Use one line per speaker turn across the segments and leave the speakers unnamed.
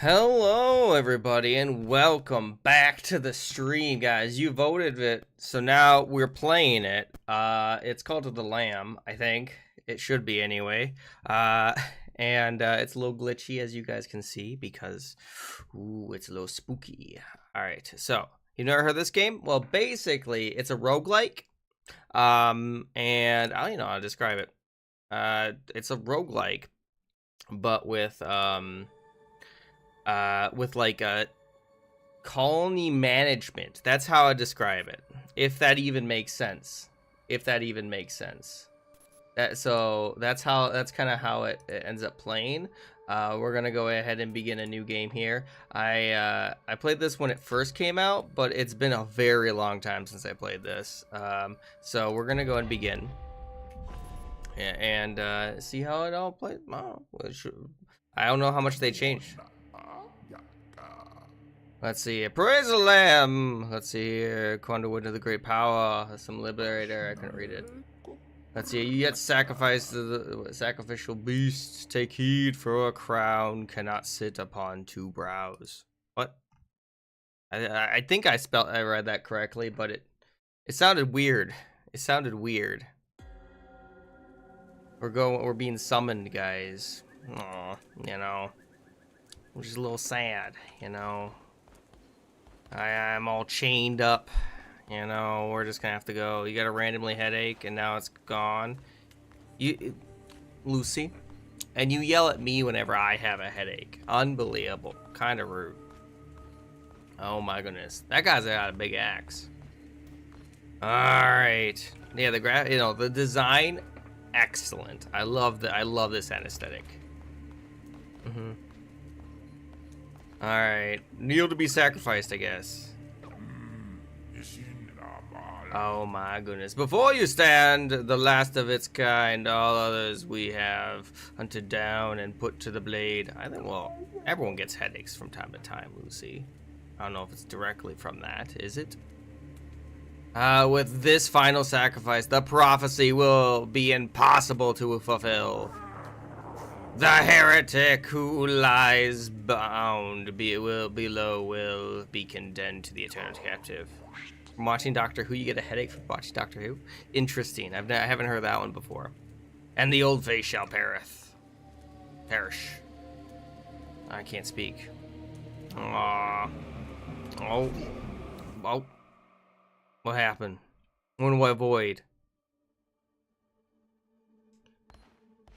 Hello everybody and welcome back to the stream, guys. You voted it, so now we're playing it. It's called The Lamb, I think. It should be anyway. And it's a little glitchy, as you guys can see, because it's a little spooky. Alright, so you've never heard of this game? Well, basically it's a roguelike. And I don't know how to describe it. It's a roguelike, but with like a colony management. That's how I describe it. If that even makes sense. So that's kind of how it ends up playing. We're gonna go ahead and begin a new game here. I played this when it first came out, but it's been a very long time since I played this. So we're gonna go and begin and see how it all plays. Oh, I don't know how much they changed. Let's see. Praise the Lamb. Let's see here. Conduit of the great power. Some liberator. I couldn't read it. Let's see. You yet sacrifice to the sacrificial beasts. Take heed, for a crown cannot sit upon two brows. What? I think I read that correctly, but it sounded weird. We're being summoned, guys. Aw, you know. Which is a little sad, you know. I'm all chained up, you know. We're just gonna have to go. You got a randomly headache, and now it's gone. Lucy, and you yell at me whenever I have a headache. Unbelievable, kind of rude. Oh my goodness, that guy's got a big axe. All right, yeah, the design, excellent. I love this aesthetic. Alright, kneel to be sacrificed, I guess. Oh my goodness. Before you stand, the last of its kind, all others we have hunted down and put to the blade. I think, well, everyone gets headaches from time to time, Lucy. I don't know if it's directly from that, is it? With this final sacrifice, the prophecy will be impossible to fulfill. The heretic who lies bound below will be condemned to the eternal captive. From watching Doctor Who, you get a headache from watching Doctor Who? Interesting. I haven't heard that one before. And the old face shall perish. I can't speak. Aww. Oh. What happened? What do I avoid?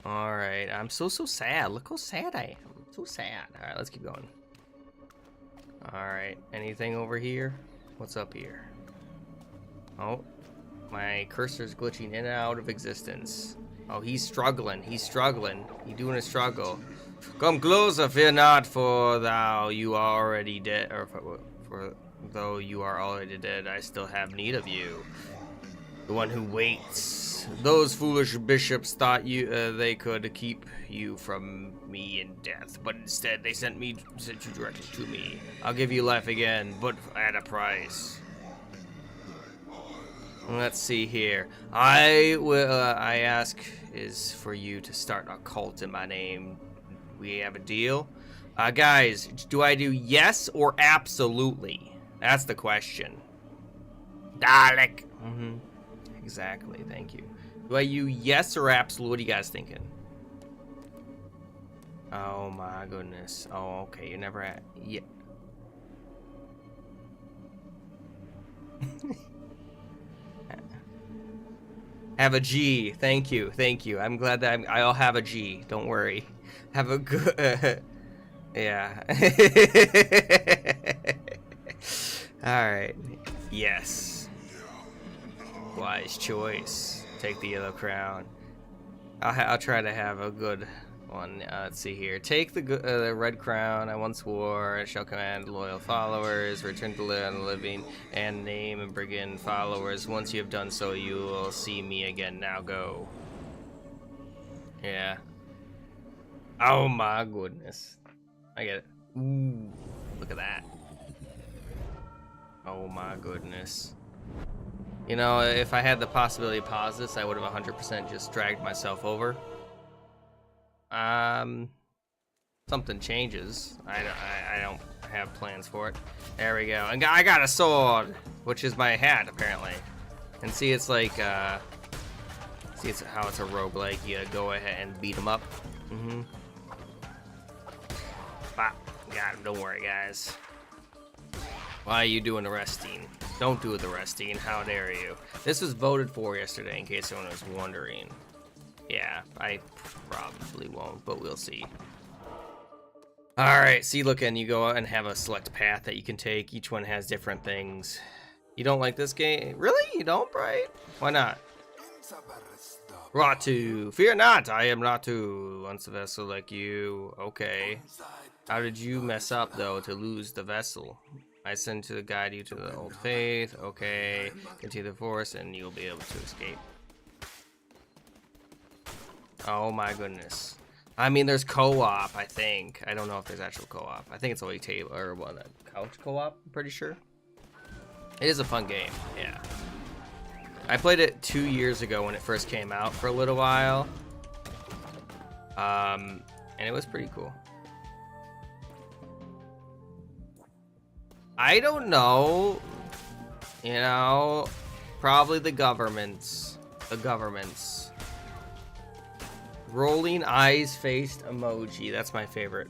Alright, I'm so sad. Look how sad I am. I'm so sad. Alright, let's keep going. Alright, anything over here? What's up here? Oh, my cursor's glitching in and out of existence. Oh, he's struggling. He's doing a struggle. Come closer, fear not, for though you are already dead. Or for though you are already dead, I still have need of you. The one who waits. Those foolish bishops thought they could keep you from me in death, but instead they sent you directly to me. I'll give you life again, but at a price. Let's see here. I ask is for you to start a cult in my name. We have a deal? Guys, do I do yes or absolutely? That's the question. Gartic. Exactly, thank you. Do I do yes or absolute? What are you guys thinking? Oh my goodness. Oh, okay, you never had. Yeah. Have a G. Thank you. I'm glad that I'll have a G. Don't worry. Have a good. Yeah. Alright. Yes. Wise choice. Take the yellow crown. I'll try to have a good one. Let's see here. Take the red crown I once wore. I shall command loyal followers. Return to the living and name and bring in followers. Once you have done so, you will see me again. Now go. Yeah. Oh my goodness. I get it. Ooh, look at that. Oh my goodness. You know, if I had the possibility to pause this, I would have 100% just dragged myself over. something changes. I don't have plans for it. There we go. And I got a sword, which is my hat apparently. And see, it's like see, it's how it's a roguelike. You go ahead and beat them up. Bop. Got him. Don't worry, guys. Why are you doing the resting? Don't do the resting. How dare you? This was voted for yesterday, in case anyone was wondering. Yeah, I probably won't, but we'll see. Alright, see, look, and you go out and have a select path that you can take. Each one has different things. You don't like this game? Really? You don't, right? Why not? Ratu. Fear not, I am Ratu. Once a vessel like you. Okay. How did you mess up, though, to lose the vessel? I send to guide you to the old faith. Okay. Continue the force, and you'll be able to escape. Oh my goodness. I mean, there's co-op, I think. I don't know if there's actual co-op. I think it's only table or what, couch co-op, I'm pretty sure. It is a fun game, yeah. I played it 2 years ago when it first came out for a little while. And it was pretty cool. I don't know. You know, probably the governments. The governments. Rolling eyes faced emoji. That's my favorite.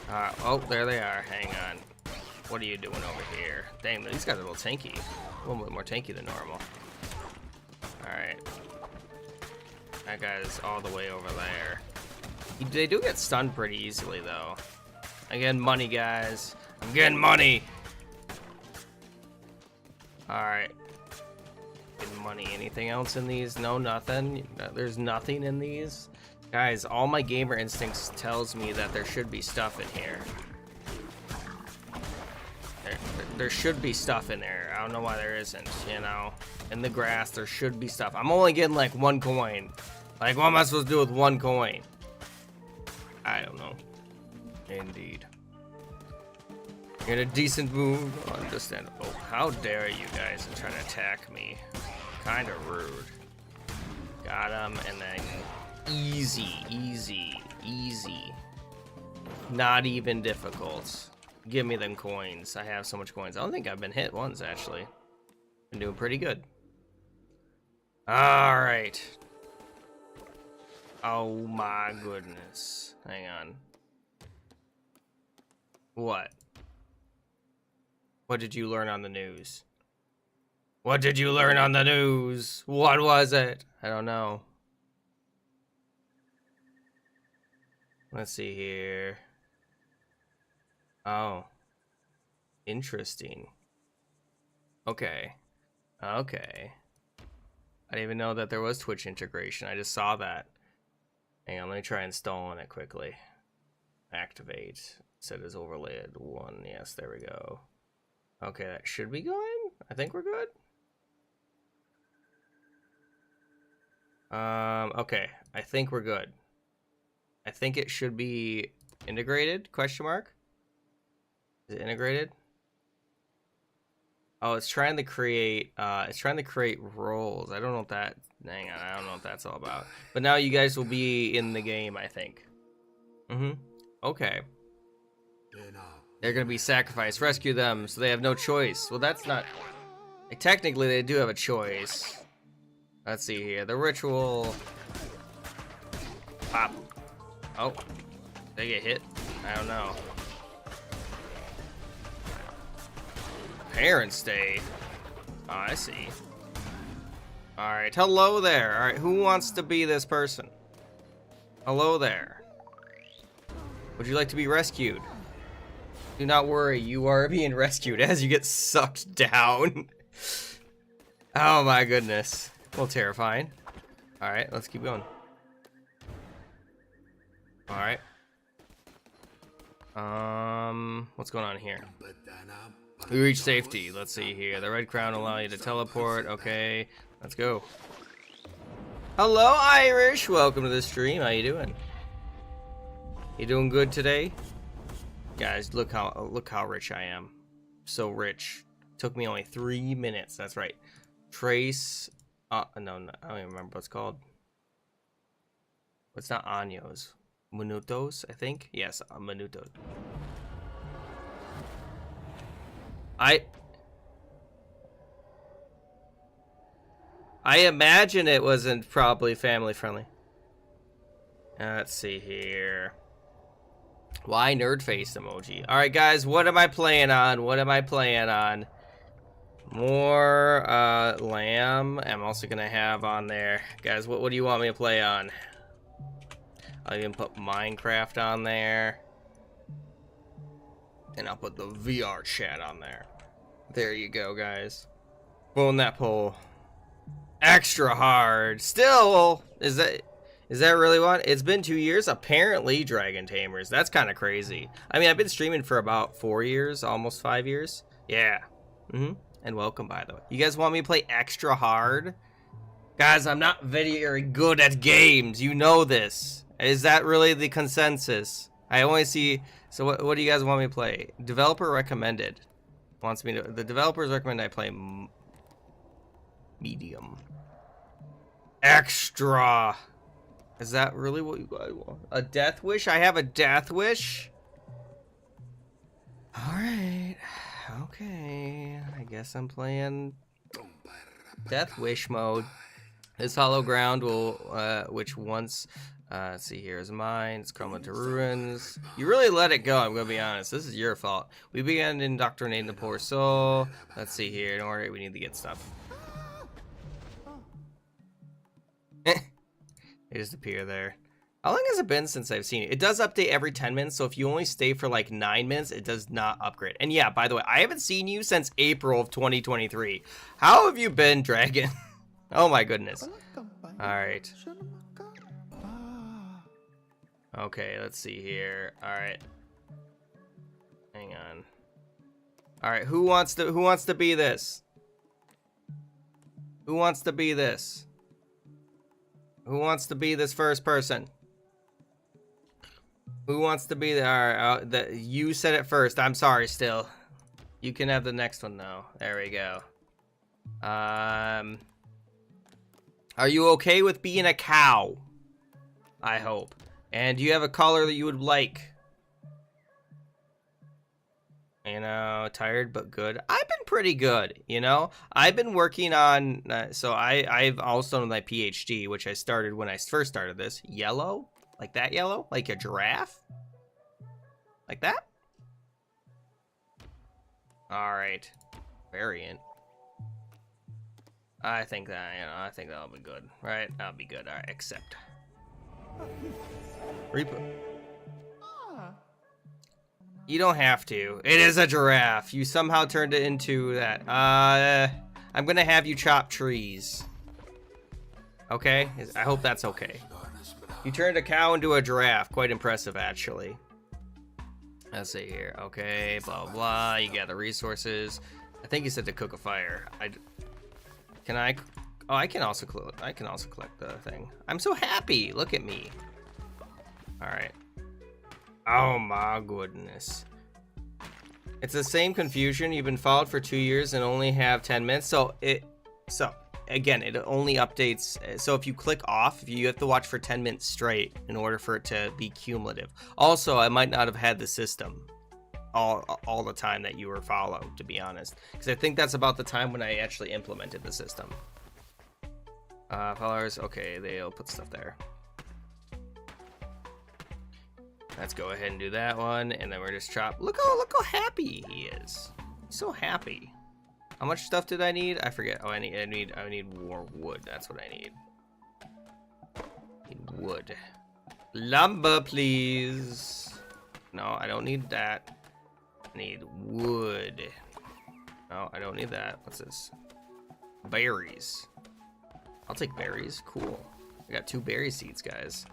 Oh, there they are. Hang on. What are you doing over here? Dang, these guys are a little tanky. A little bit more tanky than normal. Alright. That guy's all the way over there. They do get stunned pretty easily, though. I'm getting money, guys. I'm getting money! Alright. Getting money. Anything else in these? No, nothing. There's nothing in these. Guys, all my gamer instincts tells me that there should be stuff in here. There should be stuff in there. I don't know why there isn't, you know. In the grass, there should be stuff. I'm only getting like 1 coin. Like, what am I supposed to do with 1 coin? I don't know. Indeed. You're in a decent mood. Understandable. Oh, how dare you guys try to attack me? Kind of rude. Got him, and then easy, easy, easy. Not even difficult. Give me them coins. I have so much coins. I don't think I've been hit once, actually. Been doing pretty good. Alright. Oh my goodness. Hang on. What? What did you learn on the news? What did you learn on the news? What was it? I don't know. Let's see here. Oh. Interesting. Okay. Okay. I didn't even know that there was Twitch integration. I just saw that. Hang on, let me try installing it quickly. Activate. Set as overlaid 1. Yes, there we go. Okay, that should be going. I think we're good. Okay. I think we're good. I think it should be integrated, question mark. Is it integrated? Oh, it's trying to create roles. I don't know what that, hang on, I don't know what that's all about. But now you guys will be in the game, I think. Okay. They're gonna be sacrificed. Rescue them, so they have no choice. Well, that's not, like, technically they do have a choice. Let's see here. The ritual. Pop. Oh. They get hit? I don't know. Parents' Day. Oh, I see. Alright, hello there. Alright, who wants to be this person? Hello there. Would you like to be rescued? Do not worry, you are being rescued as you get sucked down. Oh my goodness. Well, terrifying. Alright, let's keep going. Alright. What's going on here? We reach safety. Let's see here. The red crown allow you to teleport. Okay, let's go. Hello, Irish. Welcome to the stream. How you doing? You doing good today? Guys, look how rich I am. So rich. Took me only 3 minutes. That's right. Trace. No, I don't even remember what it's called. It's not Anyo's. minutos, I think. Yes, a minuto. I imagine it wasn't probably family friendly. Let's see here. Why nerd face emoji? All right, guys, what am I playing on? What am I playing on? More lamb. I'm also gonna have on there, guys. What do you want me to play on? I'll even put Minecraft on there, and I'll put the VR chat on there. There you go, guys. Bone that pole. Extra hard. Still, is that really one? It's been 2 years. Apparently, Dragon Tamers. That's kind of crazy. I mean, I've been streaming for about 4 years, almost 5 years. Yeah. And welcome, by the way. You guys want me to play extra hard? Guys, I'm not very good at games. You know this. Is that really the consensus? I only see... So what do you guys want me to play? Developer recommended. Wants me to... The developers recommend I play... medium. Extra. Is that really what you guys want? A death wish? I have a death wish? Alright. Okay. I guess I'm playing death wish mode. This hollow ground will, which once, let's see, here's mine. It's crumbling to ruins. You really let it go, I'm gonna be honest. This is your fault. We began indoctrinating the poor soul. Let's see here. Don't worry, we need to get stuff. They just appear there. How long has it been since I've seen it? It does update every 10 minutes, so if you only stay for like 9 minutes, it does not upgrade. And yeah, by the way, I haven't seen you since April of 2023. How have you been, Dragon? Oh my goodness. Alright. Okay, let's see here. Alright. Hang on. Alright, who wants to be this? Who wants to be this? Who wants to be this first person? Who wants to be there? You said it first. I'm sorry still. You can have the next one though. There we go. Are you okay with being a cow? I hope. And do you have a color that you would like? You know, tired but good. I've been pretty good, you know. I've been working on, so I've also done my PhD, which I started when I first started this. Yellow? Like that yellow? Like a giraffe? Like that? Alright. Variant. I think that, you know, I think that'll be good. Right? That'll be good. Alright, accept. Repo. You don't have to. It is a giraffe. You somehow turned it into that. I'm gonna have you chop trees. Okay? I hope that's okay. You turned a cow into a giraffe. Quite impressive, actually. Let's see here. Okay, blah, blah, blah. You gather resources. I think you said to cook a fire. Can I? Oh, I can also collect the thing. I'm so happy. Look at me. All right. Oh my goodness. It's the same confusion. You've been followed for 2 years and only have 10 minutes. So again, it only updates. So if you click off, you have to watch for 10 minutes straight in order for it to be cumulative. Also, I might not have had the system all the time that you were followed, to be honest, because I think that's about the time when I actually implemented the system. Followers, okay, they'll put stuff there. Let's go ahead and do that one, and then we're just chop. Look how happy he is. He's so happy. How much stuff did I need? I forget. Oh, I need more wood. That's what I need. Need wood. Lumber, please. No, I don't need that. I need wood. No, I don't need that. What's this? Berries. I'll take berries. Cool. I got 2 berry seeds, guys.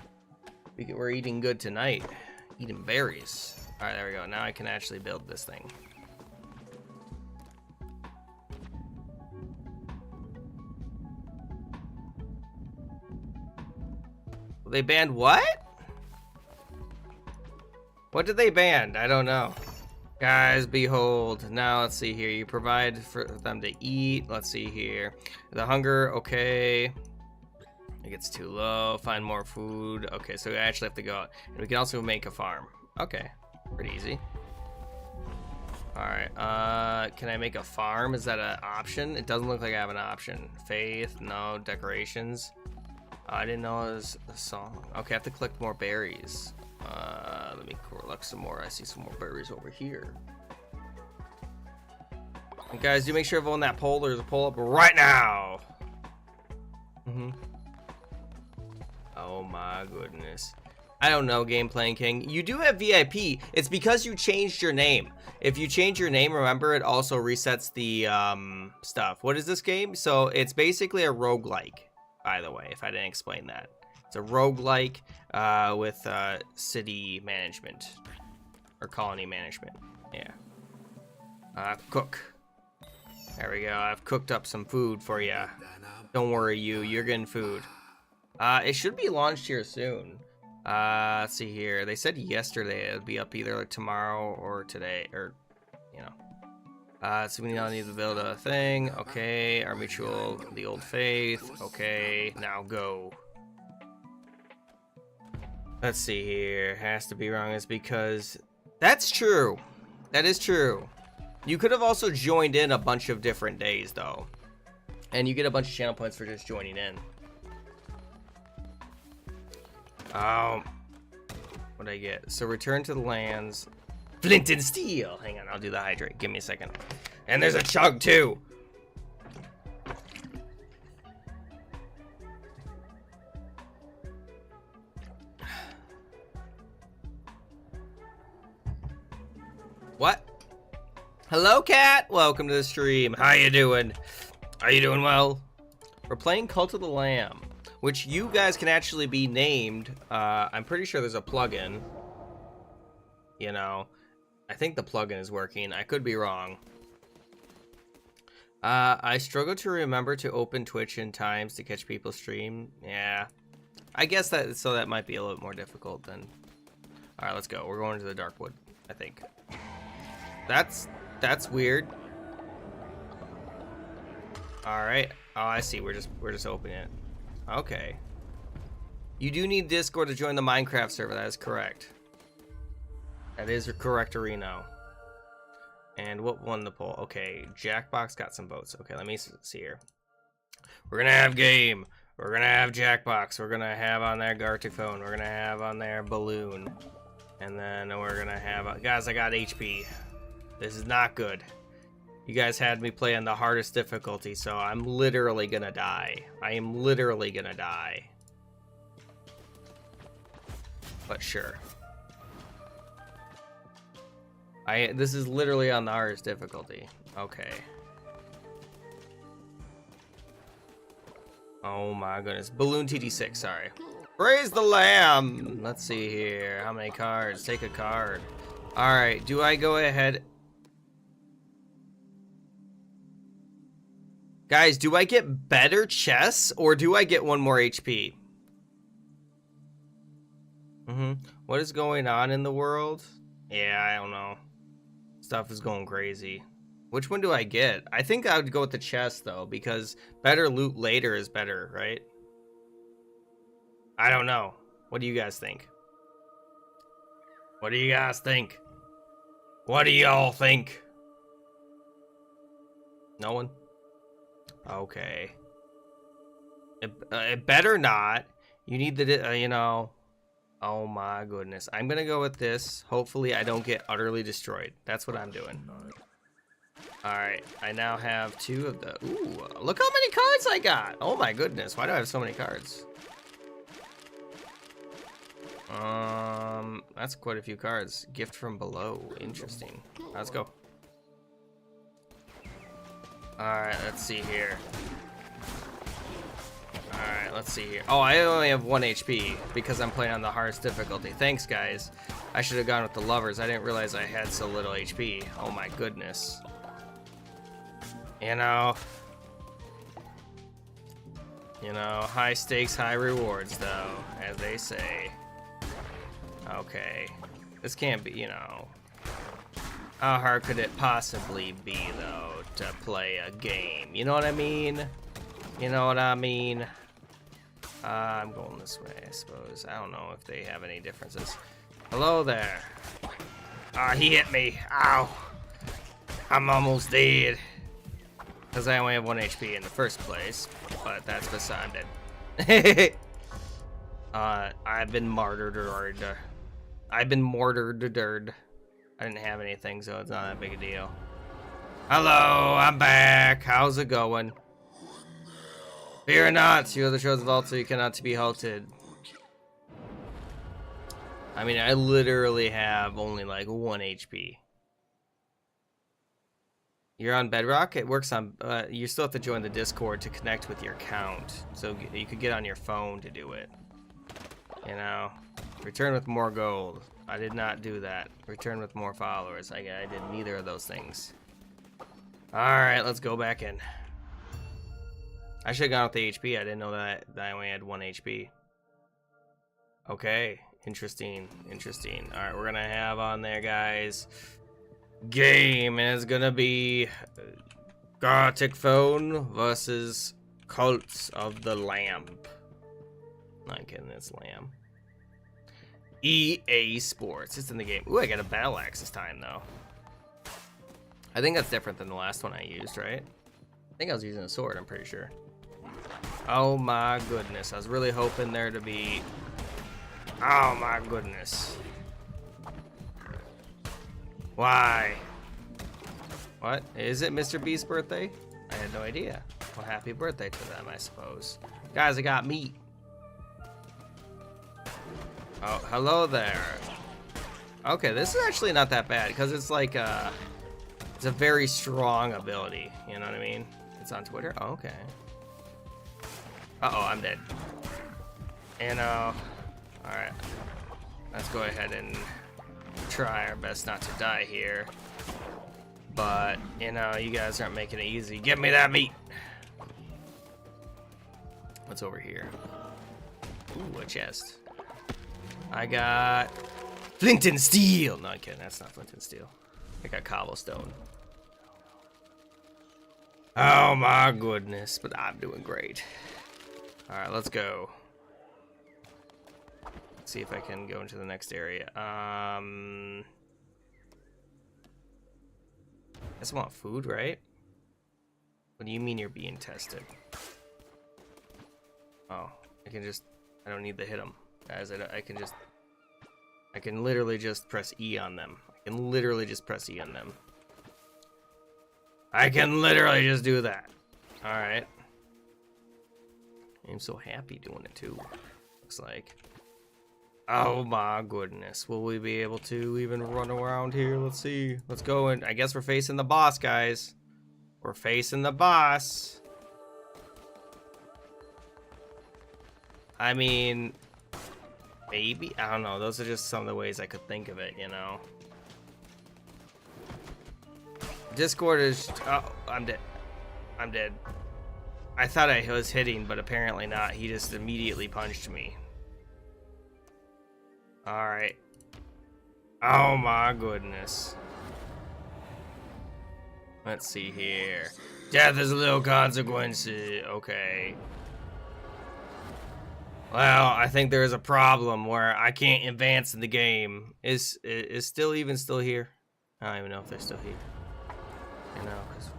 We're eating good tonight. Eating berries. All right, there we go. Now I can actually build this thing. They banned what? What did they ban? I don't know. Guys, behold. Now, let's see here. You provide for them to eat. Let's see here. The hunger, okay. It gets too low. Find more food. Okay, so we actually have to go out. And we can also make a farm. Okay, pretty easy. Alright, can I make a farm? Is that an option? It doesn't look like I have an option. Faith, no. Decorations. I didn't know it was a song. Okay, I have to collect more berries. Let me collect some more. I see some more berries over here. And guys, do make sure everyone that poll, there's a poll up right now. Oh my goodness. I don't know, Game Playing King. You do have VIP. It's because you changed your name. If you change your name, remember, it also resets the stuff. What is this game? So it's basically a roguelike, by the way, if I didn't explain that. It's a roguelike with city management. Or colony management. Yeah. Cook. There we go. I've cooked up some food for you. Don't worry, you're getting food. It should be launched here soon. Let's see here. They said yesterday it would be up either like tomorrow or today, or, you know. So we now need to build a thing. Okay, our mutual, the old faith. Okay, now go. Let's see here. Has to be wrong. It's because that's true. That is true. You could have also joined in a bunch of different days, though. And you get a bunch of channel points for just joining in. What'd I get? So return to the lands. Flint and steel. Hang on, I'll do the hydrate. Give me a second. And there's a chug, too. What? Hello, cat. Welcome to the stream. How you doing? Are you doing well? We're playing Cult of the Lamb, which you guys can actually be named. I'm pretty sure there's a plugin. You know, I think the plugin is working. I could be wrong. I struggle to remember to open Twitch in times to catch people stream. Yeah, I guess that, so that might be a little more difficult then. All right, let's go. We're going to the Darkwood, I think. That's weird. All right. Oh, I see. We're just opening it. Okay. You do need Discord to join the Minecraft server. That is correct. That is correct, Reno. And what won the poll? Okay, Jackbox got some votes. Okay, let me see here. We're gonna have game. We're gonna have Jackbox. We're gonna have on there Gartic phone. We're gonna have on there Balloon. And then we're gonna have... guys, I got HP. This is not good. You guys had me play on the hardest difficulty, so I'm literally gonna die. I am literally gonna die. But sure. This is literally on the hardest difficulty. Okay. Oh my goodness. Balloon TD6, sorry. Praise the Lamb! Let's see here. How many cards? Take a card. Alright, do I go ahead... Guys, do I get better chests, or do I get one more HP? What is going on in the world? Yeah, I don't know. Stuff is going crazy. Which one do I get? I think I would go with the chest, though, because better loot later is better, right? I don't know. What do you guys think? What do you guys think? What do y'all think? No one? Okay. It better not. You need the, you know... Oh my goodness. I'm gonna go with this. Hopefully I don't get utterly destroyed. That's what I'm doing. Alright, I now have 2 of the... Ooh, look how many cards I got! Oh my goodness, why do I have so many cards? That's quite a few cards. Gift from below. Interesting. Let's go. Alright, let's see here. Alright, let's see here. Oh, I only have 1 HP because I'm playing on the hardest difficulty. Thanks, guys. I should have gone with the lovers. I didn't realize I had so little HP. Oh my goodness. You know, high stakes, high rewards, though, as they say. Okay. This can't be, you know. How hard could it possibly be, though, to play a game? You know what I mean? You know what I mean? I'm going this way, I suppose. I don't know if they have any differences. Hello there. He hit me. Ow. I'm almost dead. Because I only have 1 HP in the first place. But that's beside it. I've been martyred. I've been mortared. I didn't have anything, so it's not that big a deal. Hello, I'm back. How's it going? Fear not, you are the chosen vault, so you cannot be halted. I mean, I literally have only like 1 HP. You're on Bedrock? It works on, you still have to join the Discord to connect with your account. So you could get on your phone to do it. You know? Return with more gold. I did not do that. Return with more followers. I did neither of those things. Alright, let's go back in. I should have gone with the HP. I didn't know that I only had 1 HP. Okay. Interesting. Interesting. Alright, we're gonna have on there, guys. Game, and it's gonna be Gartic phone versus Cults of the Lamp. Not kidding, it's Lamb. EA Sports. It's in the game. Ooh, I got a battle axe this time, though. I think that's different than the last one I used, right? I think I was using a sword, I'm pretty sure. Oh my goodness. I was really hoping there to be... Oh my goodness. Why? What? Is it Mr. Beast's birthday? I had no idea. Well, happy birthday to them, I suppose. Guys, I got meat. Oh, hello there. Okay, this is actually not that bad, because it's like it's a very strong ability, you know what I mean? It's on Twitter? Oh, okay. Uh-oh, I'm dead. And, alright. Let's go ahead and try our best not to die here. But, you know, you guys aren't making it easy. Give me that meat! What's over here? Ooh, a chest. I got flint and steel. No, I'm kidding. That's not flint and steel. I got cobblestone. Oh my goodness, but I'm doing great. All right, let's go. Let's see if I can go into the next area. I just want food, right? What do you mean you're being tested? Oh, I don't need to hit them. Guys, I can literally just press E on them. I can literally just press E on them. I can literally just do that. Alright. I'm so happy doing it too. Looks like. Oh my goodness. Will we be able to even run around here? Let's see. Let's go. And I guess we're facing the boss, guys. We're facing the boss. I mean, maybe? I don't know. Those are just some of the ways I could think of it, you know? Discord is... Oh, I'm dead. I'm dead. I thought I was hitting, but apparently not. He just immediately punched me. Alright. Oh my goodness. Let's see here. Death is little consequences. Okay. Well, I think there is a problem where I can't advance in the game. Is still here? I don't even know if they're still here. You know, because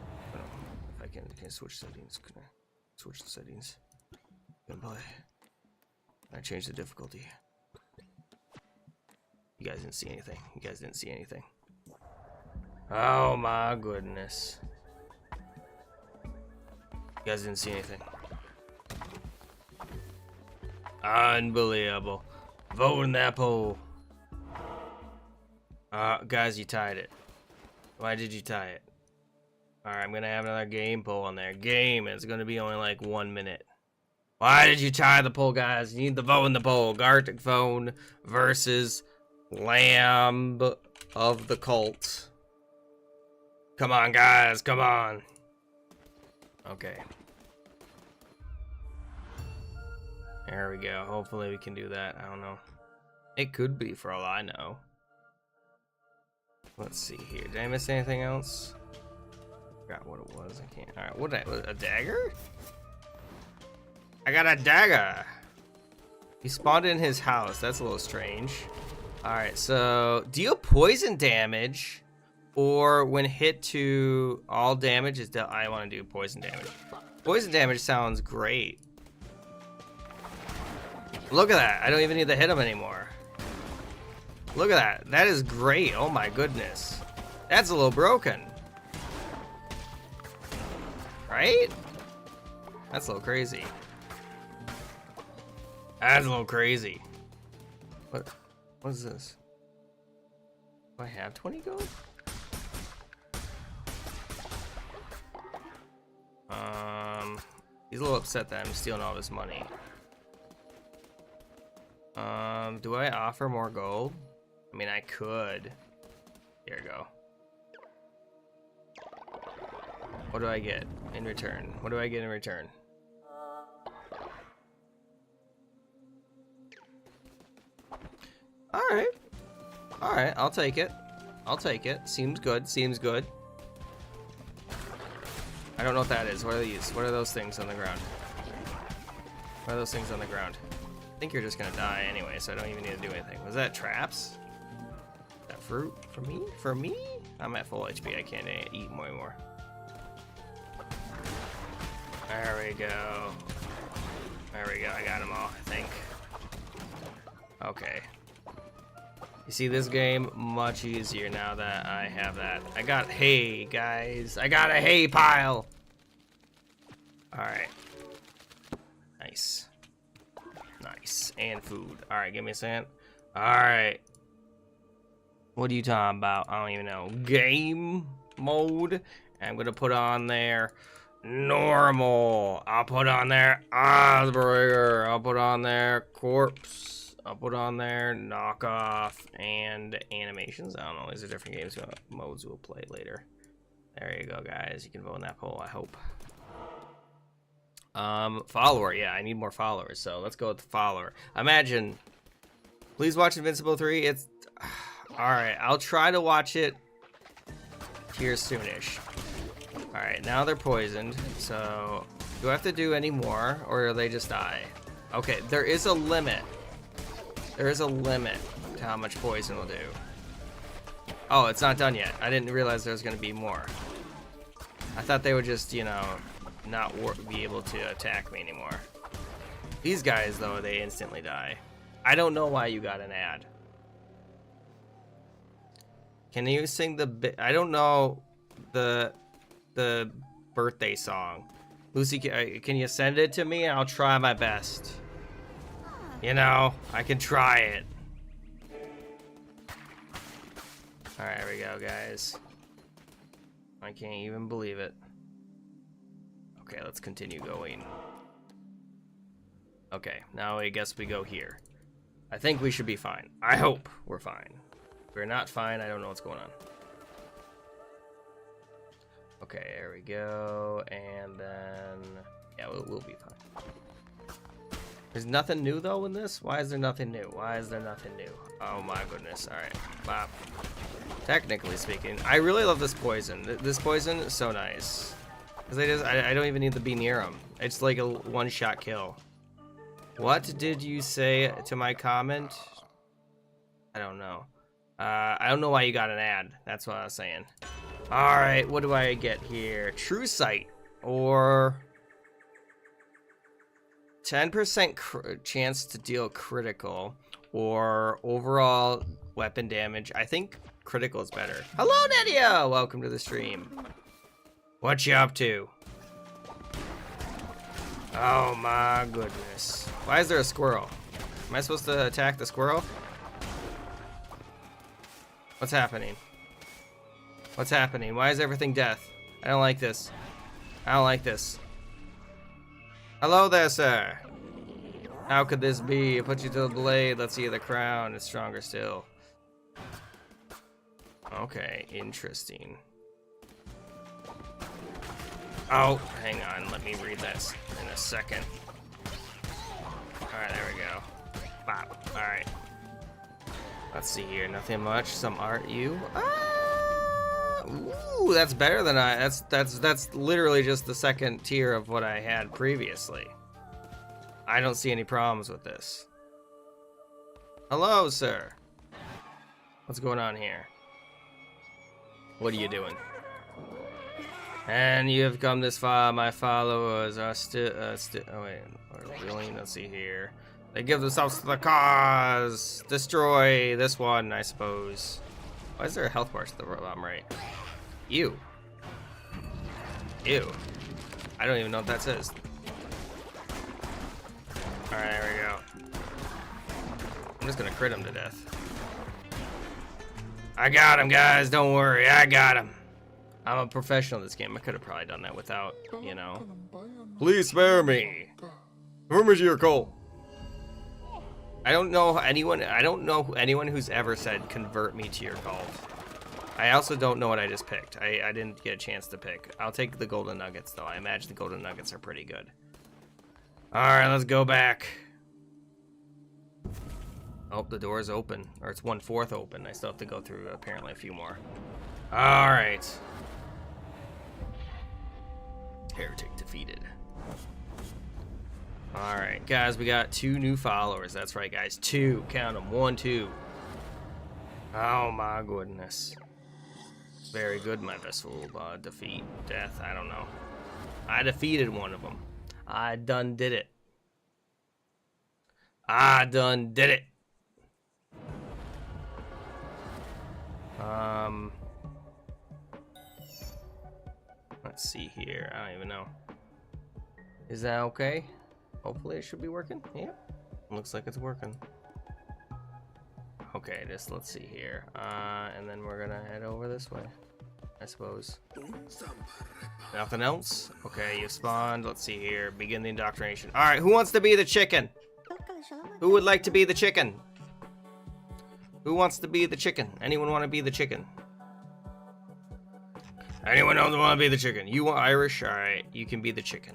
if I can switch settings, can I switch the settings? Gameplay. I change the difficulty. You guys didn't see anything. You guys didn't see anything. Oh my goodness. You guys didn't see anything. Unbelievable. Vote in that poll. Guys, you tied it. Why did you tie it? Alright, I'm gonna have another game poll on there. Game, it's gonna be only like 1 minute. Why did you tie the poll, guys? You need to vote in the poll. Gartic phone versus Lamb of the Cult. Come on, guys, come on. Okay. There we go. Hopefully we can do that. I don't know. It could be for all I know. Let's see here. Did I miss anything else? Forgot what it was. I can't. Alright, what did a dagger? I got a dagger. He spawned in his house. That's a little strange. Alright, so deal poison damage, or when hit to all damage is dealt. I want to do poison damage. Poison damage sounds great. Look at that. I don't even need to hit him anymore. Look at that. That is great. Oh my goodness. That's a little broken. Right? That's a little crazy. That's a little crazy. What is this? Do I have 20 gold? He's a little upset that I'm stealing all his money. Do I offer more gold? I mean, I could. Here we go. What do I get in return? What do I get in return? Alright. Alright, I'll take it. I'll take it. Seems good. Seems good. I don't know what that is. What are these? What are those things on the ground? What are those things on the ground? I think you're just gonna die anyway, so I don't even need to do anything. Was that traps? Is that fruit for me? For me? I'm at full HP. I can't eat more. There we go. There we go. I got them all, I think. Okay. You see this game much easier now that I have that. I got hay, guys. I got a hay pile. All right. Nice. Nice. And food. All right, give me a second. All right. What are you talking about? I don't even know. Game mode. I'm going to put on there normal. I'll put on there Osberger. I'll put on there corpse. I'll put on there knockoff and animations. I don't know. These are different games modes we'll play later. There you go, guys. You can vote in that poll, I hope. Follower. Yeah, I need more followers. So let's go with the follower. Imagine. Please watch Invincible 3. It's all right. I'll try to watch it here soonish. All right. Now they're poisoned. So do I have to do any more, or do they just die? Okay. There is a limit. There is a limit to how much poison will do. Oh, it's not done yet. I didn't realize there was going to be more. I thought they would just, you know, not be able to attack me anymore. These guys, though, they instantly die. I don't know why you got an ad. Can you sing the... I don't know the birthday song. Lucy, can you send it to me? I'll try my best. You know, I can try it. Alright, here we go, guys. I can't even believe it. Okay, let's continue going. Okay, now I guess we go here. I think we should be fine. I hope we're fine. If we're not fine, I don't know what's going on. Okay, there we go. And then... yeah, we'll be fine. There's nothing new though in this? Why is there nothing new? Why is there nothing new? Oh my goodness. Alright. Wow. Technically speaking, I really love this poison. This poison is so nice. Because I don't even need to be near them. It's like a one-shot kill. What did you say to my comment? I don't know. I don't know why you got an ad. That's what I was saying. Alright, what do I get here? True Sight. Or... 10% chance to deal critical, or overall weapon damage. I think critical is better. Hello, Nadia! Welcome to the stream. What you up to? Oh my goodness. Why is there a squirrel? Am I supposed to attack the squirrel? What's happening? What's happening? Why is everything death? I don't like this. I don't like this. Hello there, sir. How could this be? I put you to the blade. Let's see the crown. It's stronger still. Okay, interesting. Oh, hang on. Let me read this in a second. Alright, there we go. Bop. Alright. Let's see here. Nothing much. Some art. You. Ooh, that's better than that's literally just the second tier of what I had previously. I don't see any problems with this. Hello, sir. What's going on here? What are you doing? And you have come this far. My followers are still. Oh wait, really? Let's see here. They give themselves to the cause. Destroy this one, I suppose. Why is there a health bar to the bottom right? Ew. Ew. I don't even know what that says. All right, there we go. I'm just gonna crit him to death. I got him, guys. Don't worry, I got him. I'm a professional at this game. I could have probably done that without, you know. Please spare me. Whom is your cult? I don't know anyone who's ever said convert me to your cult. I also don't know what I just picked. I didn't get a chance to pick. I'll take the golden nuggets though. I imagine the golden nuggets are pretty good. All right, let's go back. Oh, the door's open, or it's 1/4 open. I still have to go through apparently a few more. All right. Heretic defeated. All right, guys, we got 2 new followers. That's right, guys. 2. Count them. 1, 2. Oh my goodness. Very good, my vessel. Defeat, death. I don't know. I defeated one of them. I done did it. I done did it. Let's see here. I don't even know. Is that okay? Hopefully it should be working. Yeah. Looks like it's working. Okay, let's see here. And then we're gonna head over this way, I suppose. Nothing else? Okay, you spawned. Let's see here. Begin the indoctrination. All right, who wants to be the chicken? Who would like to be the chicken? Who wants to be the chicken? Anyone want to be the chicken? Anyone else want to be the chicken? You want Irish? All right, you can be the chicken.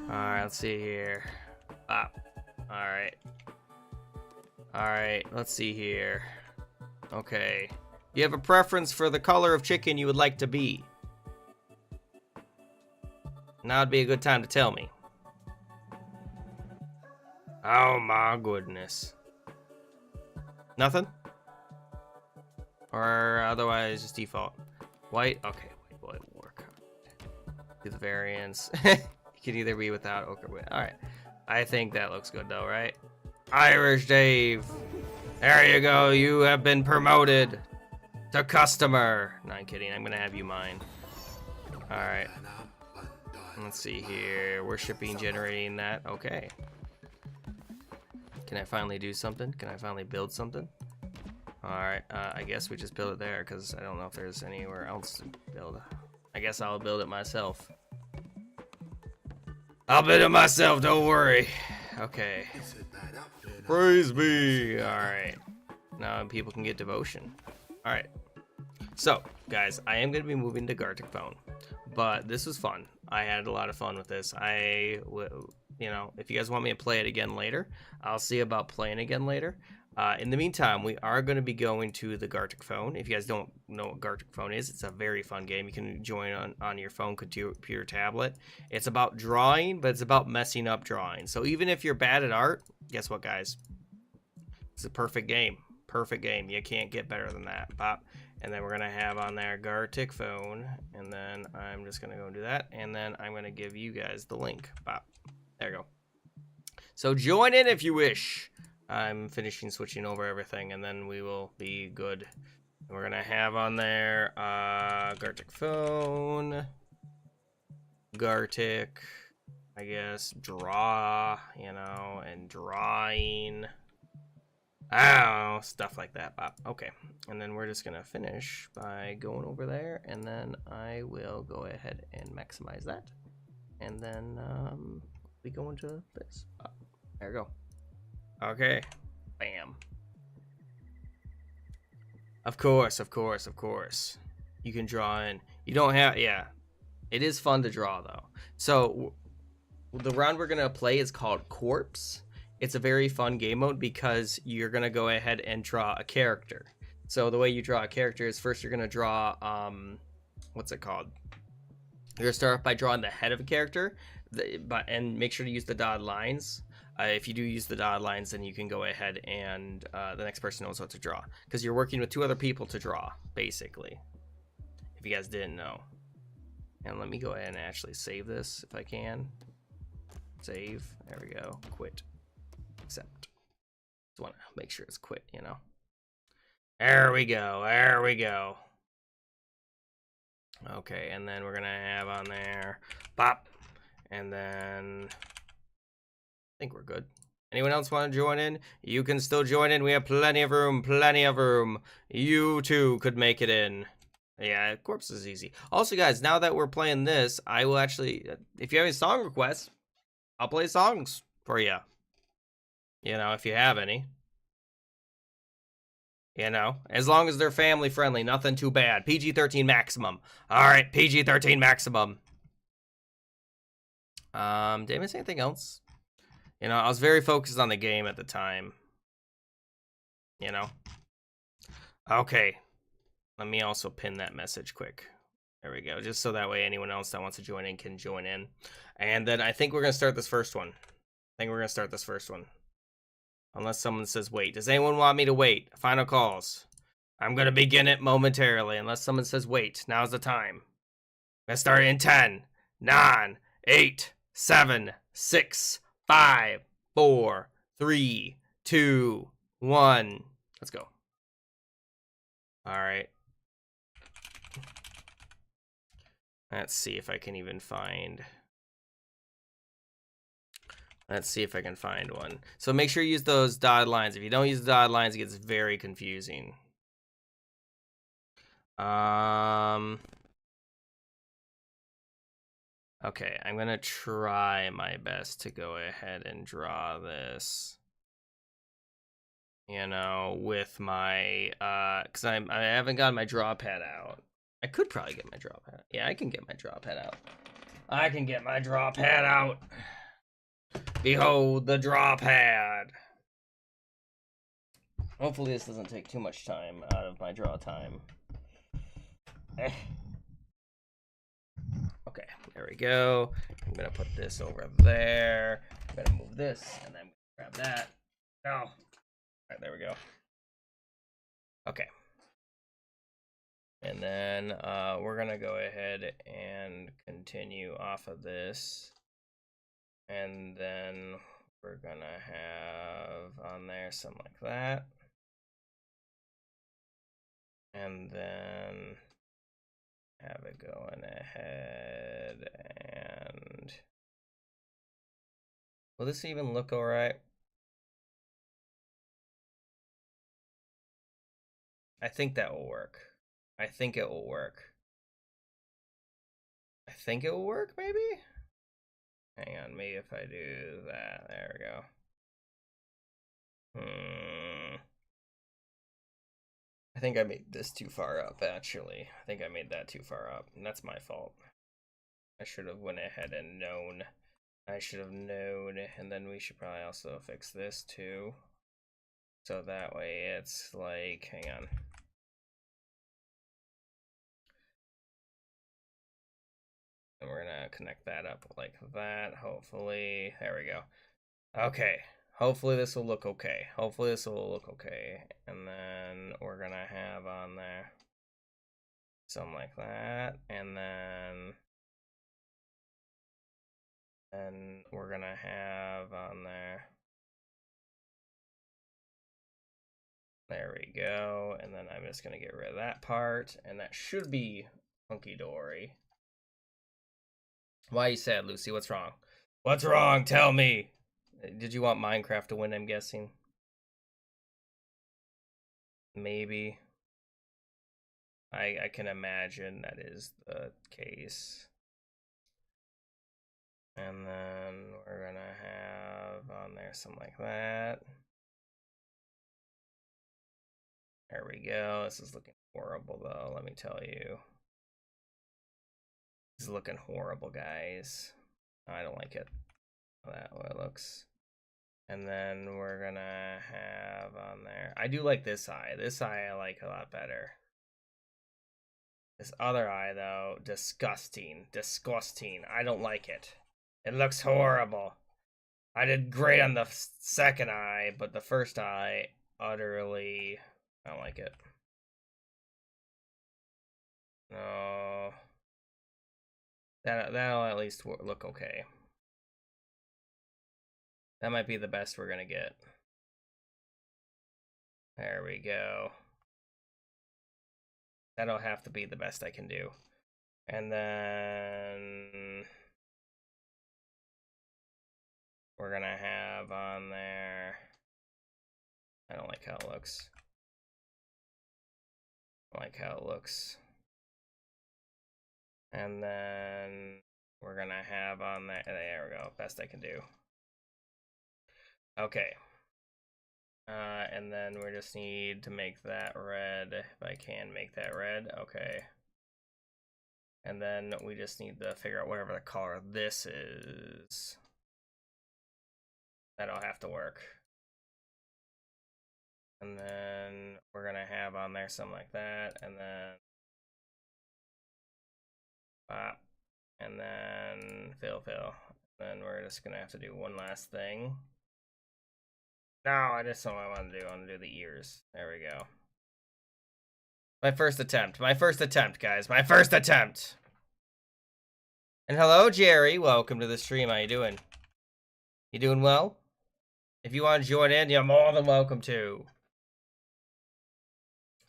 All right, let's see here. All right. All right, let's see here. Okay. You have a preference for the color of chicken you would like to be? Now would be a good time to tell me. Oh my goodness. Nothing? Or otherwise just default? White? Okay, white will work. Do the variants. You can either be without ochre with. Alright. I think that looks good though, right? Irish Dave. There you go. You have been promoted to customer. No, I'm kidding. I'm gonna have you mine. Alright. Let's see here. Worshiping, generating that. Okay. Can I finally do something? Can I finally build something? Alright, I guess we just build it there because I don't know if there's anywhere else to build. I guess I'll build it myself. I'll build it myself, don't worry. Okay. Praise be. Alright. Now people can get devotion. Alright. So, guys, I am going to be moving to Gartic phone. But this was fun. I had a lot of fun with this. You know, if you guys want me to play it again later, I'll see about playing again later. In the meantime, we are going to be going to the Gartic phone. If you guys don't know what Gartic phone is, it's a very fun game. You can join on your phone, computer, tablet. It's about drawing, but it's about messing up drawing. So even if you're bad at art, guess what, guys? It's a perfect game. Perfect game. You can't get better than that. Pop. And then we're going to have on there Gartic phone. And then I'm just going to go do that. And then I'm going to give you guys the link. Pop. There you go. So join in if you wish. I'm finishing switching over everything, and then we will be good. And we're gonna have on there Gartic phone, Gartic, I guess, draw, you know, and drawing. I don't know, stuff like that, Bob. Okay, and then we're just gonna finish by going over there, and then I will go ahead and maximize that, and then we go into this. There we go. Okay, bam. Of course. You can draw in. You don't have, yeah. It is fun to draw though. So the round we're gonna play is called Corpse. It's a very fun game mode because you're gonna go ahead and draw a character. So the way you draw a character is first you're gonna draw, what's it called? You're gonna start off by drawing the head of a character, and make sure to use the dotted lines. if you do use the dotted lines, then you can go ahead and the next person knows what to draw. Because you're working with 2 other people to draw, basically. If you guys didn't know. And let me go ahead and actually save this if I can. Save. There we go. Quit. Accept. Just want to make sure it's quit, you know. There we go. There we go. Okay, and then we're going to have on there pop. And then I think we're good. Anyone else want to join in? You can still join in. We have plenty of room. Plenty of room. You too could make it in. Yeah, corpse is easy. Also, guys, now that we're playing this, I will actually, if you have any song requests, I'll play songs for you. You know, if you have any. You know, as long as they're family friendly, nothing too bad. PG-13 maximum. All right, PG-13 maximum. Did I miss anything else? You know, I was very focused on the game at the time. You know. Okay. Let me also pin that message quick. There we go. Just so that way anyone else that wants to join in can join in. And then I think we're going to start this first one. Unless someone says wait. Does anyone want me to wait? Final calls. I'm going to begin it momentarily. Unless someone says wait. Now's the time. Let's start in 10, 9, 8, 7, 6, 5, 4, 3, 2, 1. Let's go. All right. Let's see if I can even find. Let's see if I can find one. So make sure you use those dotted lines. If you don't use the dotted lines, it gets very confusing. Okay, I'm gonna try my best to go ahead and draw this. You know, with my because I haven't got my draw pad out. I could probably get my draw pad. Yeah, I can get my draw pad out. I can get my draw pad out. Behold the draw pad. Hopefully this doesn't take too much time out of my draw time. Okay, there we go. I'm gonna put this over there. I'm gonna move this and then grab that. No. All right, there we go. Okay. And then we're gonna go ahead and continue off of this. And then we're gonna have on there something like that. And then have it going ahead and will this even look all right? I think that will work. I think it will work. I think it will work, maybe? Hang on, maybe if I do that. There we go. I think I made this too far up, actually. I think I made that too far up, and that's my fault. I should have went ahead and known. I should have known, and then we should probably also fix this too. So that way it's like, hang on. And we're gonna connect that up like that, hopefully. There we go. Okay. Hopefully this will look okay. Hopefully this will look okay. And then we're gonna have on there something like that. And then we're gonna have on there. There we go. And then I'm just gonna get rid of that part. And that should be hunky-dory. Why are you sad, Lucy? What's wrong? What's wrong? Tell me. Did you want Minecraft to win, I'm guessing? Maybe. I can imagine that is the case. And then we're gonna have on there something like that. There we go. This is looking horrible though, let me tell you. This is looking horrible, guys. I don't like it. That way it looks. And then we're gonna have on there. I do like this eye. This eye I like a lot better. This other eye though, disgusting. Disgusting. I don't like it. It looks horrible. I did great on the second eye, but the first eye, utterly, I don't like it. No. That'll at least look okay. That might be the best we're gonna get. There we go. That'll have to be the best I can do. And then we're gonna have on there, I don't like how it looks. I like how it looks. And then we're gonna have on there we go, best I can do. Okay. And then we just need to make that red, if I can make that red, okay. And then we just need to figure out whatever the color of this is. That'll have to work. And then we're gonna have on there something like that, and then pop, and then fill. Then we're just gonna have to do one last thing. No, I just know what I want to do. I want to do the ears. There we go. My first attempt, guys. My first attempt. And hello, Jerry. Welcome to the stream. How you doing? You doing well? If you want to join in, you're more than welcome to.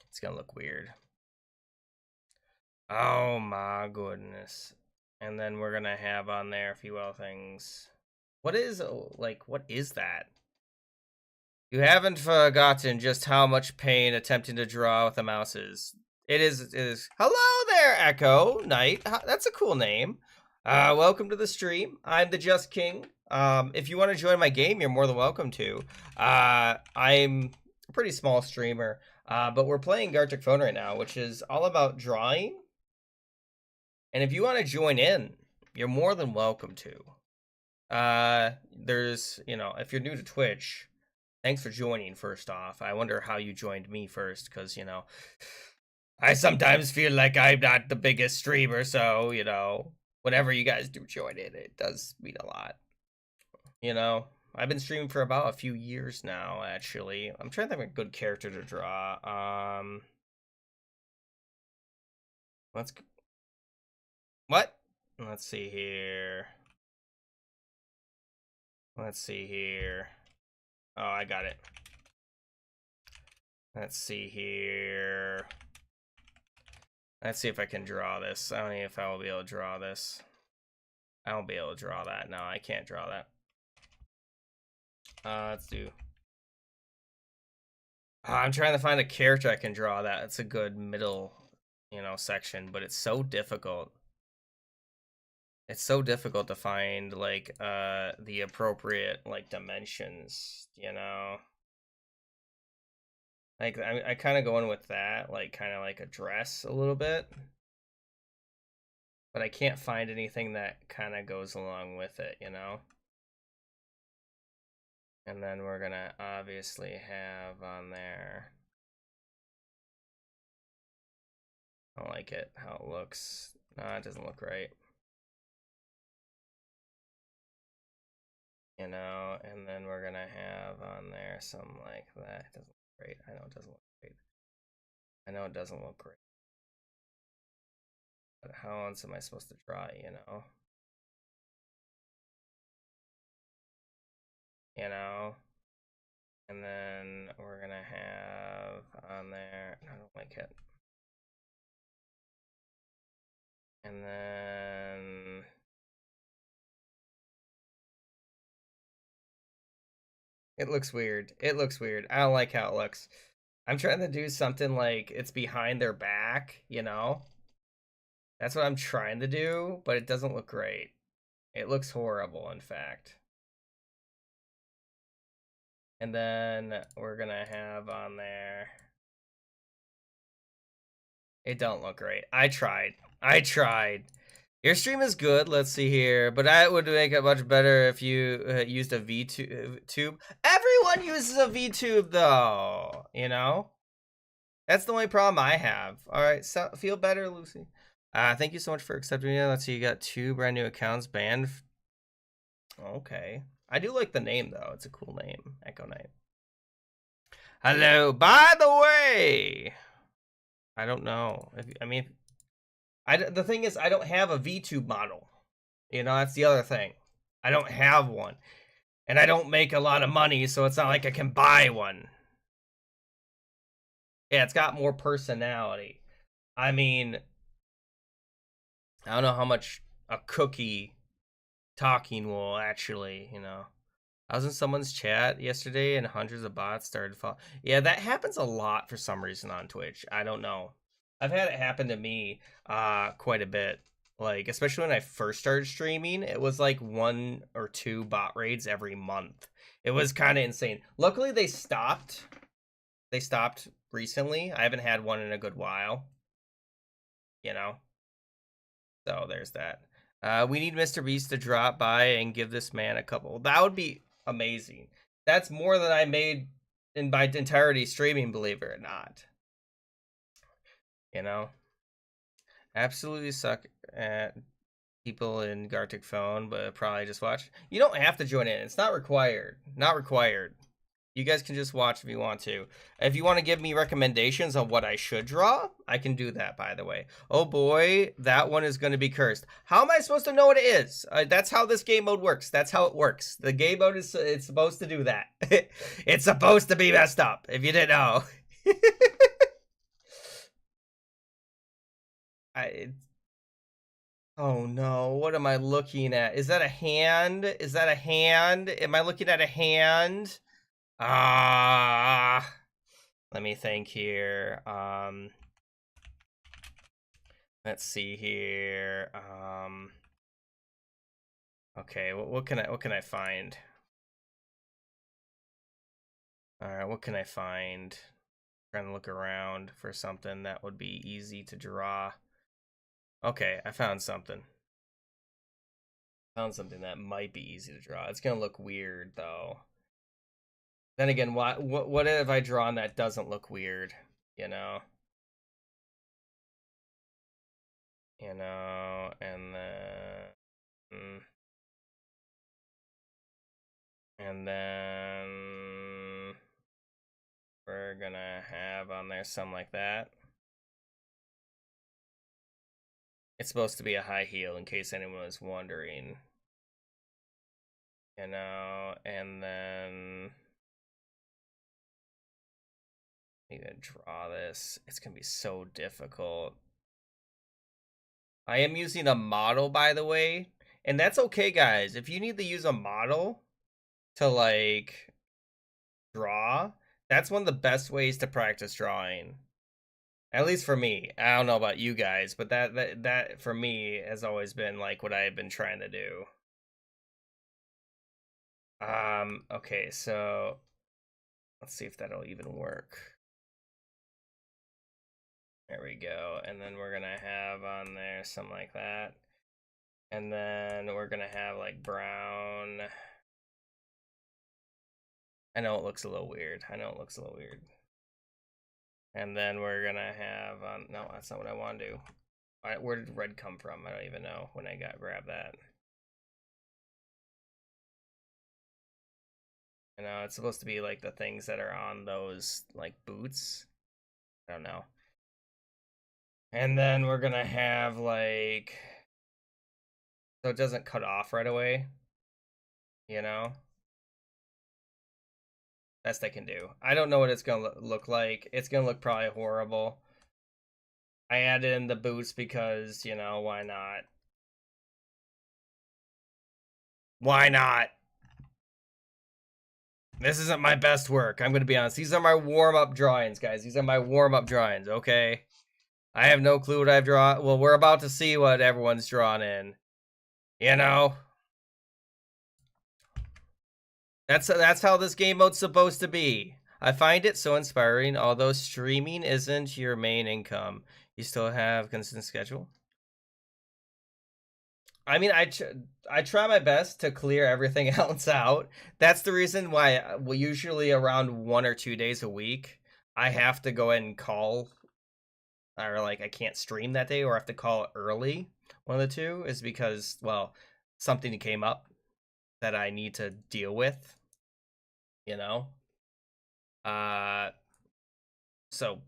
It's gonna look weird. Oh my goodness. And then we're gonna have on there a few other things. What is that? You haven't forgotten just how much pain attempting to draw with a mouse is. It is. Hello there, Echo Knight. That's a cool name. Welcome to the stream. I'm TheJustKing. If you want to join my game, you're more than welcome to. I'm a pretty small streamer, but we're playing Gartic Phone right now, which is all about drawing. And if you want to join in, you're more than welcome to. There's, if you're new to Twitch, thanks for joining, first off. I wonder how you joined me first, because, I sometimes feel like I'm not the biggest streamer, so, whenever you guys do join in, it does mean a lot. I've been streaming for about a few years now, actually. I'm trying to think of a good character to draw. What? Let's see here. Oh, I got it. Let's see here. Let's see if I can draw this. I don't know if I will be able to draw this. I won't be able to draw that. No, I can't draw that. Let's do. I'm trying to find a character I can draw that. It's a good middle, section, but it's so difficult. It's so difficult to find, like, the appropriate, like, dimensions, Like, I kind of go in with that, like, kind of like a dress a little bit. But I can't find anything that kind of goes along with it, And then we're gonna obviously have on there. I don't like it, how it looks. No, it doesn't look right. And then we're gonna have on there something like that. It doesn't look great. I know it doesn't look great. But how else am I supposed to draw, And then we're gonna have on there, I don't like it. And then it looks weird. I don't like how it looks. I'm trying to do something like it's behind their back, That's what I'm trying to do, but it doesn't look great. It looks horrible, in fact. And then we're gonna have on there. It don't look great. I tried. Your stream is good. Let's see here, but I would make it much better if you used a VTube. Everyone uses a VTube, though. That's the only problem I have. All right, so feel better, Lucy. Thank you so much for accepting me. Let's see, you got 2 brand new accounts banned. Okay. I do like the name though. It's a cool name, Echo Knight. Hello. By the way, I don't know. I mean, the thing is, I don't have a VTube model. You know, that's the other thing. I don't have one, and I don't make a lot of money, so it's not like I can buy one. Yeah, it's got more personality. I mean, I don't know how much a cookie talking will actually, you know. I was in someone's chat yesterday and hundreds of bots started to fall. Yeah, that happens a lot for some reason on Twitch. I don't know. I've had it happen to me quite a bit. Like, especially when I first started streaming, it was like 1 or 2 bot raids every month. It was kind of insane. Luckily, they stopped. They stopped recently. I haven't had one in a good while. You know? So there's that. We need Mr. Beast to drop by and give this man a couple. That would be amazing. That's more than I made in my entirety streaming, believe it or not. You know? Absolutely suck at people in Gartic phone, but probably just watch. You don't have to join in. It's not required. Not required. You guys can just watch if you want to. If you want to give me recommendations on what I should draw, I can do that, by the way. Oh boy, that one is going to be cursed. How am I supposed to know what it is? That's how this game mode works. That's how it works. The game mode is it's supposed to do that. It's supposed to be messed up, if you didn't know. Oh no, what am I looking at? Is that a hand? Is that a hand? Am I looking at a hand? Ah, let me think here. Let's see here. Okay, what can I find? All right, what can I find? Trying to look around for something that would be easy to draw. Okay, I found something. Found something that might be easy to draw. It's gonna look weird though. Then again, what have I drawn that doesn't look weird? You know, and then we're gonna have on there something like that. It's supposed to be a high heel in case anyone was wondering. You know, and then I need to draw this. It's gonna be so difficult. I am using a model, by the way, and that's okay, guys. If you need to use a model to like draw, that's one of the best ways to practice drawing. At least for me. I don't know about you guys, but that for me has always been like what I've been trying to do. Okay, so let's see if that'll even work. There we go. And then we're gonna have on there something like that. And then we're gonna have like brown. I know it looks a little weird. I know it looks a little weird. And then we're gonna have no, that's not what I want to do. All right, where did red come from? I don't even know when I grabbed that. You know, it's supposed to be like the things that are on those like boots. I don't know. And then we're gonna have like, so it doesn't cut off right away. You know, best I can do. I don't know what it's gonna look like. It's gonna look probably horrible. I added in the boots because, you know, why not? Why not? This isn't my best work. I'm going to be honest. These are my warm-up drawings, guys. These are my warm-up drawings, okay? I have no clue what I've drawn. Well, we're about to see what everyone's drawn in. You know? That's how this game mode's supposed to be. I find it so inspiring. Although streaming isn't your main income, you still have consistent schedule. I mean, I try my best to clear everything else out. That's the reason why we usually around 1 or 2 days a week, I have to go ahead and call, or like I can't stream that day, or I have to call early. One of the two is because, well, something came up. that I need to deal with, you know? Uh, so,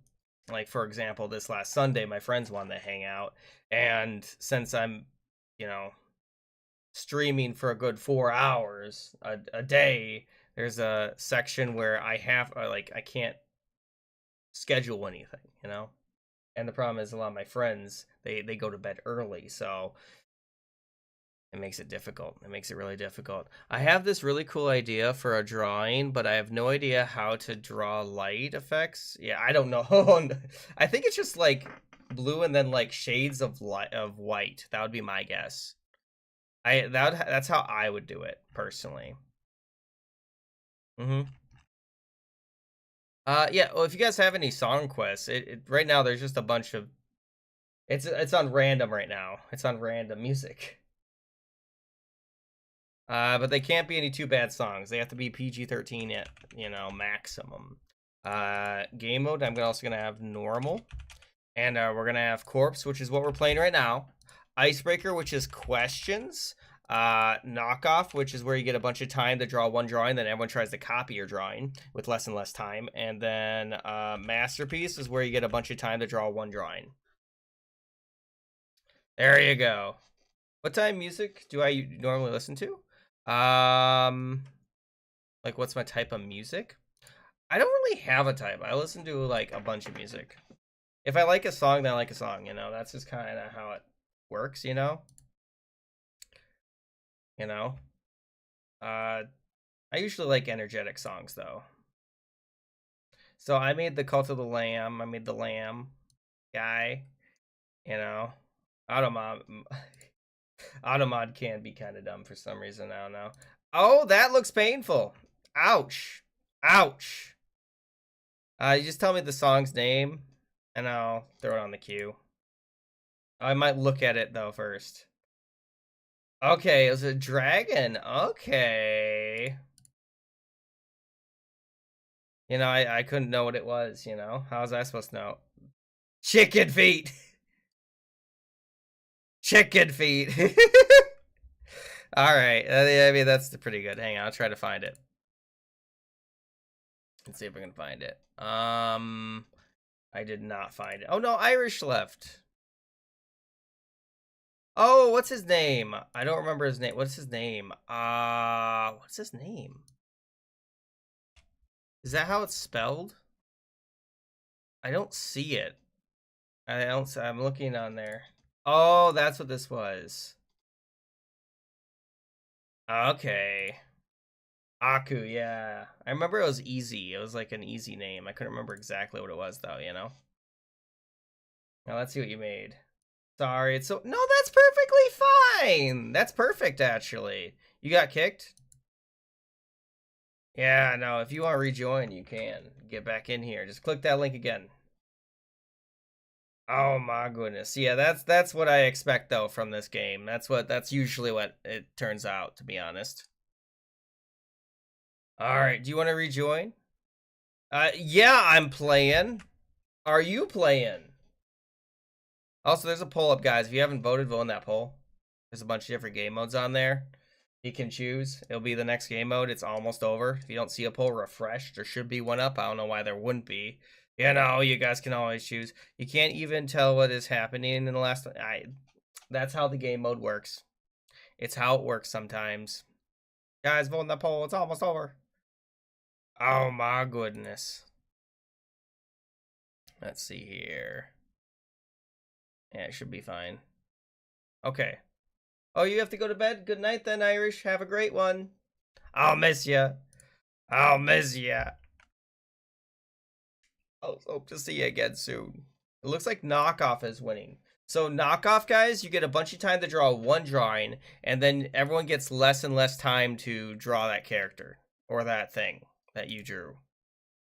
like, for example, this last Sunday, my friends wanted to hang out. And since I'm, you know, streaming for a good 4 hours a day, there's a section where I have, like, I can't schedule anything, you know? And the problem is a lot of my friends, they go to bed early, so it makes it difficult. It makes it really difficult. I have this really cool idea for a drawing, but I have no idea how to draw light effects. Yeah, I don't know. I think it's just like blue and then like shades of light of white. That would be my guess. That's how I would do it personally. Mm-hmm. Yeah. Well, if you guys have any song quests, right now there's just a bunch of it's on random right now. It's on random music. But they can't be any too bad songs. They have to be PG-13 at, you know, maximum. Game mode, I'm also gonna have normal, and we're gonna have corpse, which is what we're playing right now. Icebreaker, which is questions. Knockoff, which is where you get a bunch of time to draw one drawing, then everyone tries to copy your drawing with less and less time. And then masterpiece is where you get a bunch of time to draw one drawing. There you go. What type of music do I normally listen to? Like, what's my type of music? I don't really have a type. I listen to like a bunch of music. If I like a song, then I like a song, you know. That's just kind of how it works, you know. You know. I usually like energetic songs though. So I made the Cult of the Lamb. I made the Lamb guy. You know, Automod. Automod can be kind of dumb for some reason. I don't know. Oh, that looks painful. Ouch. Ouch. You just tell me the song's name, and I'll throw it on the queue. I might look at it though first. Okay, it was a dragon. Okay. You know, I couldn't know what it was, you know? How was I supposed to know? Chicken feet! Chicken feet! Alright, I mean, that's pretty good. Hang on, I'll try to find it. Let's see if we can find it. I did not find it. Oh no, Irish left. Oh, what's his name? I don't remember his name. What's his name? What's his name? Is that how it's spelled? I don't see it. I'm looking on there. Oh, that's what this was. Okay. Aku, yeah. I remember it was easy. It was like an easy name. I couldn't remember exactly what it was though, you know? Now let's see what you made. Sorry, it's so no, that's perfectly fine. That's perfect actually. You got kicked? Yeah, no, if you want to rejoin, you can. Get back in here. Just click that link again. Oh my goodness. Yeah, that's what I expect though from this game. That's usually what it turns out, to be honest. Alright, do you want to rejoin? Yeah, I'm playing. Are you playing? Also, there's a poll up, guys. If you haven't voted, vote in that poll. There's a bunch of different game modes on there. You can choose. It'll be the next game mode. It's almost over. If you don't see a poll, refresh. There should be one up. I don't know why there wouldn't be. You know, you guys can always choose. You can't even tell what is happening in the last... That's how the game mode works. It's how it works sometimes. Guys, vote in the poll. It's almost over. Oh my goodness. Let's see here. Yeah, it should be fine. Okay. Oh, you have to go to bed? Good night then, Irish. Have a great one. I'll miss ya. I'll miss ya. I'll hope to see you again soon. It looks like Knockoff is winning. So Knockoff, guys, you get a bunch of time to draw one drawing, and then everyone gets less and less time to draw that character or that thing that you drew.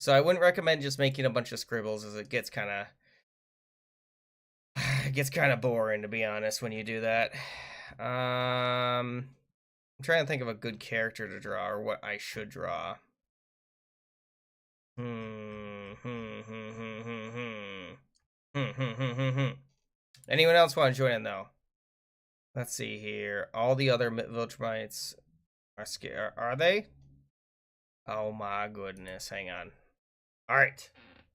So I wouldn't recommend just making a bunch of scribbles, as it gets kind of boring, to be honest, when you do that. I'm trying to think of a good character to draw, or what I should draw. Anyone else want to join in though? Let's see here. All the other Viltrumites Are they? Oh my goodness. Hang on. All right.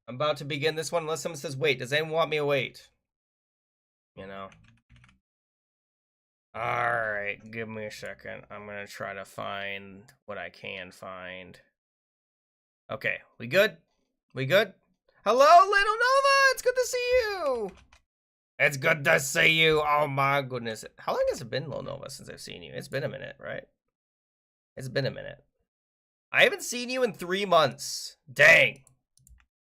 I'm about to begin this one unless someone says wait. Does anyone want me to wait? You know. All right. Give me a second. I'm going to try to find what I can find. Okay. We good? We good? Hello, Little Nova. It's good to see you. It's good to see you. Oh my goodness. How long has it been, Little Nova, since I've seen you? It's been a minute, right? It's been a minute. I haven't seen you in 3 months. Dang.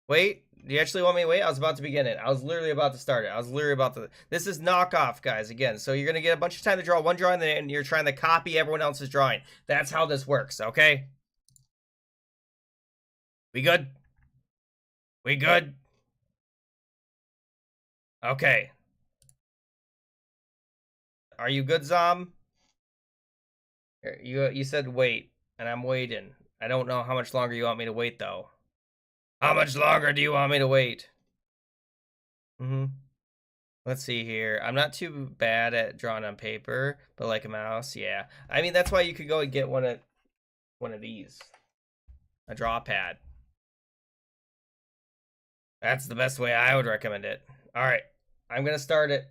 Wait, do you actually want me to wait? I was about to begin it. I was literally about to start it. I was literally about to. This is knockoff, guys, again. So you're going to get a bunch of time to draw one drawing, and you're trying to copy everyone else's drawing. That's how this works, okay? We good? We good? Okay. Are you good, Zom? You said wait, and I'm waiting. I don't know how much longer you want me to wait, though. How much longer do you want me to wait? Let's see here. I'm not too bad at drawing on paper, but like a mouse, yeah. I mean, that's why you could go and get one of these. A draw pad. That's the best way I would recommend it. All right. I'm going to start it.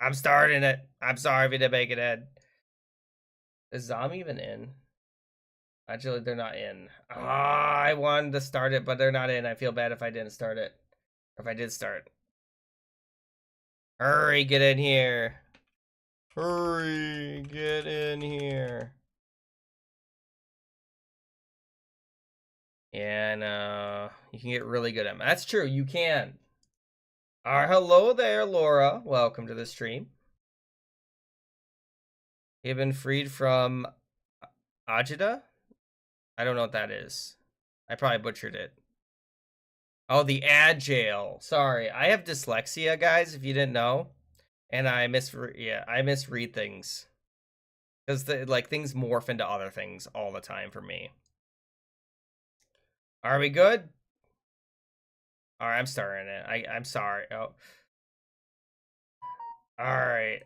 I'm starting it. I'm sorry if you didn't make it, Ed. Is Zom even in? Actually, they're not in. Ah, I wanted to start it, but they're not in. I feel bad if I didn't start it. Or if I did start. Hurry, get in here. Hurry, get in here. Yeah, no. You can get really good at them. That's true, you can. Alright, hello there, Laura. Welcome to the stream. You've been freed from Ajita? I don't know what that is. I probably butchered it. Oh, the Agile. Sorry, I have dyslexia, guys, if you didn't know. And I misread things. Because like things morph into other things all the time for me. Are we good? Alright, I'm starting it. I'm sorry. Oh. Alright.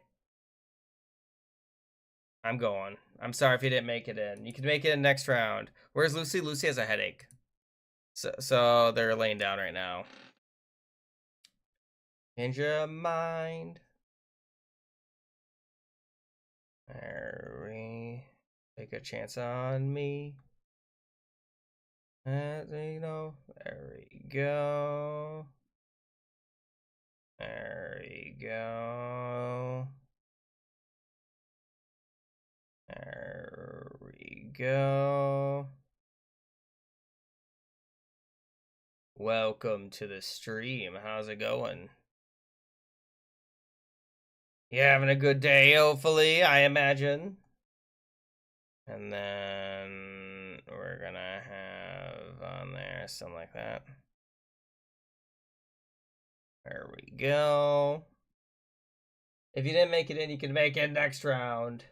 I'm going. I'm sorry if you didn't make it in. You can make it in next round. Where's Lucy? Lucy has a headache. So they're laying down right now. Change your mind. Mary, take a chance on me. There we go. There we go. There we go. Welcome to the stream. How's it going? You having a good day, hopefully, I imagine. And then we're gonna have on there something like that. There we go. If you didn't make it in, you can make it next round.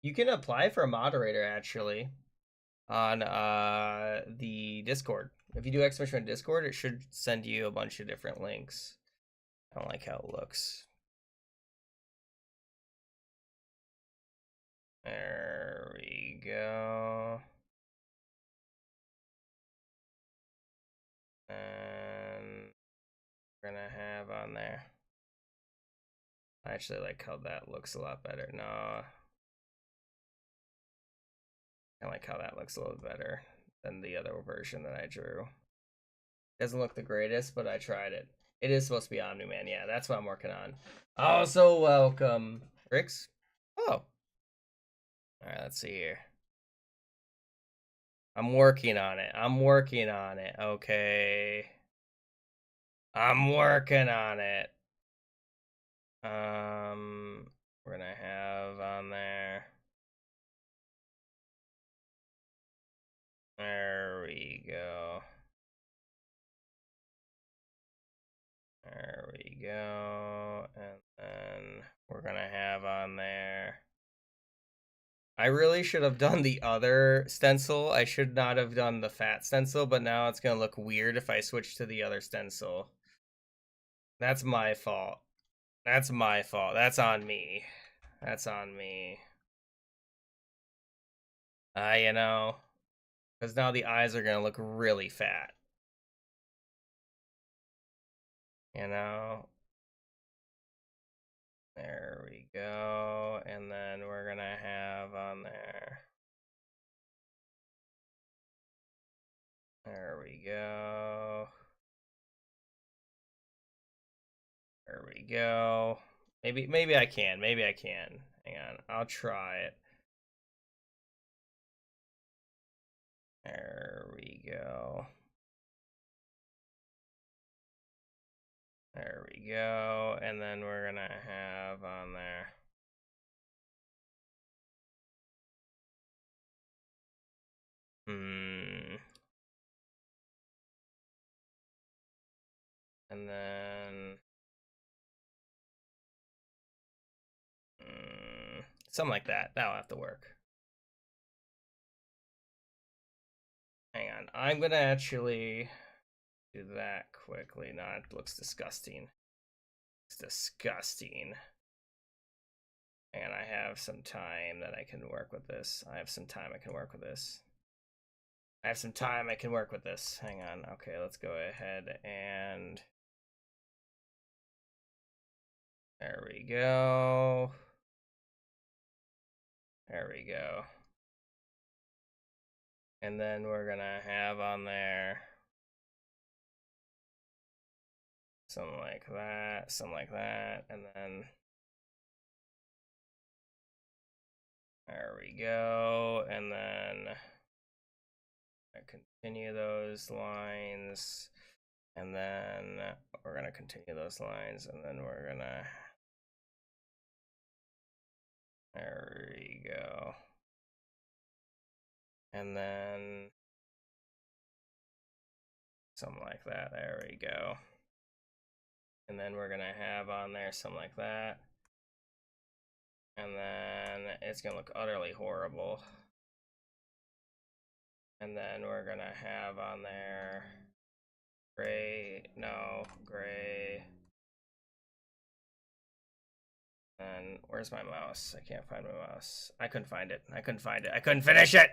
You can apply for a moderator, actually, on the Discord. If you do exclamation on Discord, it should send you a bunch of different links. I don't like how it looks. There we go. And we're gonna have on there. I actually like how that looks a lot better. No. I like how that looks a little better than the other version that I drew. Doesn't look the greatest, but I tried it. It is supposed to be Omni-Man. Yeah, that's what I'm working on. Also, welcome. Rix? Oh. Alright, let's see here. I'm working on it. I'm working on it. Okay. I'm working on it. We're gonna have on there. There we go. There we go. And then we're gonna have on there. I really should have done the other stencil. I should not have done the fat stencil, but now it's gonna look weird if I switch to the other stencil. That's my fault. That's my fault. That's on me. That's on me. You know, because now the eyes are gonna look really fat. You know, there we go, and then we're gonna have on there. There we go. There we go. Maybe I can. Maybe I can. Hang on. I'll try it. There we go. There we go. And then we're gonna have on there. And then something like that. That'll have to work. Hang on. I'm gonna actually do that quickly. No, it looks disgusting. It's disgusting. And I have some time that I can work with this. I have some time I can work with this. I have some time I can work with this. Hang on. Okay, let's go ahead and there we go. There we go. And then we're gonna have on there something like that, and then there we go, and then I continue those lines, and then we're gonna continue those lines, and then we're gonna there we go, and then something like that. There we go. And then we're gonna have on there something like that. And then it's gonna look utterly horrible. And then we're gonna have on there gray, no, gray. And where's my mouse? I can't find my mouse. I couldn't find it. I couldn't find it. I couldn't finish it.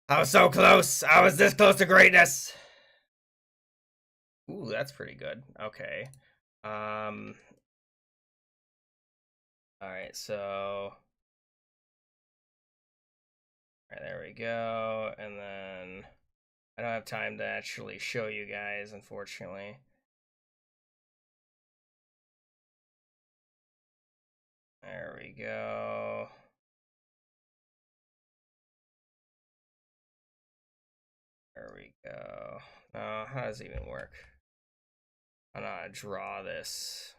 I was so close. I was this close to greatness. Ooh, that's pretty good. Okay. All right, so all right, there we go. And then I don't have time to actually show you guys, unfortunately. There we go. There we go. Now, how does it even work? I don't know how to draw this.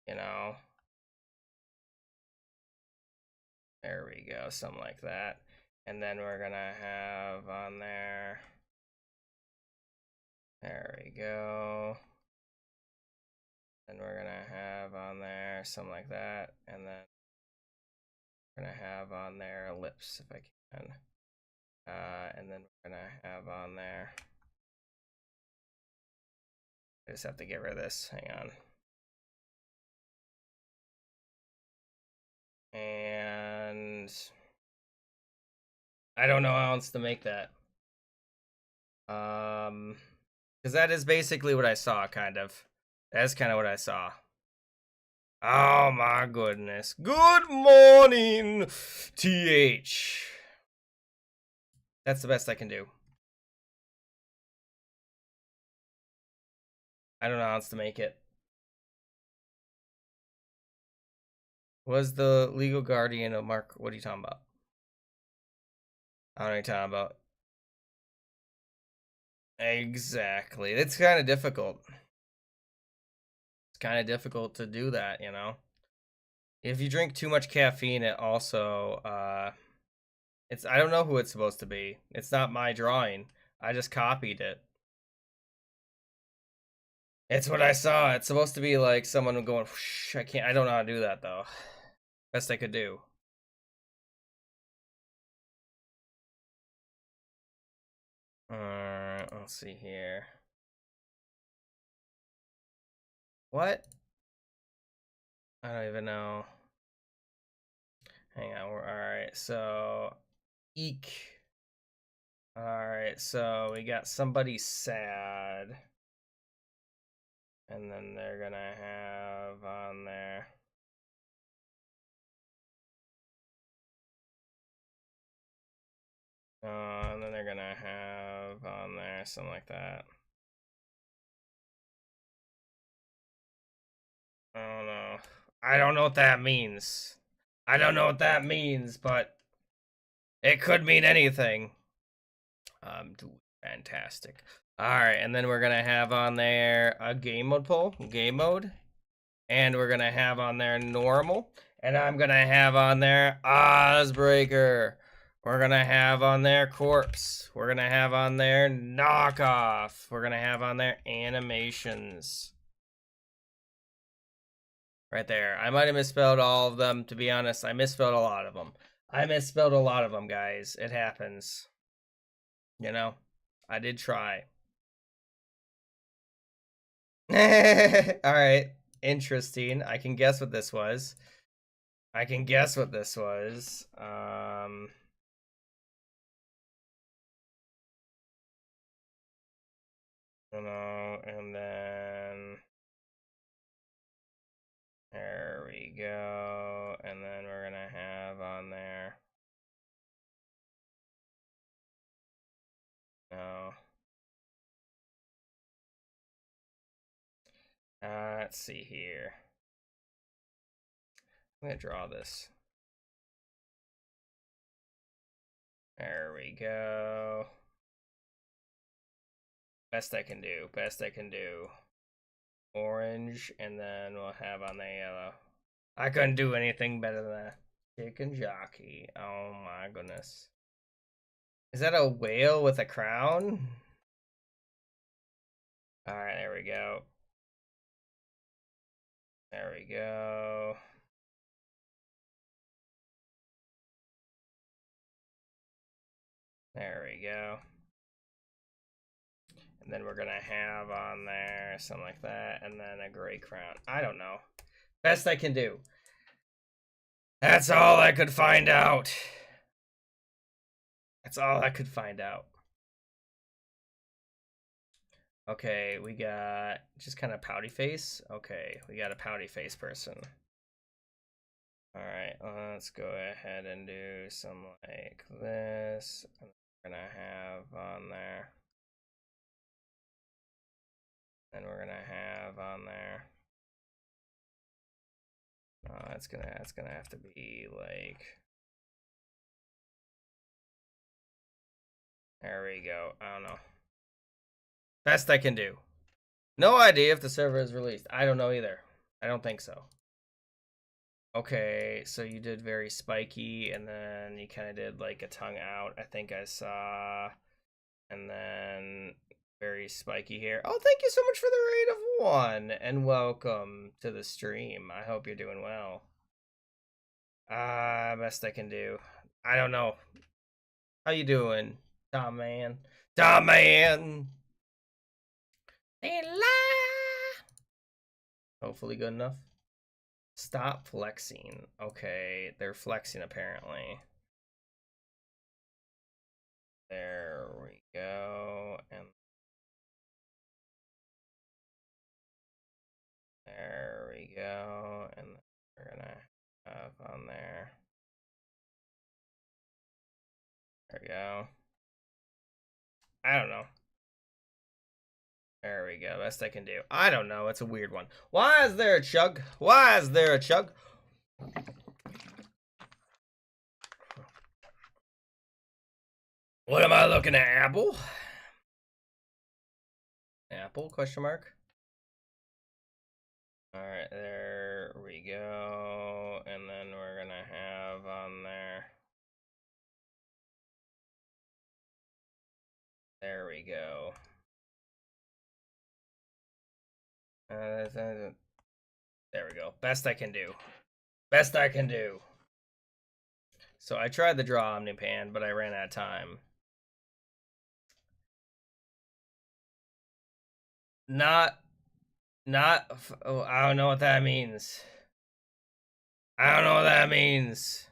You know? There we go, something like that. And then we're gonna have on there. There we go. And we're gonna have on there something like that. And then we're gonna have on there ellipse if I can. And then we're gonna have on there. I just have to get rid of this. Hang on. And I don't know how else to make that. Because that is basically what I saw, kind of. That's kind of what I saw. Oh my goodness. Good morning, TH. That's the best I can do. I don't know how else to make it. Was the legal guardian of Mark? What are you talking about? I don't know what you're talking about. Exactly. It's kind of difficult. It's kind of difficult to do that, you know? If you drink too much caffeine, it also, it's, I don't know who it's supposed to be. It's not my drawing. I just copied it. It's what I saw. It's supposed to be like someone going, whoosh. I don't know how to do that though. Best I could do. Let's see here. What? I don't even know. Hang on. All right. So, eek. All right. So we got somebody sad, and then they're gonna have on there. And then they're gonna have on there something like that. I don't know. I don't know what that means. I don't know what that means, but it could mean anything. Fantastic. All right, and then we're gonna have on there a game mode poll, game mode, and we're gonna have on there normal, and I'm gonna have on there Ozbreaker. We're gonna have on there corpse. We're gonna have on there knockoff. We're gonna have on there animations. Right there. I might have misspelled all of them. To be honest, I misspelled a lot of them. I misspelled a lot of them, guys. It happens. You know, I did try. All right. Interesting. I can guess what this was. I can guess what this was. You know, and then there we go. And then we're gonna have on there. No. Let's see here. I'm gonna draw this. There we go. Best I can do. Best I can do. Orange, and then we'll have on the yellow. I couldn't do anything better than that. Chicken jockey. Oh my goodness. Is that a whale with a crown? Alright, there we go. There we go. There we go. And then we're gonna have on there something like that, and then a gray crown. I don't know. Best I can do. That's all I could find out. That's all I could find out. Okay, we got just kind of pouty face. Okay, we got a pouty face person. All right, let's go ahead and do some like this. And we're gonna have on there. And we're gonna have on there. It's gonna have to be like. There we go. I don't know. Best I can do. No idea if the server is released. I don't know either. I don't think so. Okay, so you did very spiky, and then you kind of did like a tongue out. I think I saw, and then very spiky here. Oh, thank you so much for the raid of 1, and welcome to the stream. I hope you're doing well. Best I can do. I don't know. How you doing, Tom man? Tom man. Hopefully good enough. Stop flexing. Okay, they're flexing apparently. There we go. And there we go. And we're gonna have on there. There we go. I don't know. There we go. Best I can do. I don't know. It's a weird one. Why is there a chug? Why is there a chug? What am I looking at? Apple? Apple? Question mark. All right, there we go. And then we're gonna have on there. There we go. There we go. Best I can do. Best I can do. So I tried the draw Omnipan, but I ran out of time. Oh, I don't know what that means. I don't know what that means.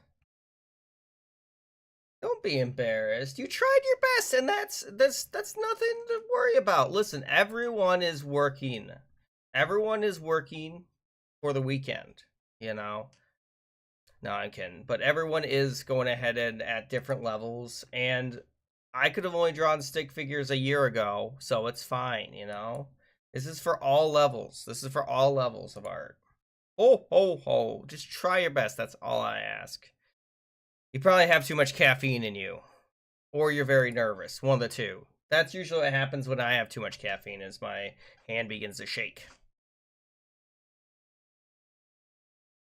Don't be embarrassed. You tried your best, and that's nothing to worry about. Listen, everyone is working. Everyone is working for the weekend, you know. No, I'm kidding. But everyone is going ahead and at different levels, and I could have only drawn stick figures a year ago, so it's fine, you know. This is for all levels. This is for all levels of art. Ho ho ho! Just try your best. That's all I ask. You probably have too much caffeine in you, or you're very nervous. One of the two. That's usually what happens when I have too much caffeine, is my hand begins to shake.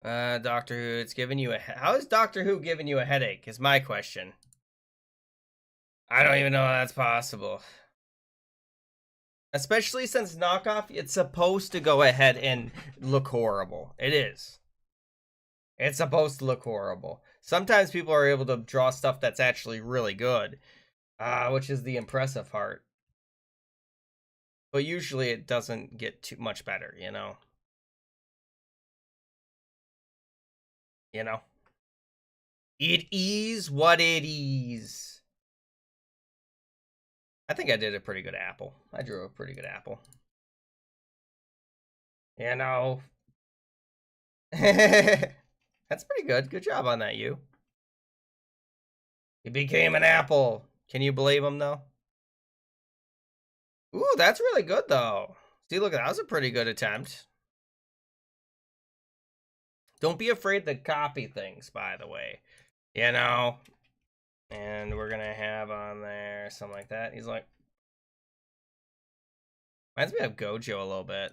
Doctor Who, it's giving you a... How is Doctor Who giving you a headache, is my question. I don't even know how that's possible. Especially since knockoff, it's supposed to go ahead and look horrible. It is. It's supposed to look horrible. Sometimes people are able to draw stuff that's actually really good, which is the impressive part. But usually it doesn't get too much better, you know? You know? It is what it is. I think I did a pretty good apple. I drew a pretty good apple. You know? That's pretty good. Good job on that, you. You became an apple. Can you believe him, though? Ooh, that's really good, though. See, look, that was a pretty good attempt. Don't be afraid to copy things, by the way. You know? And we're going to have on there something like that. He's like... Reminds me of Gojo a little bit.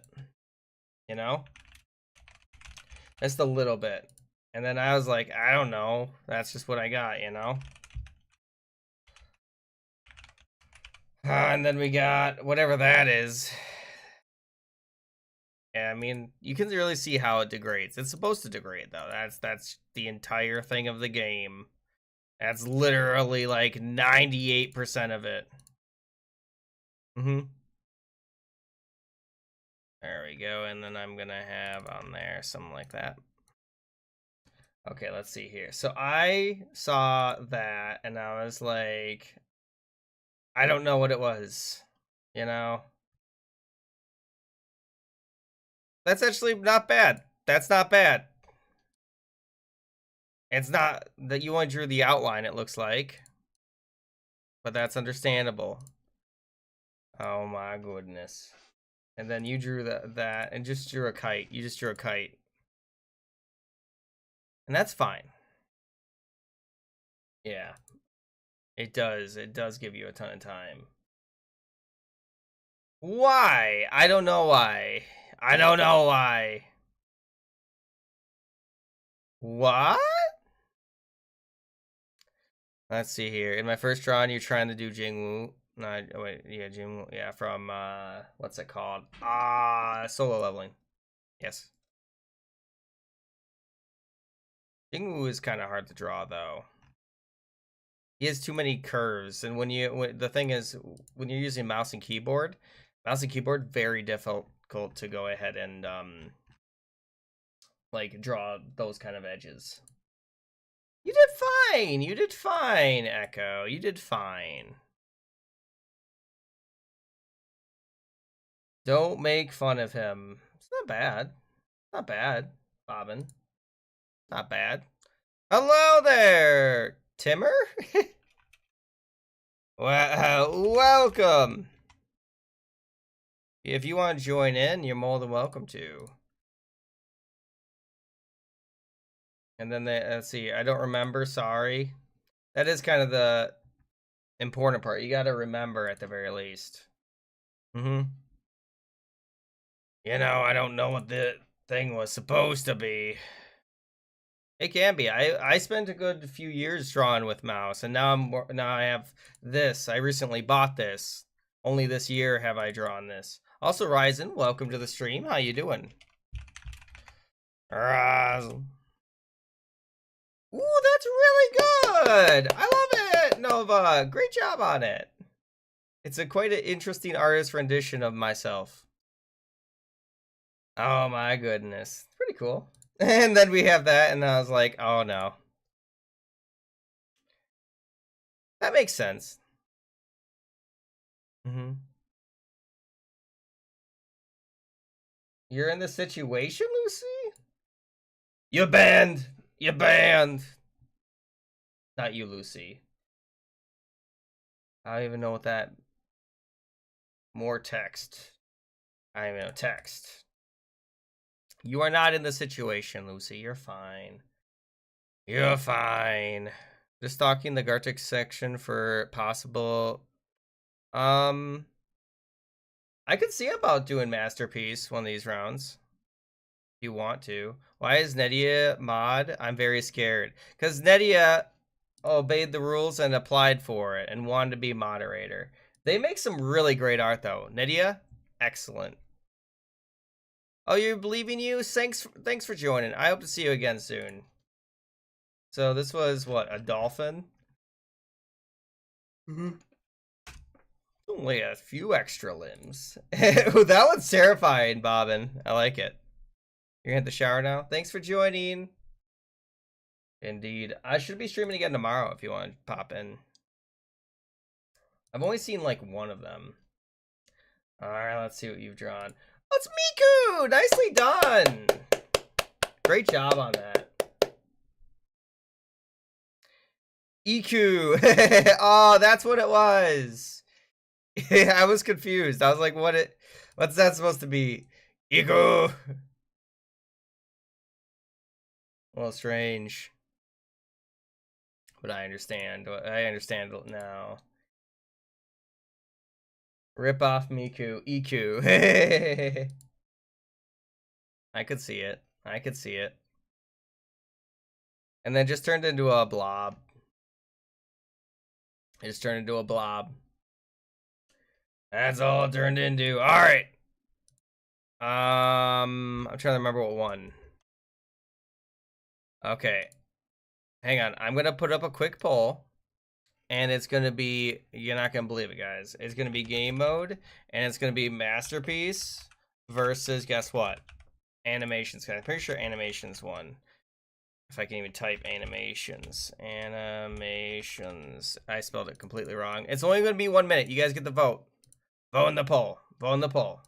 You know? Just a little bit. And then I was like, I don't know. That's just what I got, you know? And then we got whatever that is. Yeah, I mean, you can really see how it degrades. It's supposed to degrade, though. That's the entire thing of the game. That's literally like 98% of it. There we go, and then I'm gonna have on there something like that. Okay, let's see here. So I saw that, and I was like, I don't know what it was, you know? That's actually not bad. That's not bad. It's not that you only drew the outline, it looks like. But that's understandable. Oh my goodness. And then you drew that and just drew a kite. You just drew a kite. And that's fine. Yeah. It does. It does give you a ton of time. Why? I don't know why. I don't know why. What? Let's see here. In my first drawing, you're trying to do Jingwoo. No, wait, yeah, Jingwoo. Yeah, from, what's it called? Solo leveling. Yes. Jingwoo is kind of hard to draw, though. He has too many curves, and the thing is, when you're using mouse and keyboard, very difficult to go ahead and, like, draw those kind of edges. You did fine! You did fine, Echo. You did fine. Don't make fun of him. It's not bad. Not bad, Bobbin. Not bad. Hello there, Timmer. Welcome. If you want to join in, you're more than welcome to. And then let's see. I don't remember. Sorry. That is kind of the important part. You got to remember at the very least. You know, I don't know what the thing was supposed to be. It can be. I spent a good few years drawing with mouse, and now I have this. I recently bought this. Only this year have I drawn this. Also, Ryzen, welcome to the stream. How you doing? Ryzen. Ooh, that's really good. I love it, Nova. Great job on it. It's quite an interesting artist rendition of myself. Oh my goodness. Pretty cool. And then we have that, and I was like, oh no. That makes sense. You're in this situation, Lucy? You banned. You banned. Not you, Lucy. I don't even know what that. More text. I don't even know text. You are not in the situation, Lucy. You're fine. You're fine. Just stalking the Gartic section for possible. I could see about doing Masterpiece one of these rounds. If you want to. Why is Nedia mod? I'm very scared. Because Nedia obeyed the rules and applied for it and wanted to be moderator. They make some really great art though. Nedia, excellent. Oh, you believe in you? Thanks for joining. I hope to see you again soon. So this was what, a dolphin? Only a few extra limbs. That one's terrifying, Bobbin. I like it. You're gonna hit the shower now? Thanks for joining. Indeed. I should be streaming again tomorrow if you want to pop in. I've only seen like one of them. Alright, let's see what you've drawn. Oh, it's Miku! Nicely done! Great job on that. EQ! Oh, that's what it was! I was confused. I was like, what's that supposed to be? EQ! A little strange. But I understand. I understand now. Rip off Miku. EQ. I could see it. I could see it. And then just turned into a blob. It just turned into a blob. That's all it turned into. Alright. I'm trying to remember what one. Okay. Hang on. I'm gonna put up a quick poll. And it's gonna be, you're not gonna believe it, guys. It's gonna be game mode, and it's gonna be Masterpiece versus, guess what? Animations. I'm pretty sure Animations won. If I can even type Animations. Animations. I spelled it completely wrong. It's only gonna be 1 minute. You guys get the vote. Vote in the poll. Vote in the poll.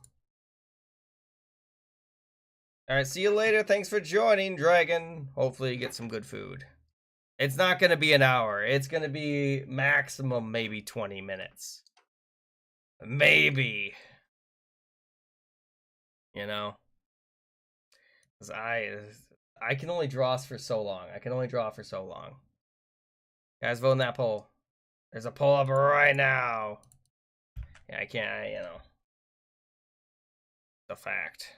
Alright, see you later. Thanks for joining, Dragon. Hopefully you get some good food. It's not going to be an hour. It's going to be maximum maybe 20 minutes. Maybe. You know? Because I can only draw for so long. I can only draw for so long. Guys, vote in that poll. There's a poll up right now. Yeah, I can't, you know. The fact.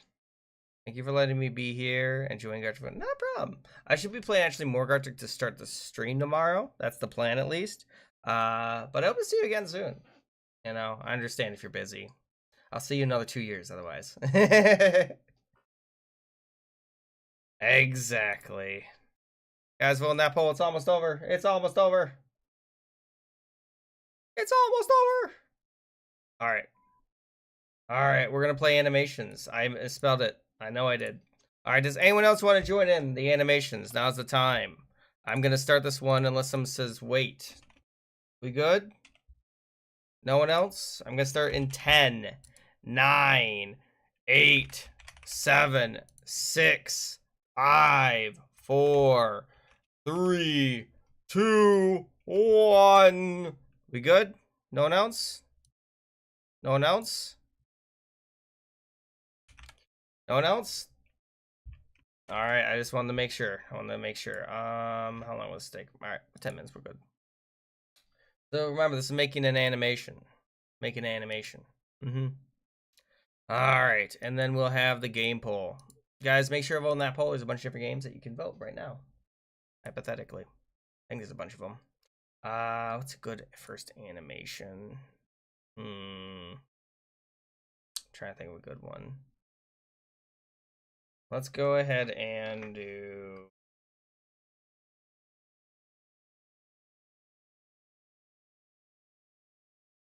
Thank you for letting me be here and join Gartic. No problem. I should be playing actually more Gartic to start the stream tomorrow. That's the plan at least. But I hope to see you again soon. You know, I understand if you're busy. I'll see you another 2 years otherwise. Exactly. Guys, vote in that poll. It's almost over. It's almost over. It's almost over. All right. All right, we're going to play Animations. I misspelled it. I know I did. All right, does anyone else want to join in the Animations? Now's the time. I'm going to start this one unless someone says wait. We good? No one else? I'm going to start in 10, 9, 8, 7, 6, 5, 4, 3, 2, 1. We good? No one else? No one else? No one else? Alright, I just wanted to make sure. How long will this take? Alright, 10 minutes, we're good. So remember, this is making an animation. Making an animation. Alright, and then we'll have the game poll. Guys, make sure to vote in that poll. There's a bunch of different games that you can vote right now. Hypothetically. I think there's a bunch of them. What's a good first animation? Trying to think of a good one. Let's go ahead and do...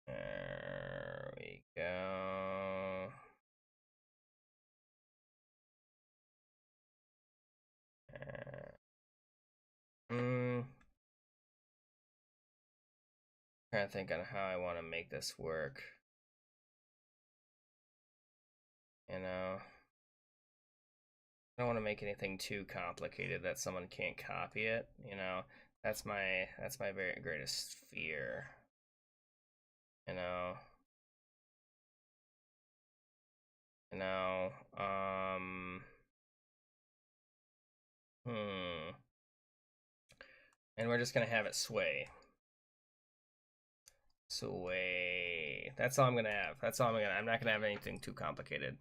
There we go. Trying to think on how I want to make this work. You know, I don't want to make anything too complicated that someone can't copy it. You know, that's my very greatest fear. You know. You know. And we're just gonna have it sway. Sway. That's all I'm gonna have. That's all I'm not gonna have anything too complicated.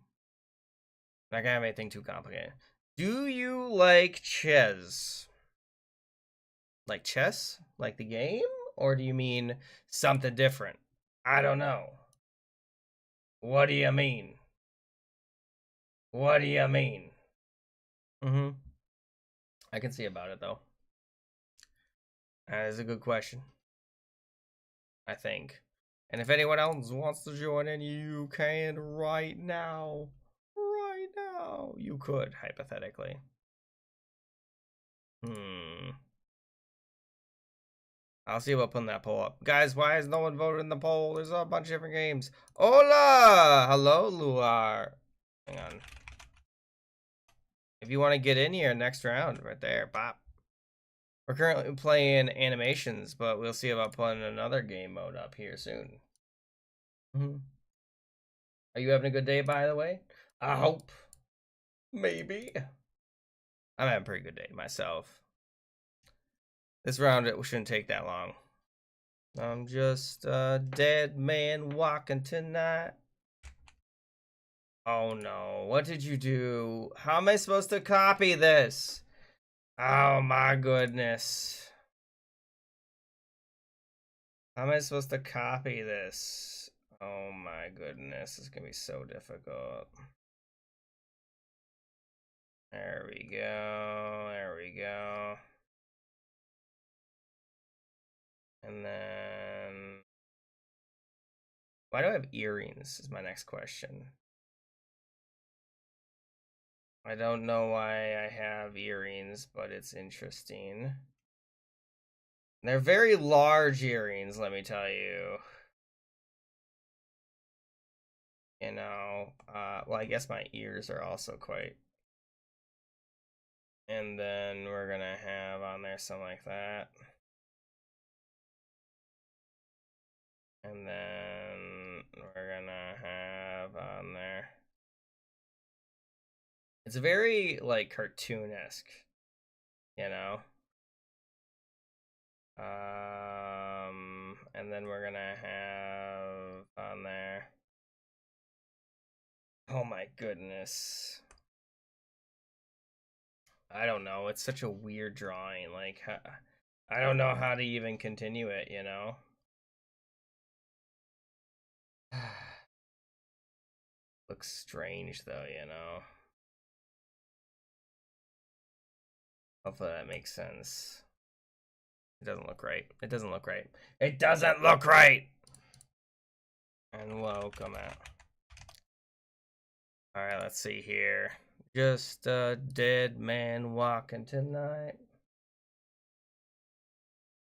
Not gonna have anything too complicated. Do you like chess? Like chess? Like the game? Or do you mean something different? I don't know. What do you mean? What do you mean? Mm-hmm. I can see about it though. That is a good question. I think. And if anyone else wants to join in, you can right now. Right now. You could, hypothetically. I'll see about putting that poll up. Guys, why has no one voted in the poll? There's a bunch of different games. Hola! Hello, Luar. Hang on. If you want to get in here next round, right there, bop. We're currently playing animations, but we'll see about putting another game mode up here soon. Are you having a good day, by the way? I hope. Maybe. I'm having a pretty good day myself. This round, it shouldn't take that long. I'm just a dead man walking tonight. Oh no, what did you do? How am I supposed to copy this? Oh my goodness. How am I supposed to copy this? Oh my goodness, it's gonna be so difficult. There we go, there we go. And then... Why do I have earrings is my next question. I don't know why I have earrings, but it's interesting. They're very large earrings, let me tell you. You know, well, I guess my ears are also quite. And then we're gonna have on there something like that. And then we're gonna have on there. It's very, like, cartoon-esque, you know? And then we're gonna have on there. Oh my goodness. I don't know. It's such a weird drawing. Like, I don't know how to even continue it, you know? Looks strange, though, you know? Hopefully that makes sense. It doesn't look right. It doesn't look right. It doesn't look right! And welcome out. Alright, let's see here. Just a dead man walking tonight.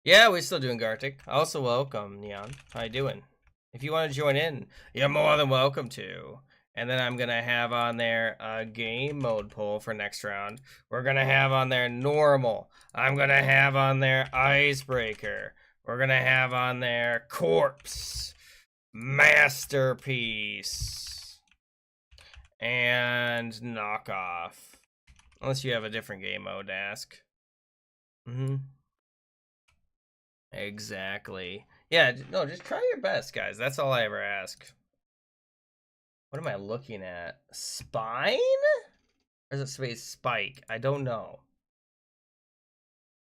Yeah, we're still doing Gartic. Also welcome, Neon. How you doing? If you want to join in, you're more than welcome to. And then I'm going to have on there a game mode poll for next round. We're going to have on there normal. I'm going to have on there icebreaker. We're going to have on there corpse. Masterpiece. And knockoff. Unless you have a different game mode to ask. Exactly. Yeah, no, just try your best, guys. That's all I ever ask. What am I looking at? Spine? Or is it space spike? I don't know.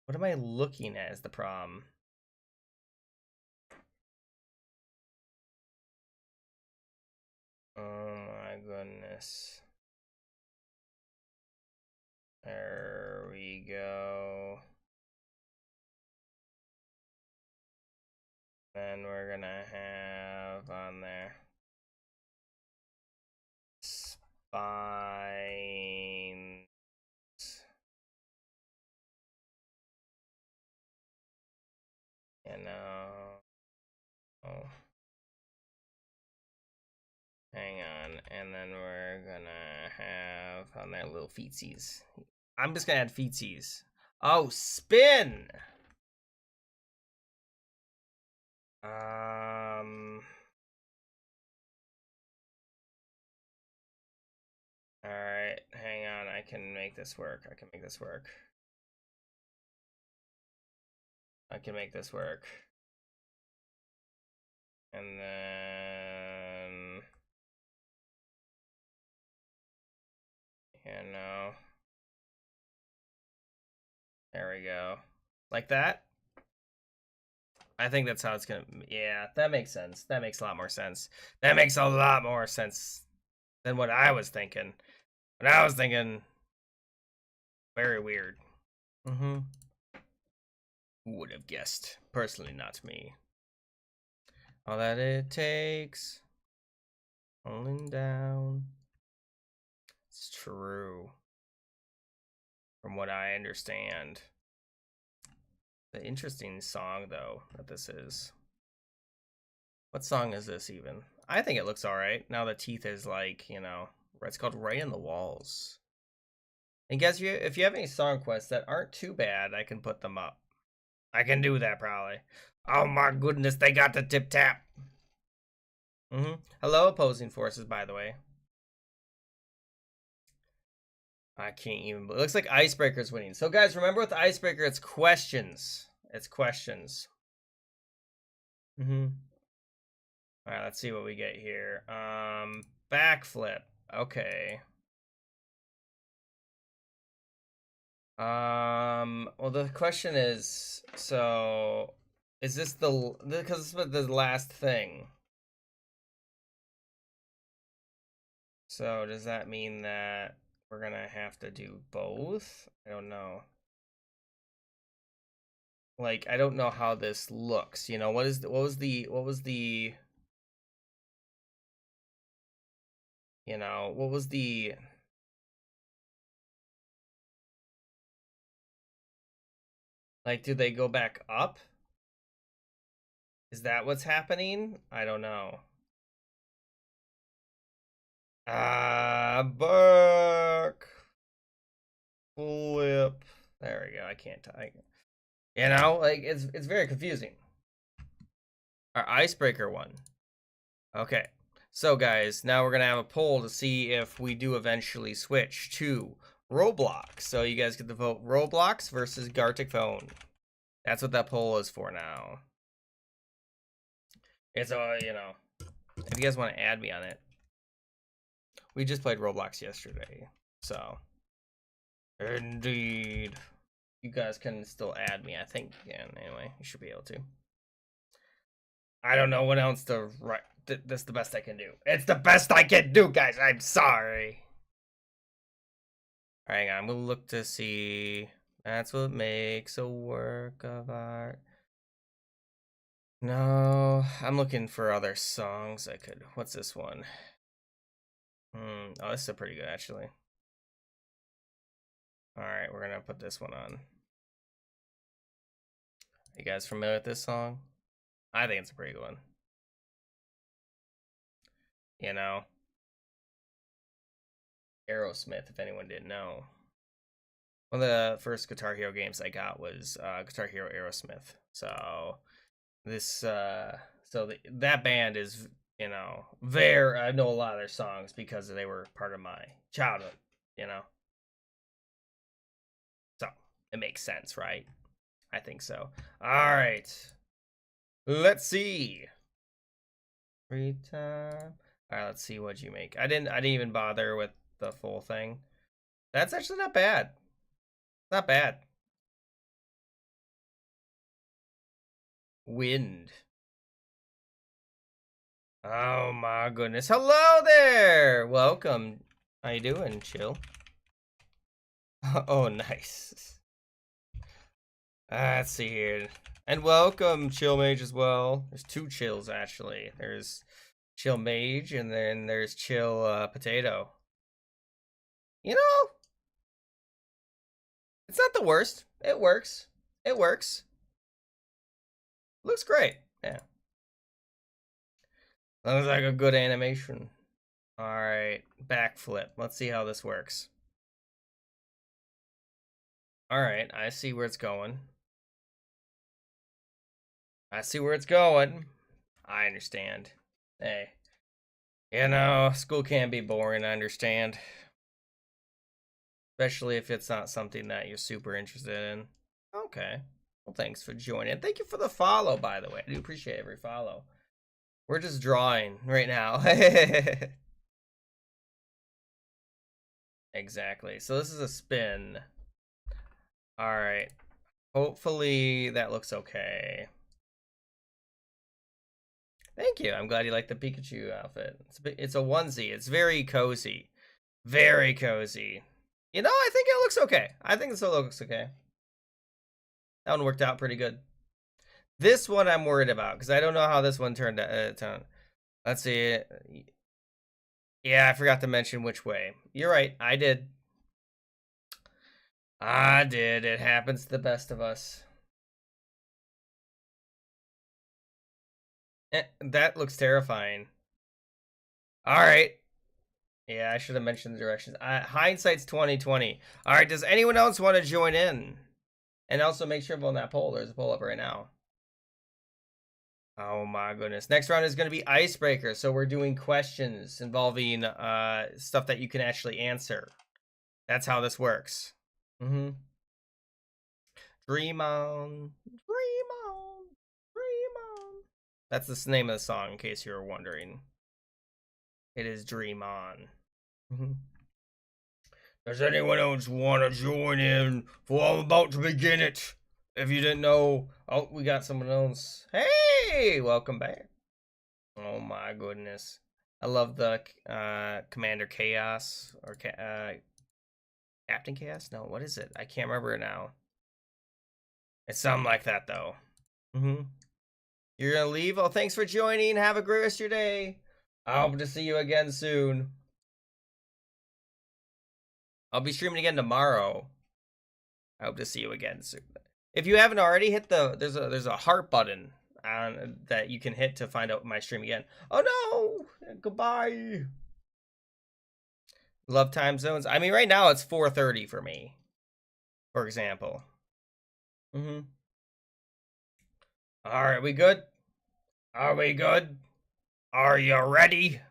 What am I looking at is the problem. Oh my goodness. There we go. Then we're gonna have on there spine. You know. Oh. Hang on, and then we're gonna have on that little feetsies. I'm just gonna add feetsies. Oh, spin! Alright, hang on, I can make this work. I can make this work. I can make this work. And then... And now... There we go. Like that? I think that's how it's gonna... Yeah, that makes sense. That makes a lot more sense. That makes a lot more sense than what I was thinking. What I was thinking... Very weird. Mm-hmm. Who would have guessed? Personally, not me. All that it takes... Pulling down... It's true. From what I understand. The interesting song, though, that this is. What song is this, even? I think it looks alright. Now the teeth is like, you know, it's called Right in the Walls. And guys, if you have any song quests that aren't too bad, I can put them up. I can do that, probably. Oh my goodness, they got the tip-tap. Hello, opposing forces, by the way. I can't even... It looks like Icebreaker's winning. So, guys, remember with Icebreaker, it's questions. It's questions. Alright, let's see what we get here. Backflip. Okay. Well, the question is, so... Is this the... Because this is the last thing. So, does that mean that we're gonna have to do both? I don't know. Like, I don't know how this looks. You know, what was the you know, what was the... Like, do they go back up? Is that what's happening? I don't know. Back flip. There we go. I can't type. You know, like it's very confusing. Our icebreaker one. Okay. So guys, now we're gonna have a poll to see if we do eventually switch to Roblox. So you guys get to vote Roblox versus Gartic phone. That's what that poll is for now. It's you know, if you guys want to add me on it. We just played Roblox yesterday, so indeed, you guys can still add me. I think you can. Anyway, you should be able to. I don't know what else to write. That's the best I can do. It's the best I can do, guys. I'm sorry. All right, I'm gonna look to see. That's what makes a work of art. No, I'm looking for other songs I could. What's this one? Oh, this is pretty good, actually. Alright, we're gonna put this one on. You guys familiar with this song? I think it's a pretty good one. You know? Aerosmith, if anyone didn't know. One of the first Guitar Hero games I got was Guitar Hero Aerosmith. So, this, that band is, you know, I know a lot of their songs because they were part of my childhood, you know? So, it makes sense, right? I think so. Alright. Let's see. Free time. Alright, let's see what you make. I didn't even bother with the full thing. That's actually not bad. Not bad. Wind. Oh my goodness. Hello there! Welcome. How you doing, Chill? Oh, nice. Let's see here. And welcome, Chill Mage, as well. There's two Chills, actually. There's Chill Mage, and then there's Chill Potato. You know, it's not the worst. It works. It works. Looks great. Yeah. That looks like a good animation. Alright, backflip. Let's see how this works. Alright, I see where it's going. I see where it's going. I understand. Hey. You know, school can be boring, I understand. Especially if it's not something that you're super interested in. Okay. Well, thanks for joining. Thank you for the follow, by the way. I do appreciate every follow. We're just drawing right now. Exactly. So this is a spin. Alright. Hopefully that looks okay. Thank you. I'm glad you like the Pikachu outfit. It's a onesie. It's very cozy. Very cozy. You know, I think it looks okay. I think this looks okay. That one worked out pretty good. This one I'm worried about because I don't know how this one turned out. Let's see. Yeah, I forgot to mention which way. You're right. I did. I did. It happens to the best of us. That looks terrifying. All right. Yeah, I should have mentioned the directions. Hindsight's 2020. All right. Does anyone else want to join in? And also make sure on that poll. There's a poll up right now. Oh my goodness. Next round is going to be icebreaker. So we're doing questions involving stuff that you can actually answer. That's how this works. Dream on, dream on, dream on. That's the name of the song, in case you were wondering. It is Dream On. Does anyone else want to join in? For I'm about to begin it. If you didn't know, oh, we got someone else. Hey, welcome back. Oh my goodness. I love the Commander Chaos or Captain Chaos? No, what is it? I can't remember it now. It's something like that though. You're gonna leave? Oh, thanks for joining. Have a great rest of your day. I hope to see you again soon. I'll be streaming again tomorrow. I hope to see you again soon. If you haven't already, hit there's a heart button on that you can hit to find out my stream again. Oh no! Goodbye. Love time zones. I mean, right now it's 4:30 for me, for example. All right, we good? Are we good? Are you ready?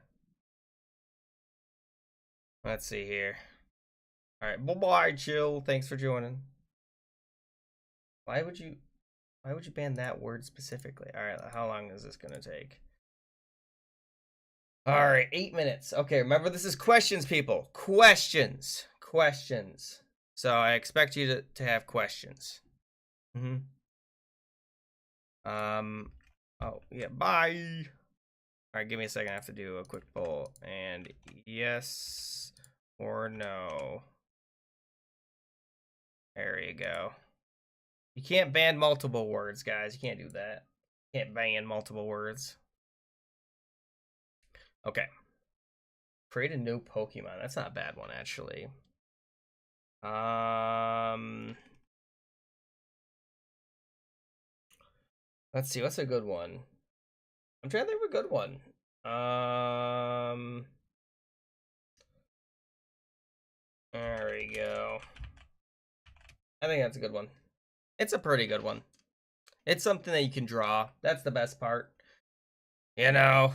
Let's see here. All right, bye-bye, chill. Thanks for joining. Why would you ban that word specifically? All right, how long is this gonna take? All right, 8 minutes. Okay, remember this is questions, people. Questions. So I expect you to have questions. Oh yeah, bye. All right, give me a second. I have to do a quick poll. And yes or no. There you go. You can't ban multiple words, guys. You can't do that. You can't ban multiple words. Okay. Create a new Pokemon. That's not a bad one, actually. Let's see. What's a good one? I'm trying to think of a good one. There we go. I think that's a good one. It's a pretty good one. It's something that you can draw. That's the best part. You know,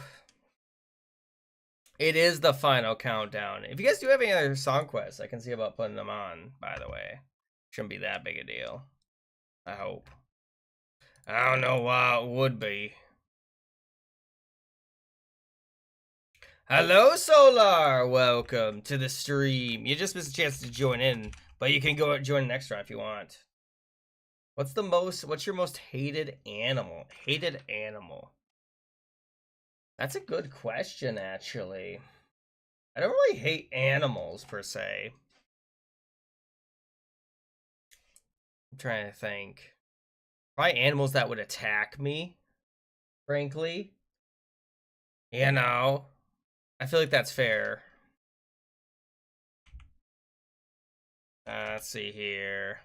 it is the final countdown. If you guys do have any other song quests, I can see about putting them on, by the way. Shouldn't be that big a deal. I hope. I don't know why it would be. Hello, Solar! Welcome to the stream. You just missed a chance to join in, but you can go join the next round if you want. What's your most hated animal? Hated animal. That's a good question, actually. I don't really hate animals, per se. I'm trying to think. Probably animals that would attack me, frankly. You know, I feel like that's fair. Let's see here.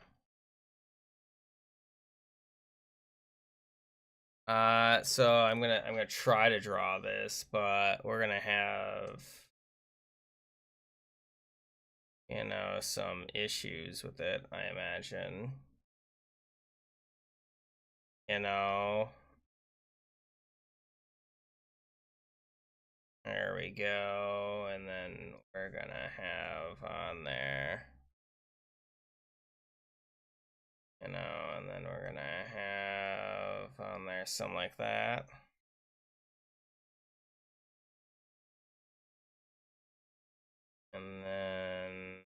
So I'm gonna try to draw this, but we're gonna have, you know, some issues with it, I imagine. You know, there we go, and then we're gonna have on there, you know, and then we're gonna have on there something like that. And then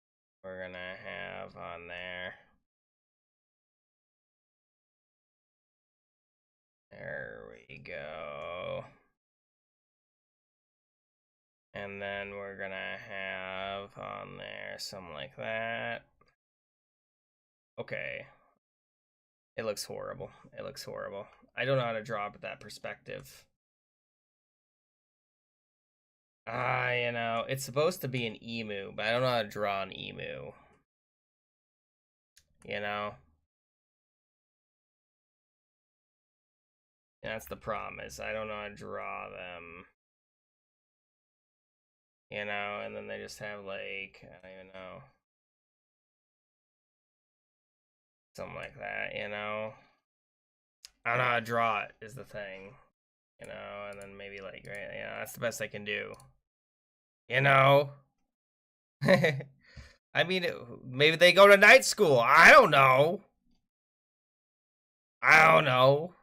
we're gonna have on there. There we go. And then we're gonna have on there something like that. Okay. It looks horrible. It looks horrible. I don't know how to draw it with that perspective. You know, it's supposed to be an emu, but I don't know how to draw an emu. You know? That's the problem, is I don't know how to draw them. You know, and then they just have like, I don't even know. Something like that, you know? I don't know how to draw it, is the thing. You know, and then maybe like, right, you know, that's the best I can do. You know? I mean, maybe they go to night school. I don't know. I don't know.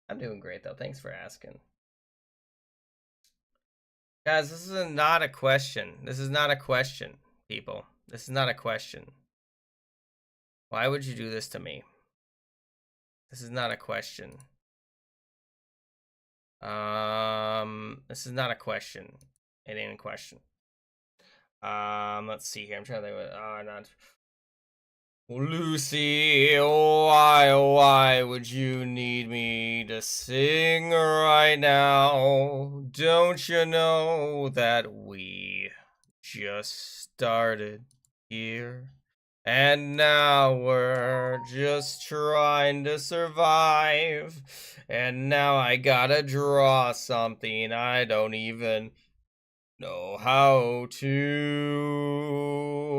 I'm doing great, though. Thanks for asking. Guys, this is not a question. This is not a question, people. This is not a question. Why would you do this to me? This is not a question. This is not a question. It ain't a question. Let's see here. I'm trying to think of it. Not Lucy, why would you need me to sing right now? Don't you know that we just started here? And now we're just trying to survive. And now I gotta draw something I don't even know how to,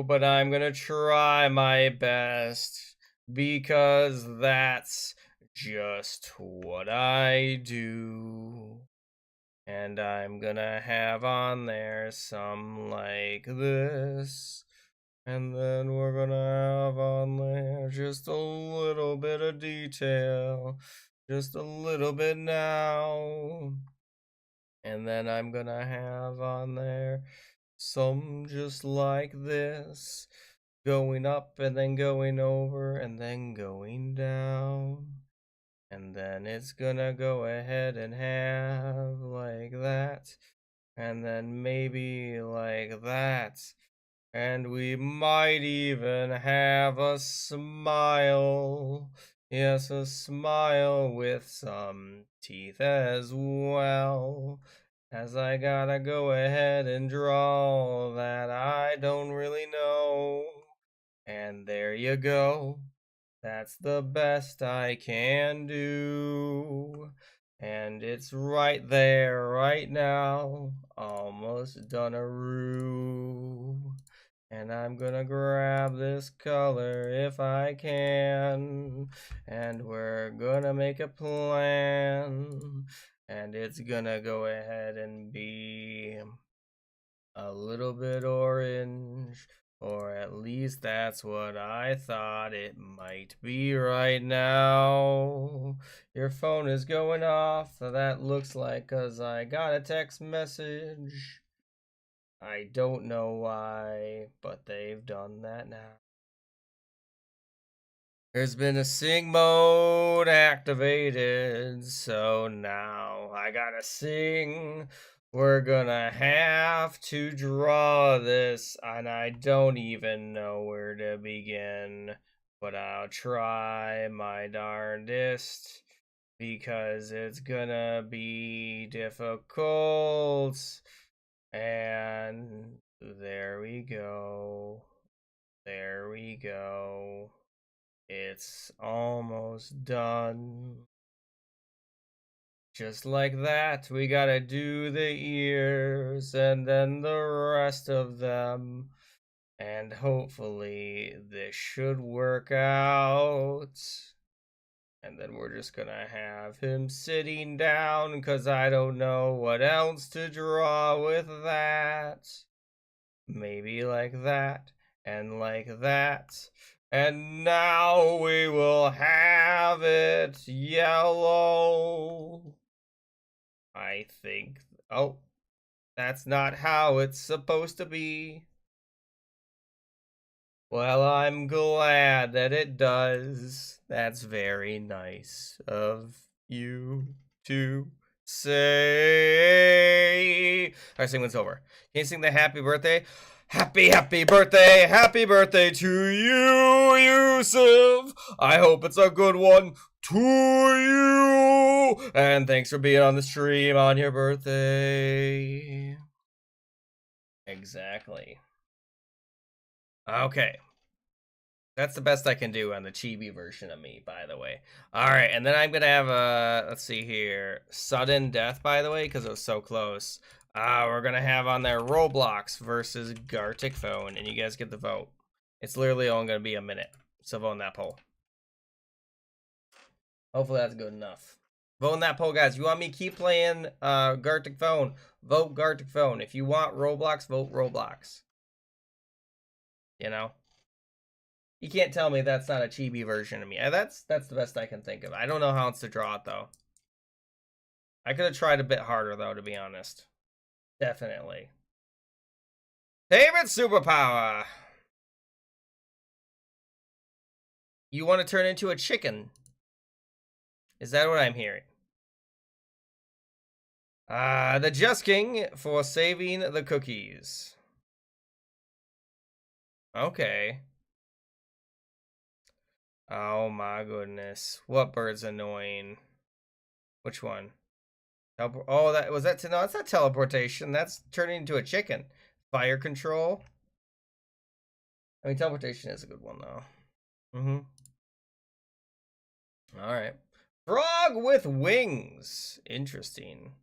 but I'm gonna try my best because that's just what I do. And I'm gonna have on there some like this. And then we're gonna have on there just a little bit of detail. Just a little bit now. And then I'm gonna have on there some just like this, going up and then going over and then going down. And then it's gonna go ahead and have like that. And then maybe like that. And we might even have a smile. Yes, a smile with some teeth as well. As I gotta go ahead and draw that I don't really know. And there you go. That's the best I can do. And it's right there, right now. Almost done a roo. And I'm gonna grab this color if I can. And we're gonna make a plan. And it's gonna go ahead and be a little bit orange. Or at least that's what I thought it might be right now. Your phone is going off. That looks like 'cause I got a text message. I don't know why, but they've done that now. There's been a sing mode activated, so now I gotta sing. We're gonna have to draw this, and I don't even know where to begin, but I'll try my darndest because it's gonna be difficult. And there we go. There we go. It's almost done. Just like that, we gotta do the ears and then the rest of them. And hopefully this should work out. And then we're just gonna have him sitting down because I don't know what else to draw with that. Maybe like that and like that. And now we will have it yellow. I think. Oh, that's not how it's supposed to be. Well, I'm glad that it does. That's very nice of you to say. All right, sing what's over. Can you sing the happy birthday? Happy birthday to you, Yusuf. I hope it's a good one to you. And thanks for being on the stream on your birthday. Exactly. Okay. That's the best I can do on the chibi version of me, by the way. All right, and then I'm gonna have a, let's see here, sudden death, by the way, because it was so close. We're gonna have on there Roblox versus Gartic phone, and you guys get the vote. It's literally only gonna be a minute, so vote in that poll. Hopefully that's good enough. Vote in that poll, guys. You want me to keep playing Gartic phone? Vote Gartic phone. If you want Roblox, vote Roblox. You know? You can't tell me that's not a chibi version of me. That's the best I can think of. I don't know how else to draw it, though. I could have tried a bit harder, though, to be honest. Definitely. Favorite superpower? You want to turn into a chicken? Is that what I'm hearing? TheJustKing for saving the cookies. Okay. Oh my goodness. What bird's annoying? Which one? Oh, that was that. No, that's not teleportation. That's turning into a chicken. Fire control. I mean, teleportation is a good one though. All right. Frog with wings. Interesting.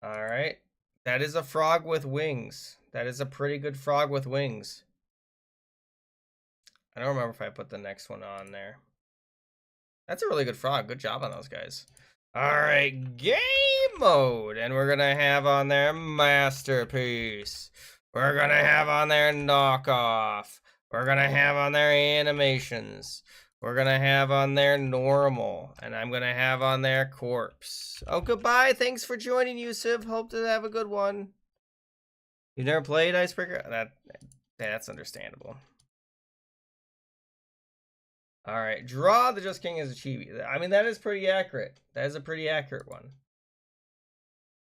All right. That is a frog with wings. That is a pretty good frog with wings. I don't remember if I put the next one on there. That's a really good frog. Good job on those guys. All right, game mode. And we're going to have on there masterpiece. We're going to have on there knockoff. We're going to have on there animations. We're going to have on there normal. And I'm going to have on there corpse. Oh, goodbye. Thanks for joining, Yusuf. Hope to have a good one. You've never played Icebreaker? That's understandable. All right, draw TheJustKing as a chibi. I mean, that is pretty accurate. That is a pretty accurate one.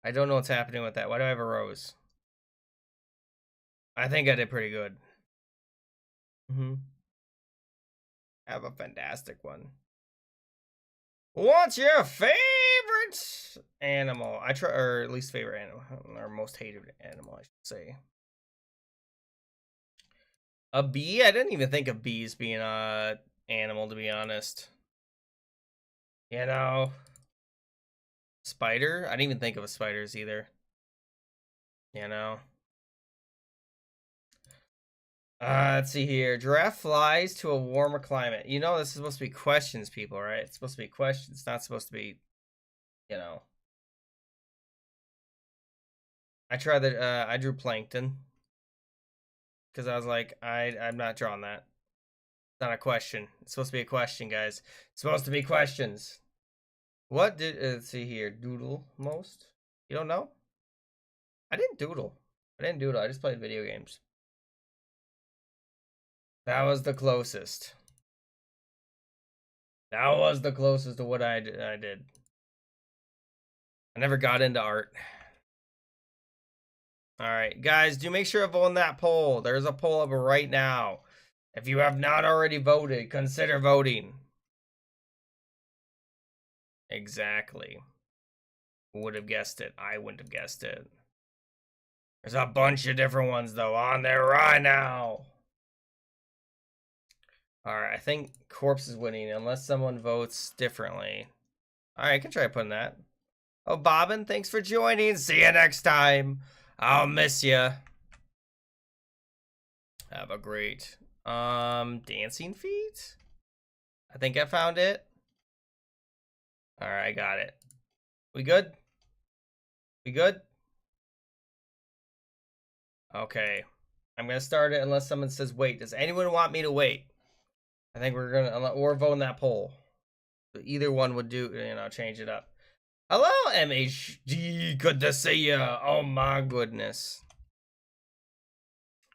I don't know what's happening with that. Why do I have a rose? I think I did pretty good. I have a fantastic one. What's your favorite animal? Or at least favorite animal, or most hated animal, I should say. A bee? I didn't even think of bees being a animal, to be honest. You know, spider? I didn't even think of spiders either. You know. Let's see here. Giraffe flies to a warmer climate. You know, this is supposed to be questions, people, right? It's supposed to be questions. It's not supposed to be, you know. I tried that. I drew plankton because I was like, I'm not drawing that. It's not a question. It's supposed to be a question, guys. It's supposed to be questions. What did, let's see here, doodle most? You don't know? I didn't doodle. I just played video games. That was the closest. That was the closest to what I did. I never got into art. Alright, guys, do make sure to vote on that poll. There's a poll up right now. If you have not already voted, consider voting. Exactly. Who would have guessed it? I wouldn't have guessed it. There's a bunch of different ones, though, on there right now. Alright, I think Corpse is winning, unless someone votes differently. All right, I can try putting that. Oh, Bobbin, thanks for joining. See you next time. I'll miss you. Have a great dancing feet. I think I found it. All right, I got it. We good? We good? Okay. I'm gonna start it unless someone says wait. Does anyone want me to wait? I think we're voting that poll. Either one would do, change it up. Hello, MHD. Good to see you. Oh my goodness.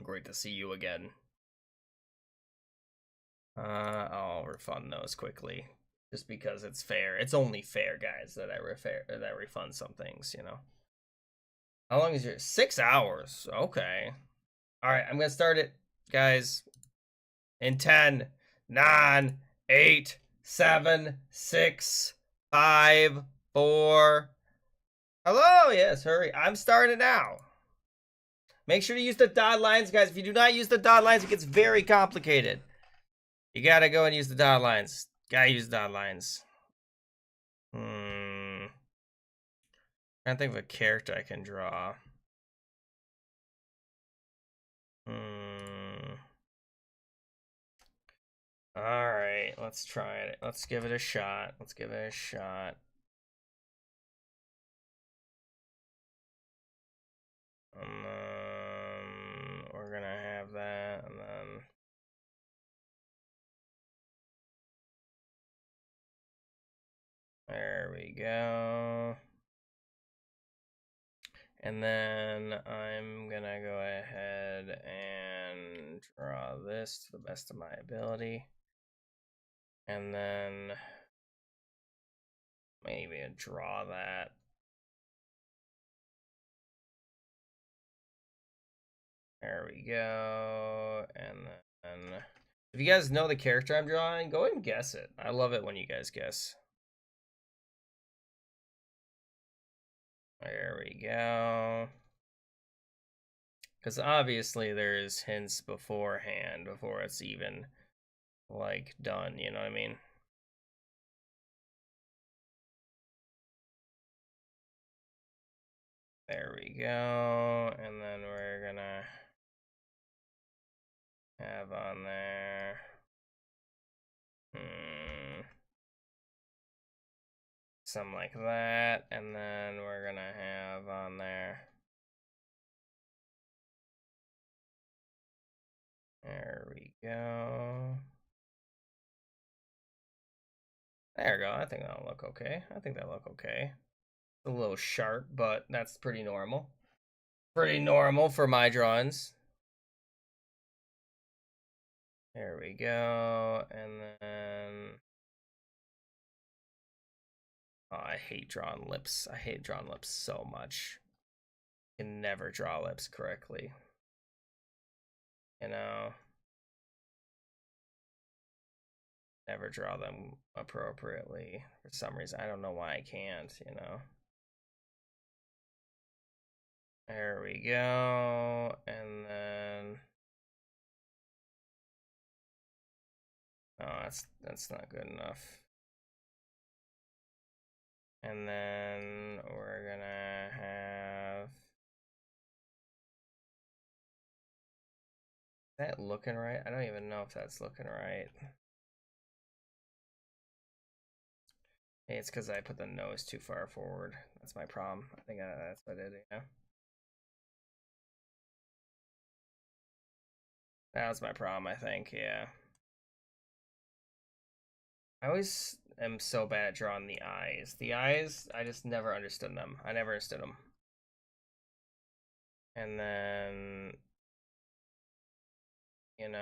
Great to see you again. I'll refund those quickly, just because it's fair. It's only fair, guys, that I refund some things. How long is your 6 hours? Okay. All right, I'm gonna start it, guys. In 10, 9, 8, 7, 6, 5, 4. Hello, yes, hurry. I'm starting it now. Make sure to use the dot lines, guys. If you do not use the dot lines, it gets very complicated. You gotta go and use the dot lines. Gotta use the dot lines. I can't think of a character I can draw. Alright, let's try it. Let's give it a shot. We're gonna have that, and then there we go. And then I'm gonna go ahead and draw this to the best of my ability. And then maybe draw that. There we go. And then if you guys know the character I'm drawing, go ahead and guess it. I love it when you guys guess. There we go. Because obviously there's hints beforehand, before it's even, like, done, you know what I mean? There we go. And then we're gonna have on there. Something like that. And then we're gonna have on there. There we go. There we go. I think that'll look okay. A little sharp, but that's pretty normal. Pretty normal for my drawings. There we go. And then... oh, I hate drawing lips. I hate drawing lips so much. I can never draw lips correctly. Never draw them appropriately for some reason. I don't know why I can't, There we go. And then... oh, that's not good enough. And then we're gonna have... is that looking right? I don't even know if that's looking right. Hey, it's because I put the nose too far forward. That's my problem. I think that's what it is, yeah. That was my problem, I think, yeah. I always am so bad at drawing the eyes. The eyes, I just never understood them. I never understood them. And then, and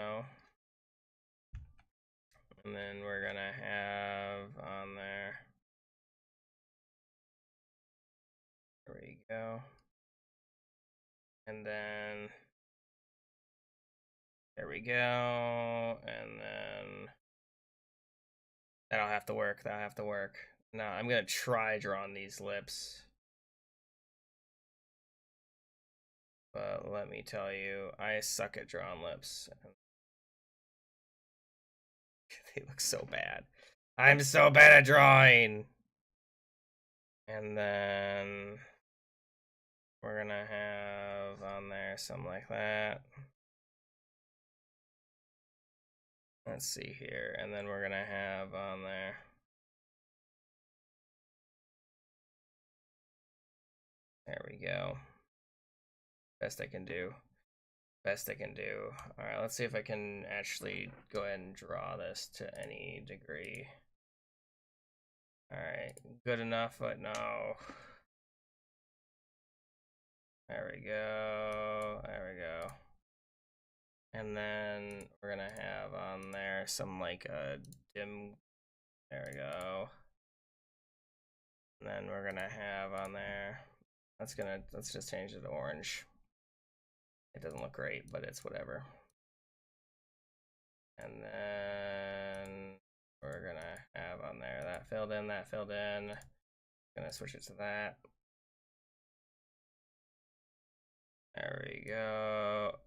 then we're gonna have on there. There we go. And then, there we go. And then, that'll have to work. Now, I'm gonna try drawing these lips. But let me tell you, I suck at drawing lips. They look so bad. I'm so bad at drawing. And then we're gonna have on there something like that. Let's see here. And then we're gonna have on there. There we go. Best I can do. Best I can do. All right, let's see if I can actually go ahead and draw this to any degree. All right, good enough, but no. There we go. There we go. And then we're gonna have on there some like a dim. There we go. And then we're gonna have on there. Let's just change it to orange. It doesn't look great, but it's whatever. And then we're gonna have on there that filled in, that filled in. Gonna switch it to that. There we go.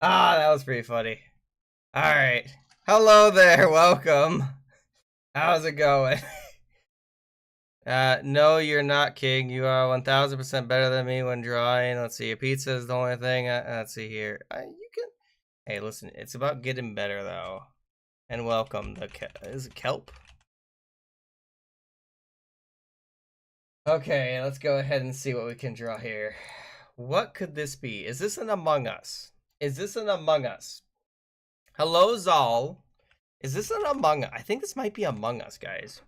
Ah, that was pretty funny. All right. Hello there. Welcome. How's it going? No, you're not, King. You are 1000% better than me when drawing. Let's see. Your pizza is the only thing. Let's see here. You can. Hey, listen. It's about getting better, though. And welcome. Is it kelp? Okay, let's go ahead and see what we can draw here. What could this be? Is this an Among Us? Is this an Among Us? Hello, Zal. Is this an Among Us? I think this might be Among Us, guys.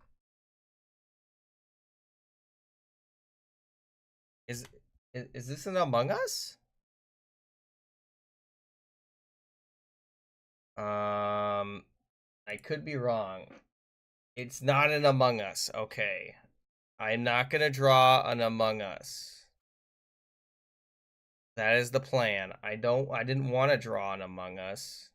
Is this an Among Us? I could be wrong. It's not an Among Us. Okay. I'm not gonna draw an Among Us. That is the plan. I didn't want to draw an Among Us,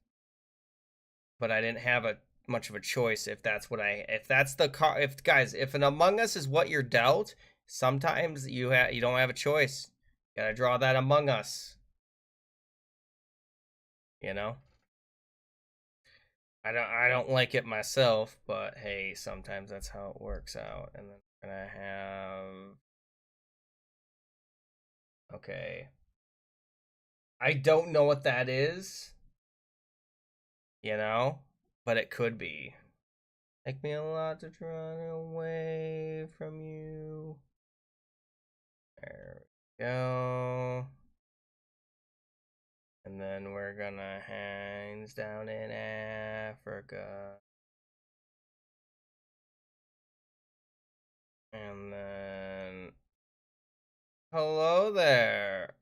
but I didn't have much of a choice if that's if an Among Us is what you're dealt, sometimes you don't have a choice. You gotta draw that Among Us. You know? I don't like it myself, but hey, sometimes that's how it works out. And then we're gonna have okay. I don't know what that is, you know, but it could be. Take me a lot to run away from you. There we go. And then we're gonna hangs down in Africa. And then hello there.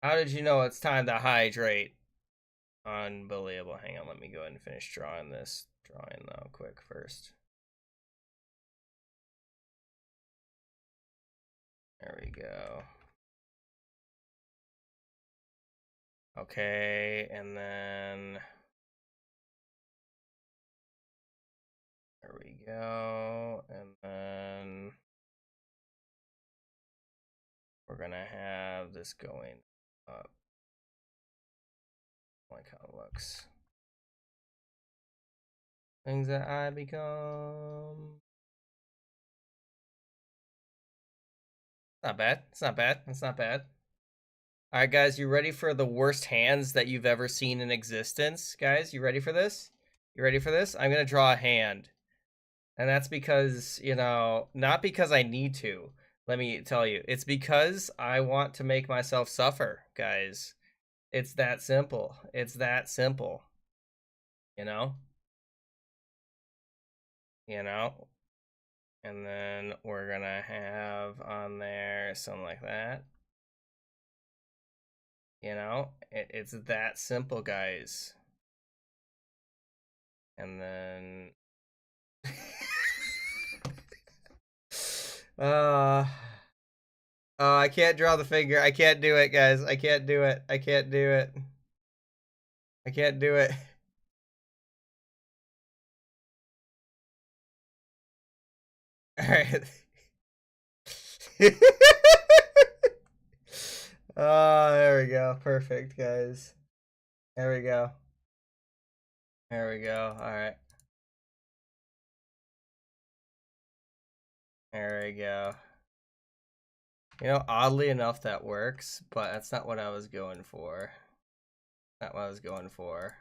How did you know it's time to hydrate? Unbelievable. Hang on, let me go ahead and finish drawing this drawing though quick first. There we go. Okay, and then there we go. And then we're gonna have this going up. I like how it looks. Things that I become. Not bad. It's not bad. It's not bad. All right, guys, you ready for the worst hands that you've ever seen in existence? Guys, you ready for this? You ready for this? I'm going to draw a hand. And that's because, you know, not because I need to. Let me tell you. It's because I want to make myself suffer, guys. It's that simple. It's that simple. You know? You know? And then we're going to have on there something like that. You know, it's that simple, guys. And then I can't draw the finger. I can't do it, guys. I can't do it. I can't do it. I can't do it. All right. Oh, there we go. Perfect, guys. There we go. There we go. All right. There we go. You know, oddly enough, that works, but that's not what I was going for. Not what I was going for.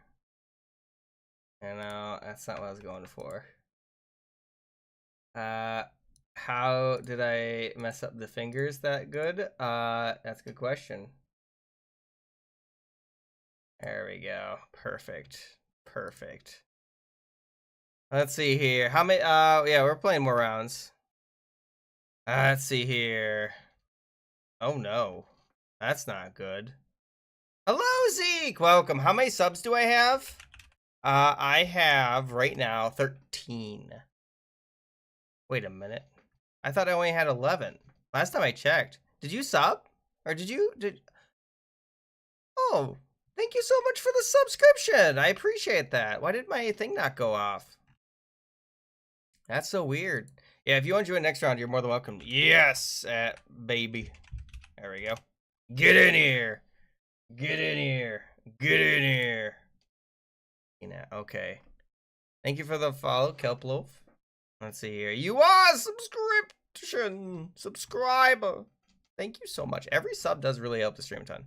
You know, that's not what I was going for. How did I mess up the fingers that good? That's a good question. There we go. Perfect. Perfect. Let's see here. How many? Yeah, we're playing more rounds. Let's see here. Oh no, that's not good. Hello, Zeke. Welcome. How many subs do I have? I have right now 13. Wait a minute. I thought I only had 11. Last time I checked. Did you sub? Or did you? Oh, thank you so much for the subscription. I appreciate that. Why did my thing not go off? That's so weird. Yeah, if you want to join next round, you're more than welcome. Yes, baby. There we go. Get in here. Get in here. Get in here. You know, okay. Thank you for the follow, Kelploaf. Let's see here. You are a subscriber. Thank you so much. Every sub does really help the stream a ton.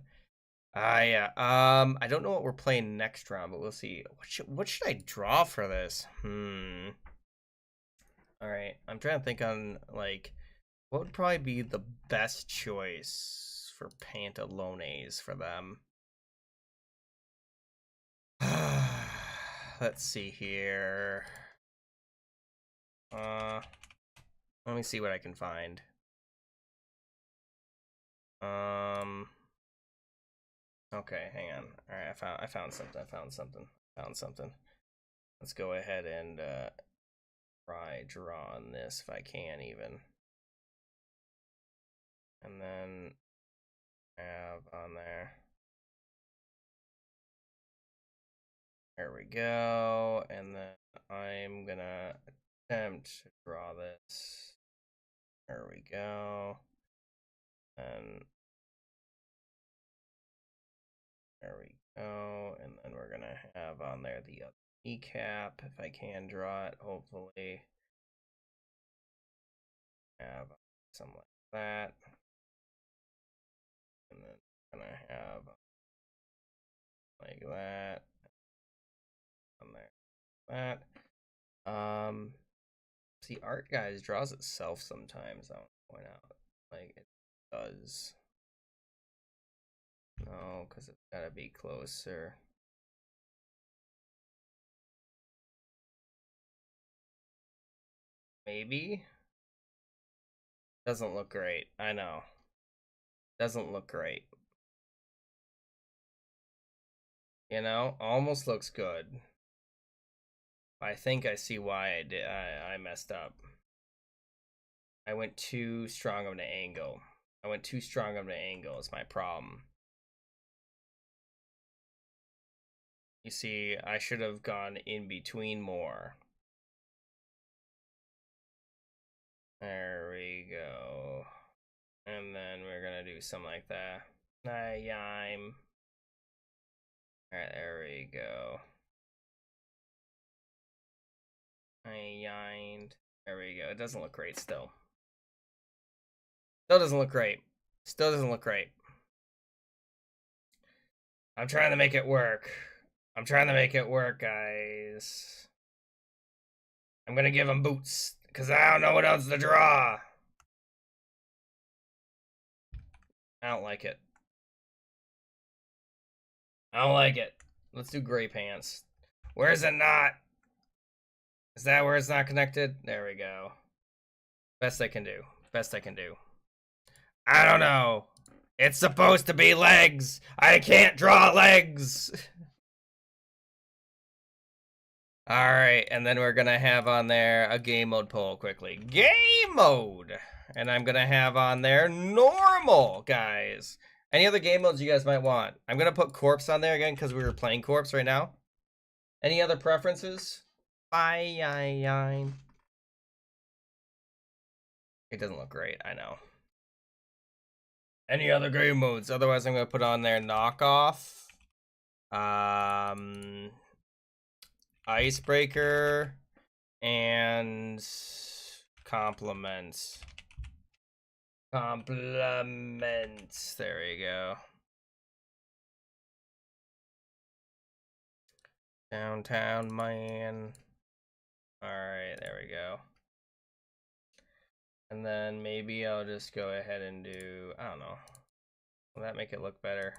Yeah. I don't know what we're playing next round, but we'll see. What should I draw for this? All right. I'm trying to think on like what would probably be the best choice for pantalones for them. Let's see here. Let me see what I can find. Okay, hang on. All right, I found something. Let's go ahead and try drawing this if I can even. And then have on there. There we go. And then I'm gonna attempt to draw this. There we go. And there we go. And then we're gonna have on there the other kneecap if I can draw it, hopefully. Have something like that. And then I'm gonna have like that. On there. That. See, art guys draws itself sometimes, I want to point out. Like it does. No, because it's gotta be closer. Maybe? Doesn't look great. I know. Doesn't look great. You know, almost looks good. I think I see why I messed up. I went too strong of an angle. Is my problem. You see, I should have gone in between more. There we go. And then we're gonna do something like that. Yime. Alright, there we go. Yined. There we go. It doesn't look great still. Still doesn't look great. I'm trying to make it work. Guys. I'm gonna give him boots, because I don't know what else to draw. I don't like it. Let's do gray pants. Where is it not? Is that where it's not connected? There we go. Best I can do. I don't know. It's supposed to be legs. I can't draw legs. Alright, and then we're gonna have on there a game mode poll quickly. Game mode! And I'm gonna have on there normal, guys. Any other game modes you guys might want? I'm gonna put corpse on there again because we were playing corpse right now. Any other preferences? It doesn't look great, I know. Any other game modes? Otherwise, I'm gonna put on there knockoff. Icebreaker and compliments. Compliments. There we go. Downtown man. Alright, there we go. And then maybe I'll just go ahead and do, I don't know. Will that make it look better?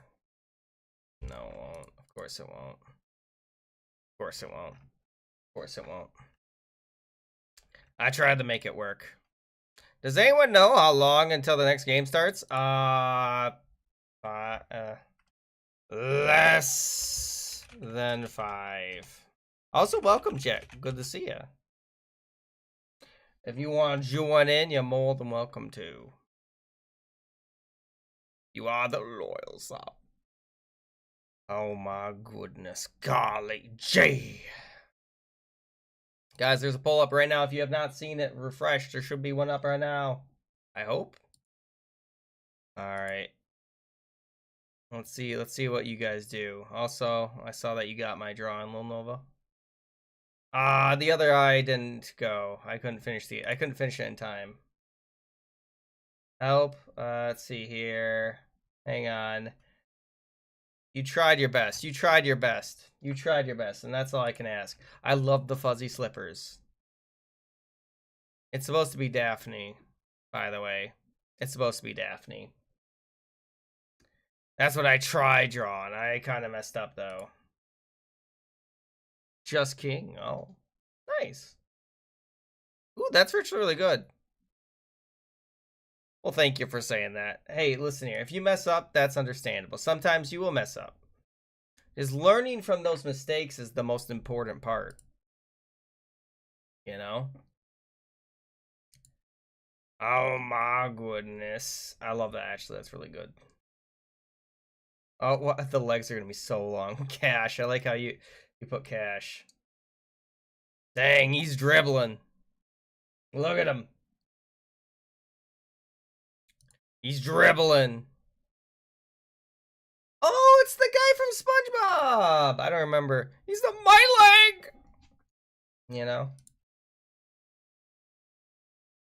No, it won't. Of course it won't. Of course it won't. Of course it won't. I tried to make it work. Does anyone know how long until the next game starts? Less than 5. Also, welcome, Jack. Good to see you. If you want to join in, you're more than welcome to. You are the loyal sub. Oh my goodness. Golly G. Guys, there's a poll up right now. If you have not seen it, refresh. There should be one up right now. I hope. Alright. Let's see what you guys do. Also, I saw that you got my drawing, Lil Nova. The other eye didn't go. I couldn't finish it in time. Help. Let's see here. Hang on. You tried your best. You tried your best. You tried your best, and that's all I can ask. I love the fuzzy slippers. It's supposed to be Daphne, by the way. It's supposed to be Daphne. That's what I tried drawing. I kind of messed up, though. TheJustKing. Oh, nice. Ooh, that's really good. Well, thank you for saying that. Hey, listen here. If you mess up, that's understandable. Sometimes you will mess up. Is learning from those mistakes is the most important part. You know? Oh my goodness. I love that, actually. That's really good. Oh, what? The legs are going to be so long. Cash. I like how you put Cash. Dang, he's dribbling. Look at him. He's dribbling. Oh, it's the guy from SpongeBob. I don't remember. He's the my leg. You know?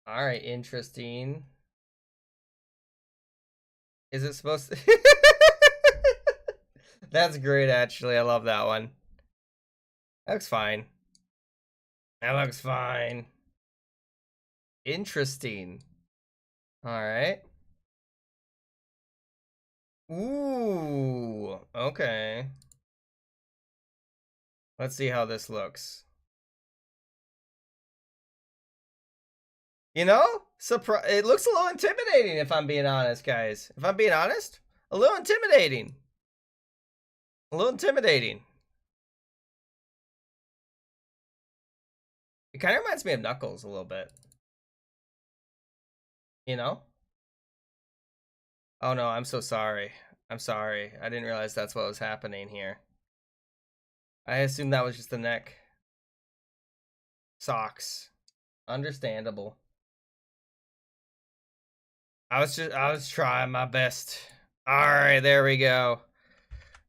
All right, interesting. Is it supposed to? That's great, actually. I love that one. That looks fine. That looks fine. Interesting. All right. Ooh, okay. Let's see how this looks. You know, it looks a little intimidating, if I'm being honest, guys. If I'm being honest, a little intimidating. A little intimidating. It kind of reminds me of Knuckles a little bit. You know? Oh no, I'm so sorry. I'm sorry. I didn't realize that's what was happening here. I assumed that was just the neck. Socks. Understandable. I was trying my best. Alright, there we go.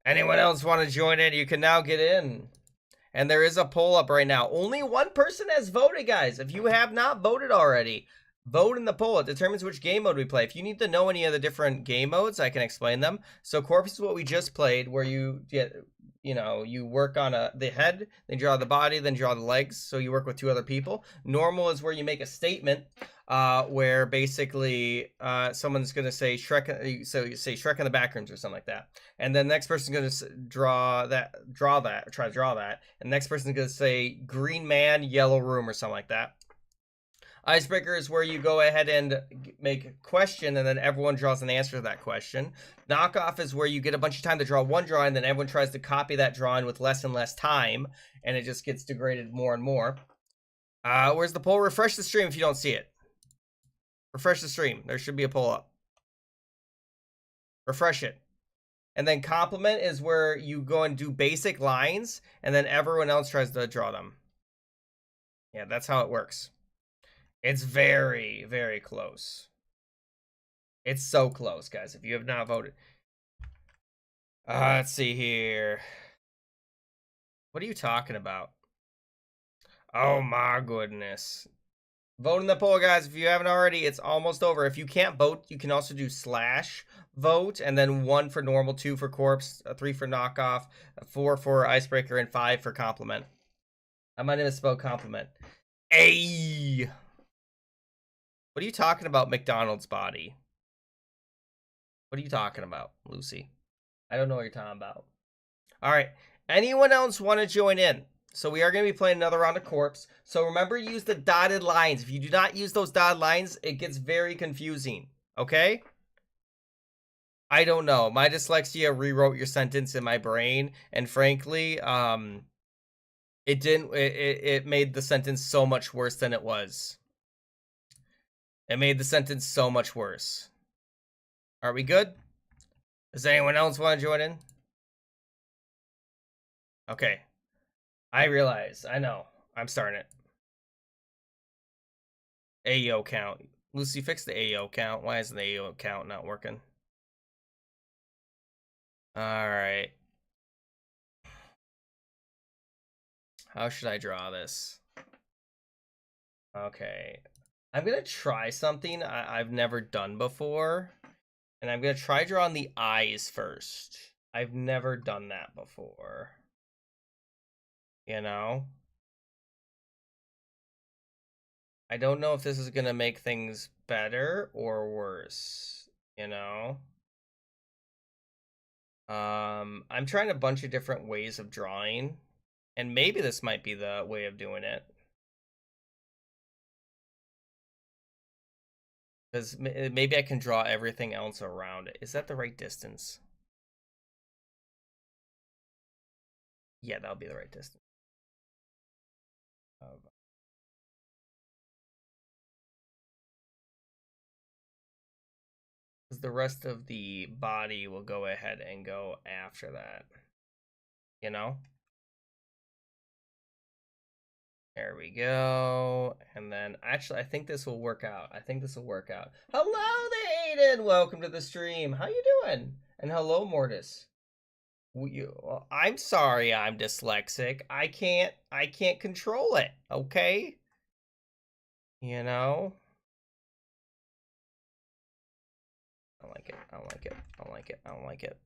Anyone else want to join in? You can now get in. And there is a poll up right now. Only one person has voted, guys. If you have not voted already, vote in the poll. It determines which game mode we play. If you need to know any of the different game modes, I can explain them. So Corpse is what we just played, where you get, you know, you work on the head, then draw the body, then draw the legs. So you work with 2 other people. Normal is where you make a statement, where basically someone's going to say Shrek, so you say Shrek in the backrooms or something like that. And then the next person's going to try to draw that. And the next person's going to say green man, yellow room or something like that. Icebreaker is where you go ahead and make a question and then everyone draws an answer to that question. Knockoff is where you get a bunch of time to draw one drawing, then everyone tries to copy that drawing with less and less time, and it just gets degraded more and more. Where's the poll? Refresh the stream if you don't see it. Refresh the stream. There should be a poll up. Refresh it. And then compliment is where you go and do basic lines, and then everyone else tries to draw them. Yeah, that's how it works. It's very, very close. It's so close, guys, if you have not voted. Let's see here. What are you talking about? Oh my goodness. Vote in the poll, guys. If you haven't already, it's almost over. If you can't vote, you can also do slash vote, and then 1 for normal, 2 for corpse, 3 for knockoff, 4 for icebreaker, and 5 for compliment. I might have misspelled compliment. Hey! What are you talking about, McDonald's body? What are you talking about, Lucy? I don't know what you're talking about. All right. Anyone else want to join in? So we are going to be playing another round of corpse. So remember, use the dotted lines. If you do not use those dotted lines, it gets very confusing. Okay? I don't know. My dyslexia rewrote your sentence in my brain, and frankly, it didn't. It made the sentence so much worse than it was. It made the sentence so much worse. Are we good? Does anyone else want to join in? Okay. I realize. I know. I'm starting it. AO count. Lucy, fix the AO count. Why isn't the AO count not working? Alright. How should I draw this? Okay. I'm going to try something I've never done before. And I'm going to try drawing the eyes first. I've never done that before. You know? I don't know if this is going to make things better or worse. You know? I'm trying a bunch of different ways of drawing. And maybe this might be the way of doing it. Because maybe I can draw everything else around it. Is that the right distance? Yeah, that'll be the right distance. Because the rest of the body will go ahead and go after that. You know? There we go. And then, actually, I think this will work out. Hello there, Aiden! Welcome to the stream. How you doing? And hello, Mortis. I'm sorry I'm dyslexic. I can't control it, okay? You know? I don't like it. I don't like it. I don't like it. I don't like it.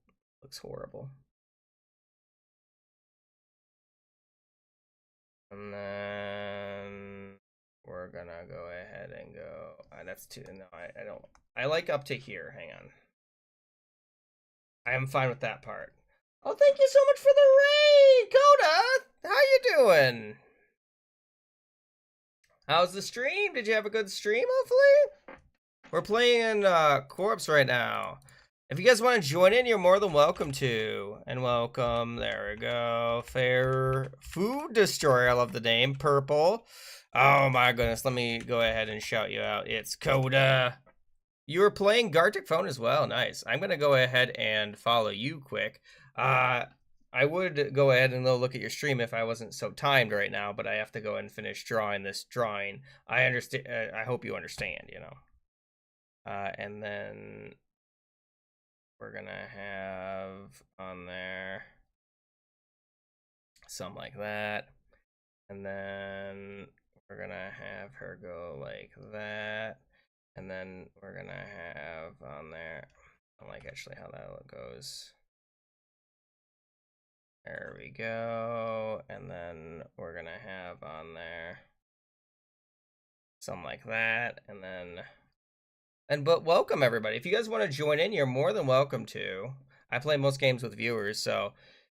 Looks horrible. And then we're gonna go ahead and go. That's too. No, I don't. I like up to here. Hang on. I am fine with that part. Oh, thank you so much for the raid, Coda. How you doing? How's the stream? Did you have a good stream? Hopefully. We're playing Corpse right now. If you guys want to join in, you're more than welcome to. And welcome. There we go. Fair Food Destroyer. I love the name. Purple. Oh my goodness. Let me go ahead and shout you out. It's Coda. You were playing Gartic phone as well. Nice. I'm going to go ahead and follow you quick. I would go ahead and look at your stream if I wasn't so timed right now, but I have to go and finish drawing this drawing. I understand. I hope you understand, you know. And then we're gonna have on there something like that, and then we're gonna have her go like that, and then we're gonna have on there, I don't like actually how that goes. There we go, and then we're gonna have on there something like that, and then but welcome everybody. If you guys want to join in, you're more than welcome to. I play most games with viewers, so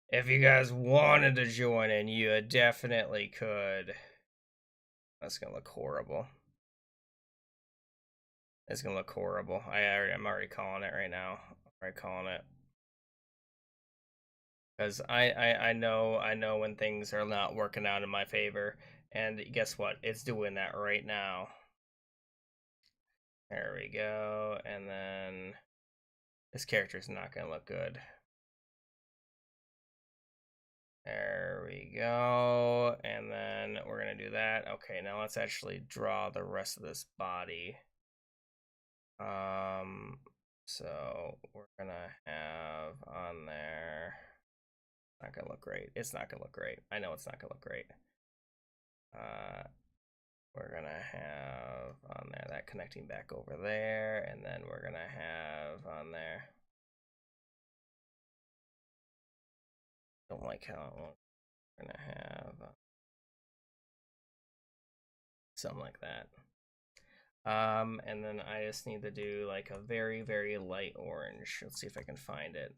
if you guys wanted to join in, you definitely could. That's gonna look horrible. It's gonna look horrible. I'm already calling it right now. I'm already calling it. Because I know when things are not working out in my favor. And guess what? It's doing that right now. There we go. And then this character's not gonna look good. There we go. And then we're gonna do that. Okay, now let's actually draw the rest of this body. So we're gonna have on there. Not gonna look great. It's not gonna look great. I know it's not gonna look great. We're gonna have on there that connecting back over there, and then we're gonna have on there. Don't like how we're gonna have something like that. And then I just need to do like a very, very light orange. Let's see if I can find it.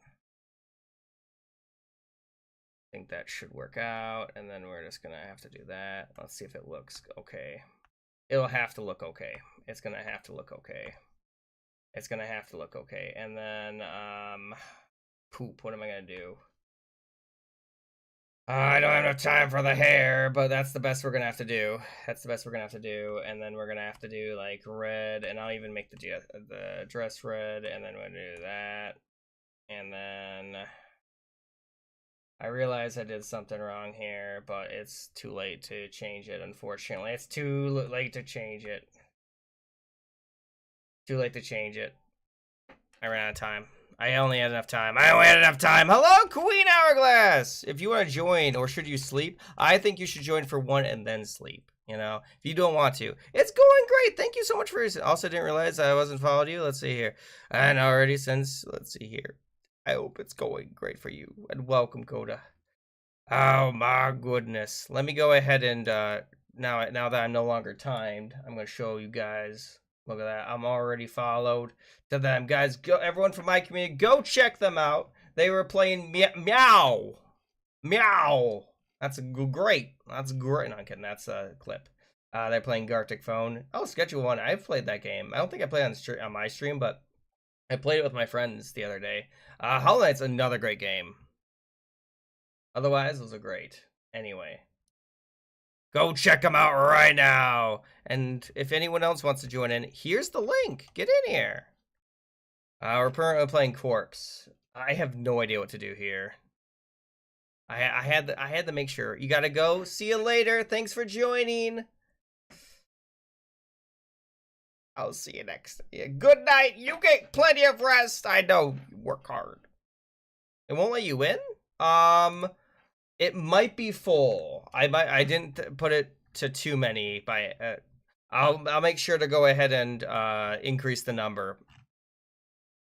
I think that should work out, and then we're just gonna have to do that. Let's see if it looks okay. It'll have to look okay. It's gonna have to look okay. It's gonna have to look okay. And then, poop, what am I gonna do? I don't have enough time for the hair, but that's the best we're gonna have to do. That's the best we're gonna have to do. And then we're gonna have to do like red, and I'll even make the dress red, and then we're gonna do that. And then I realize I did something wrong here, but it's too late to change it, unfortunately. It's too late to change it. Too late to change it. I ran out of time. I only had enough time. Hello, Queen Hourglass! If you want to join, or should you sleep? I think you should join for one and then sleep. You know, if you don't want to. It's going great. Thank you so much for your... Also, didn't realize I wasn't followed you. Let's see here. And already since... Let's see here. I hope it's going great for you. And welcome, Coda. Oh, my goodness. Let me go ahead and... now that I'm no longer timed, I'm going to show you guys... Look at that. I'm already followed to them. Guys, go, everyone from my community, go check them out. They were playing Meow. Meow. That's great. That's great. No, I'm kidding. That's a clip. They're playing Gartic Phone. Oh, Schedule 1. I've played that game. I don't think I played on my stream, but I played it with my friends the other day. Hollow Knight's another great game. Otherwise, those are great. Anyway. Go check them out right now. And if anyone else wants to join in, here's the link. Get in here. We're currently playing Corpse. I have no idea what to do here. I had to make sure. You gotta go. See you later. Thanks for joining. I'll see you next. Yeah, good night. You get plenty of rest. I know. You work hard. It won't let you in? It might be full. I didn't put it to too many by I'll make sure to go ahead and increase the number.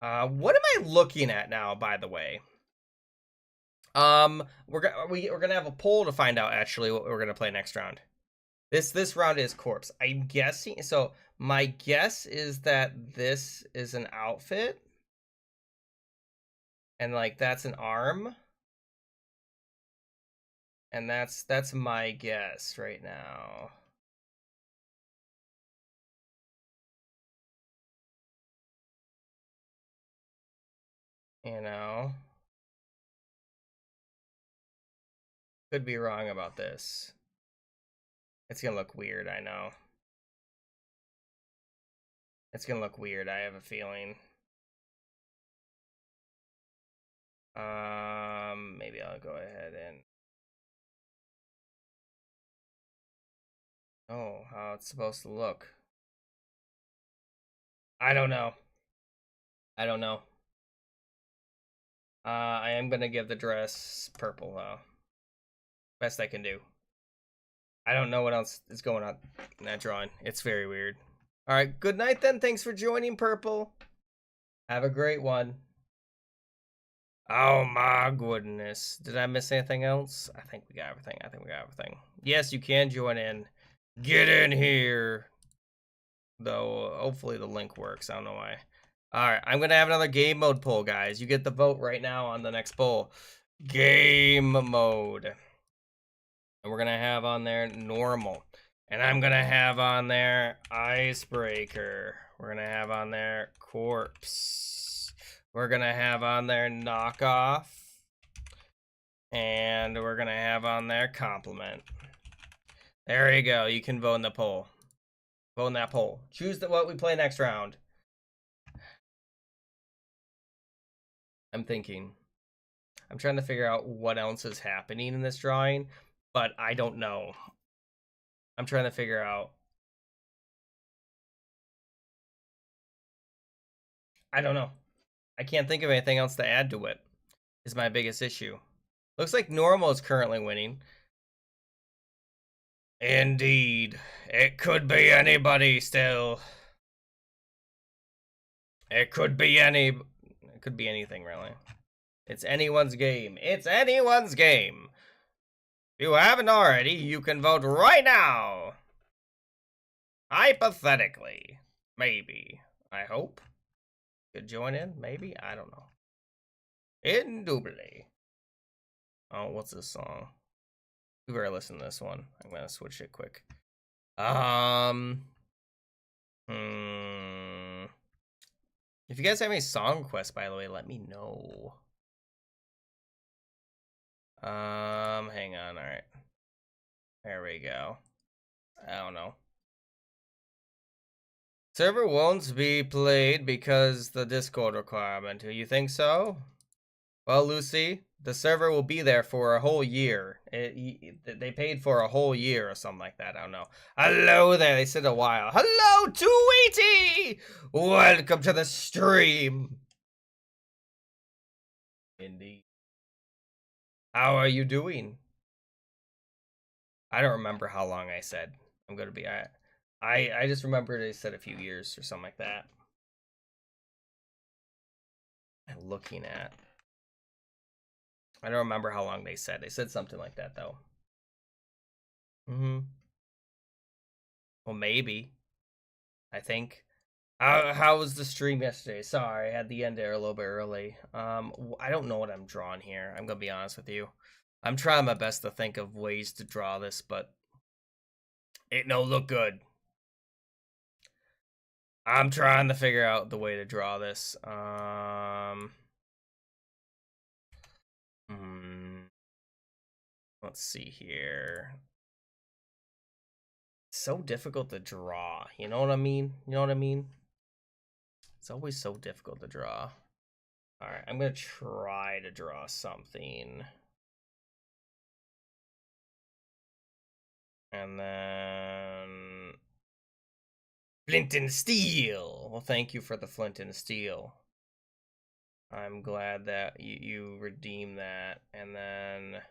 What am I looking at now, by the way? We're gonna have a poll to find out actually what we're gonna play next round. This round is Corpse. I'm guessing, so my guess is that this is an outfit. And like that's an arm. And that's my guess right now. You know, could be wrong about this. It's gonna look weird, I know. It's gonna look weird, I have a feeling. Maybe I'll go ahead and... Oh, how it's supposed to look. I don't know. I don't know. I am gonna give the dress purple, though. Best I can do. I don't know what else is going on in that drawing. It's very weird. Alright, good night then. Thanks for joining, Purple. Have a great one. Oh my goodness. Did I miss anything else? I think we got everything. Yes, you can join in. Get in here. Though, hopefully the link works. I don't know why. Alright, I'm going to have another game mode poll, guys. You get the vote right now on the next poll. Game mode. And we're going to have on there normal. And I'm going to have on there icebreaker. We're going to have on there corpse. We're going to have on there knockoff. And we're going to have on there compliment. There you go. You can vote in the poll. Vote in that poll. Choose what we play next round. I'm thinking. I'm trying to figure out what else is happening in this drawing, but I don't know. I'm trying to figure out. I don't know. I can't think of anything else to add to it, is my biggest issue. Looks like normal is currently winning. Indeed. It could be anybody still. It could be anything, really. It's anyone's game. It's anyone's game. If you haven't already, you can vote right now. Hypothetically. Maybe. I hope. Could join in? Maybe? I don't know. Indubitably. Oh, what's this song? We better listen to this one. I'm gonna switch it quick. If you guys have any song requests, by the way, let me know. Hang on, alright. There we go. I don't know. Server won't be played because the Discord requirement. Do you think so? Well, Lucy, the server will be there for a whole year. They paid for a whole year or something like that. I don't know. Hello there. They said a while. Hello, 280! Welcome to the stream. Indeed. How are you doing? I don't remember how long I said. I'm going to be... I just remember they said a few years or something like that. I'm looking at... I don't remember how long they said. They said something like that, though. Well, maybe. I think. How was the stream yesterday? Sorry, I had the end there a little bit early. I don't know what I'm drawing here. I'm gonna be honest with you. I'm trying my best to think of ways to draw this, but it no look good. I'm trying to figure out the way to draw this. Let's see here. It's so difficult to draw. You know what I mean? You know what I mean? It's always so difficult to draw. Alright, I'm gonna try to draw something. And then... Flint and Steel! Well, thank you for the Flint and Steel. I'm glad that you redeemed that. And then...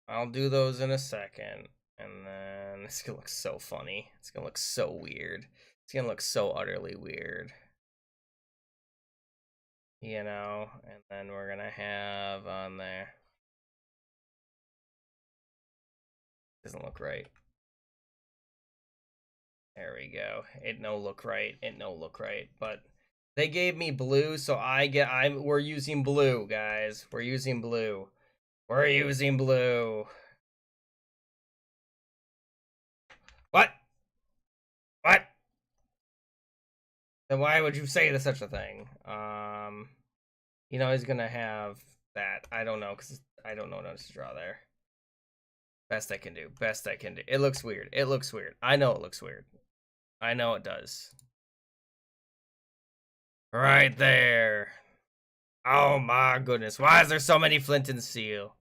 I'll do those in a second. And then it's gonna look so funny. It's gonna look so weird. It's gonna look so utterly weird. You know, and then we're gonna have on there. Doesn't look right. There we go. It no look right. It no look right. But they gave me blue, so we're using blue, guys. We're using blue. We're using blue. What? What? Then why would you say such a thing? You know, he's gonna have that. I don't know, because I don't know what else to draw there. Best I can do. Best I can do. It looks weird. It looks weird. I know it looks weird. I know it does. Right there. Oh my goodness. Why is there so many Flint and Steel?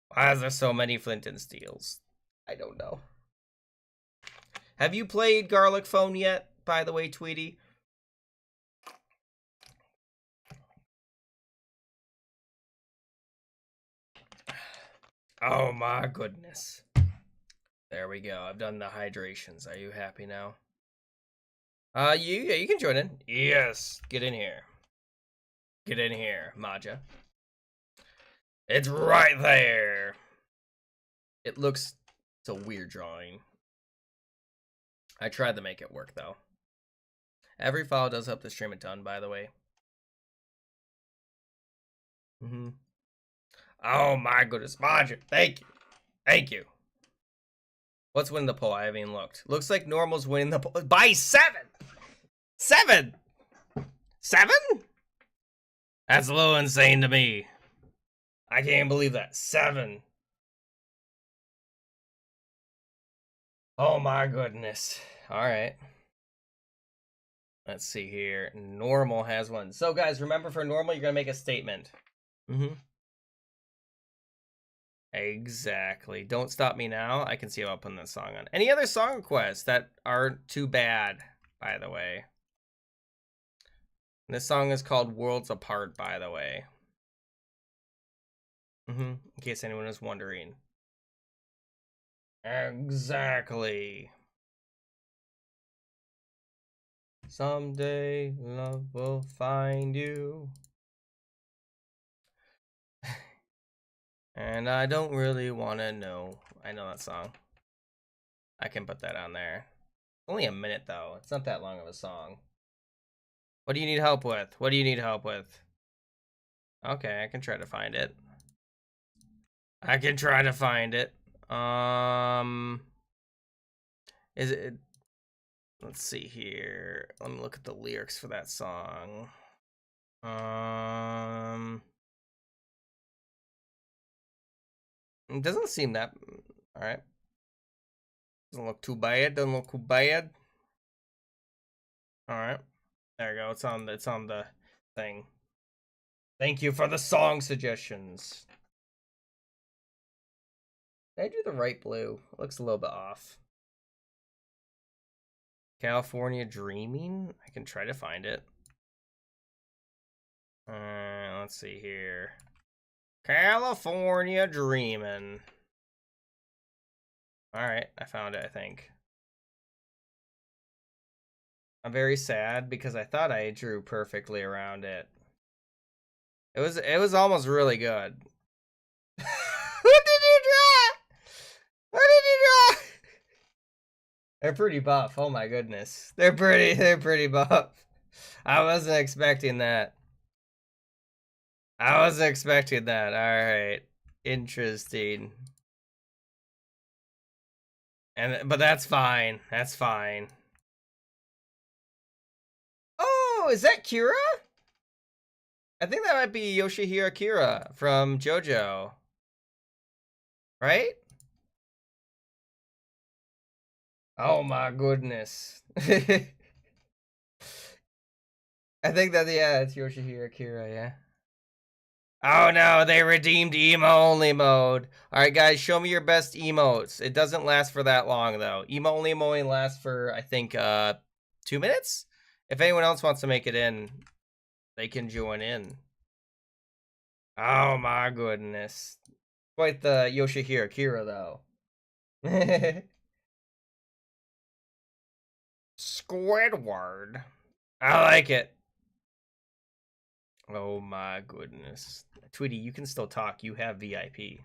Why is there so many Flint and Steels? I don't know. Have you played Garlic Phone yet, by the way, Tweety? Oh my goodness. There we go. I've done the hydrations. Are you happy now? You can join in. Yes. Get in here. Get in here, Maja. It's right there. It looks... It's a weird drawing. I tried to make it work, though. Every follow does help the stream a ton, by the way. Oh my goodness, Maja. Thank you. Thank you. What's winning the poll? I haven't even looked. Looks like Normal's winning the poll by 7! 7? 7? That's a little insane to me. I can't believe that. 7. Oh my goodness. Alright. Let's see here. Normal has one. So guys, remember for Normal, you're gonna make a statement. Exactly. Don't Stop Me Now. I can see how I'll put that song on. Any other song requests that aren't too bad, by the way? This song is called Worlds Apart, by the way. In case anyone is wondering. Exactly. Someday love will find you. And I don't really want to know. I know that song. I can put that on there. Only a minute, though. It's not that long of a song. What do you need help with? What do you need help with? Okay, I can try to find it. I can try to find it. Is it... Let's see here. Let me look at the lyrics for that song. It doesn't seem that... Alright. Doesn't look too bad. Doesn't look too bad. Alright. There you go. It's on the thing. Thank you for the song suggestions. Did I do the right blue? It looks a little bit off. California Dreaming? I can try to find it. Let's see here. California Dreamin'. Alright, I found it, I think. I'm very sad because I thought I drew perfectly around it. It was almost really good. What did you draw? What did you draw? They're pretty buff. Oh my goodness. They're pretty buff. I wasn't expecting that. I wasn't expecting that. Alright. Interesting. But that's fine. That's fine. Oh, is that Kira? I think that might be Yoshihiro Kira from JoJo. Right? Oh my goodness. I think that, yeah, it's Yoshihiro Kira, yeah. Oh no, they redeemed emo only mode. Alright guys, show me your best emotes. It doesn't last for that long though. Emo only lasts for, I think, 2 minutes? If anyone else wants to make it in, they can join in. Oh my goodness. Quite the Yoshihiro Kira though. Squidward. I like it. Oh my goodness. Tweety, you can still talk. You have VIP.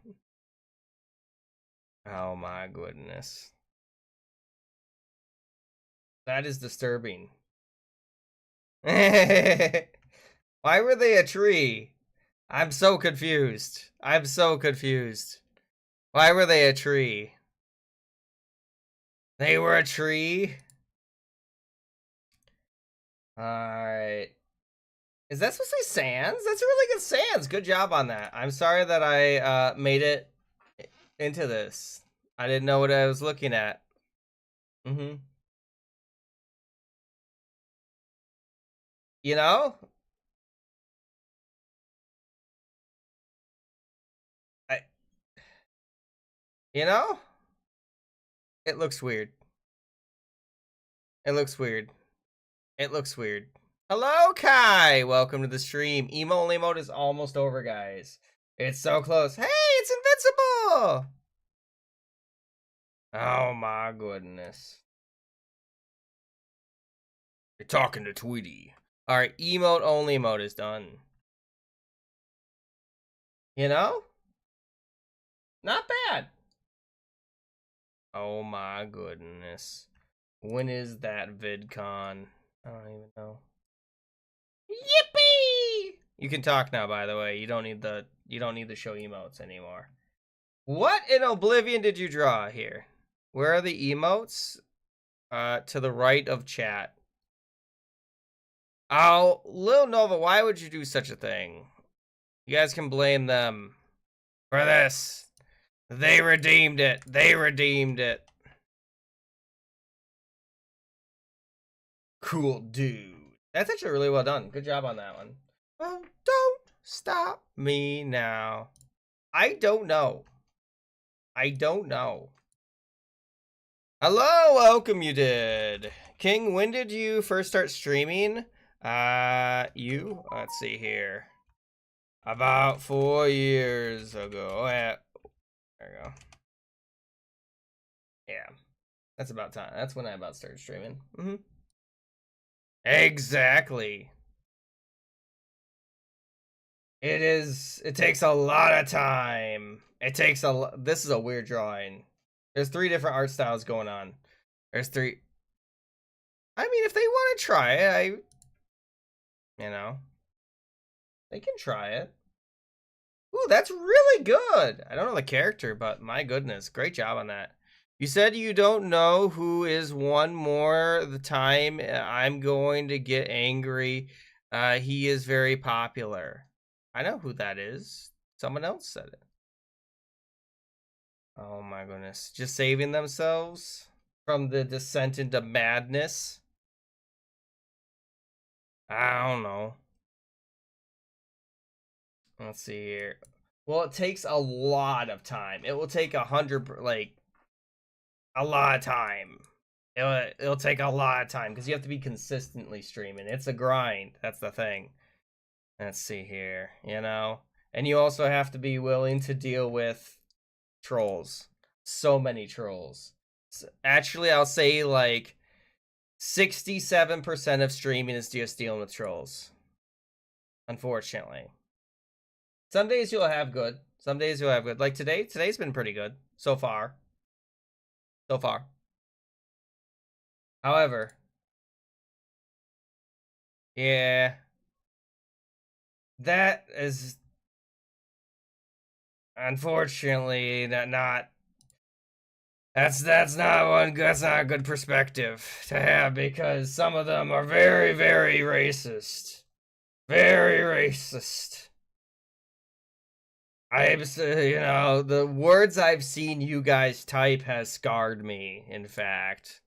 Oh my goodness. That is disturbing. Why were they a tree? I'm so confused. I'm so confused. Why were they a tree? They were a tree? Alright. Is that supposed to be Sans? That's a really good Sans. Good job on that. I'm sorry that I made it into this. I didn't know what I was looking at. You know? You know? It looks weird. It looks weird. It looks weird. Hello, Kai! Welcome to the stream. Emo only mode is almost over, guys. It's so close. Hey, it's invincible! Oh my goodness. You're talking to Tweety. Alright, emote only mode is done. You know? Not bad. Oh my goodness. When is that VidCon? I don't even know. Yippee! You can talk now, by the way. You don't need the show emotes anymore. What in Oblivion did you draw here? Where are the emotes? To the right of chat. Oh, Lil Nova, why would you do such a thing? You guys can blame them for this. They redeemed it. They redeemed it. Cool dude. That's actually really well done. Good job on that one. Oh, don't stop me now. I don't know. I don't know. Hello, welcome you did. King, when did you first start streaming? Let's see here. About 4 years ago. Oh, yeah. There we go. Yeah. That's about time. That's when I about started streaming. Exactly. It is. It takes a lot of time. It takes a lot. This is a weird drawing. There's 3 different art styles going on. There's 3. I mean, if they want to try it, you know, they can try it. Ooh, that's really good. I don't know the character, but my goodness, great job on that. You said you don't know who is one more the time. I'm going to get angry. He is very popular. I know who that is. Someone else said it. Oh my goodness. Just saving themselves from the descent into madness. I don't know. Let's see here. Well, it takes a lot of time. It will take 100, like, a lot of time. It'll take a lot of time because you have to be consistently streaming. It's a grind. That's the thing. Let's see here, you know? And you also have to be willing to deal with trolls. So many trolls. Actually, I'll say like 67% of streaming is just dealing with trolls. Unfortunately. Some days you'll have good. Some days you'll have good. Like today's been pretty good so far. So far. However, yeah, that is unfortunately not that's not a good perspective to have because some of them are very, very racist. Very racist. The words I've seen you guys type has scarred me, in fact.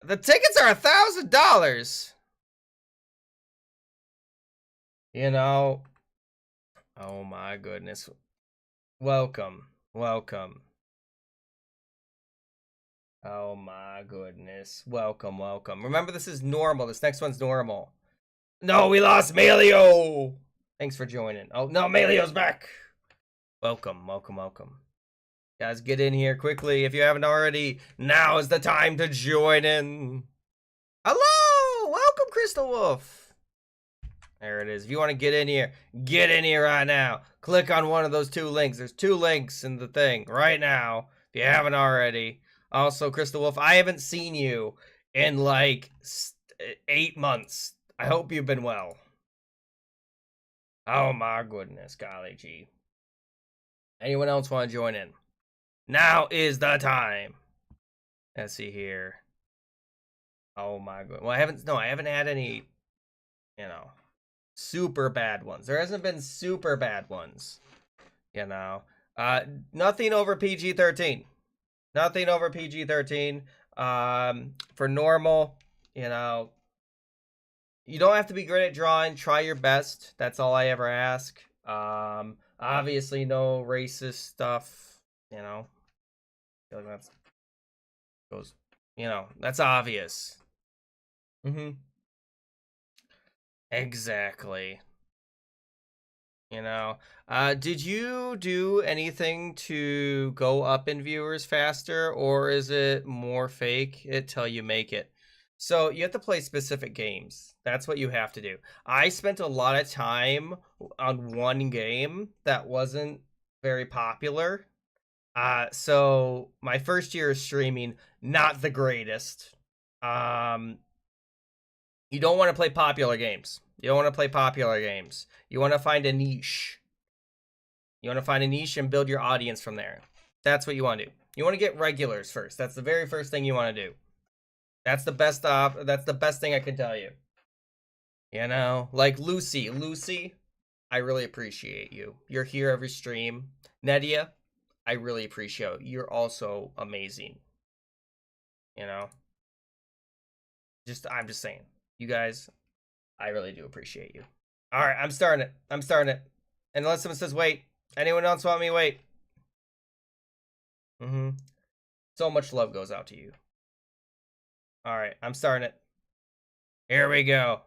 The tickets are $1,000. You know, oh my goodness. Welcome. Welcome. Oh my goodness. Welcome, welcome. Remember, this is normal. This next one's normal. No, we lost Malio. Thanks for joining. Oh, no, Malio's back. Welcome, welcome, welcome. Guys, get in here quickly. If you haven't already, now is the time to join in. Hello! Welcome, Crystal Wolf. There it is. If you want to get in here right now. Click on one of those 2 links. There's 2 links in the thing right now. If you haven't already. Also, Crystal Wolf, I haven't seen you in like 8 months. I hope you've been well. Oh my goodness, golly gee. Anyone else want to join in? Now is the time. Let's see here. Oh my god. Well, I haven't had any, super bad ones. There hasn't been super bad ones. Nothing over PG-13. Nothing over PG-13. For normal, you don't have to be great at drawing. Try your best. That's all I ever ask. Obviously no racist stuff, that's obvious. Exactly. Did you do anything to go up in viewers faster, or is it more fake it till you make it? So you have to play specific games. That's what you have to do. I spent a lot of time on one game that wasn't very popular. So my first year of streaming, not the greatest. You don't want to play popular games. You want to find a niche. You want to find a niche and build your audience from there. That's what you want to do. You want to get regulars first. That's the very first thing you want to do. That's the best thing I can tell you. Like Lucy. Lucy, I really appreciate you. You're here every stream. Nedia, I really appreciate you. You're also amazing. I'm just saying. You guys, I really do appreciate you. All right, I'm starting it. And unless someone says wait, anyone else want me to wait? So much love goes out to you. All right, I'm starting it. Here we go.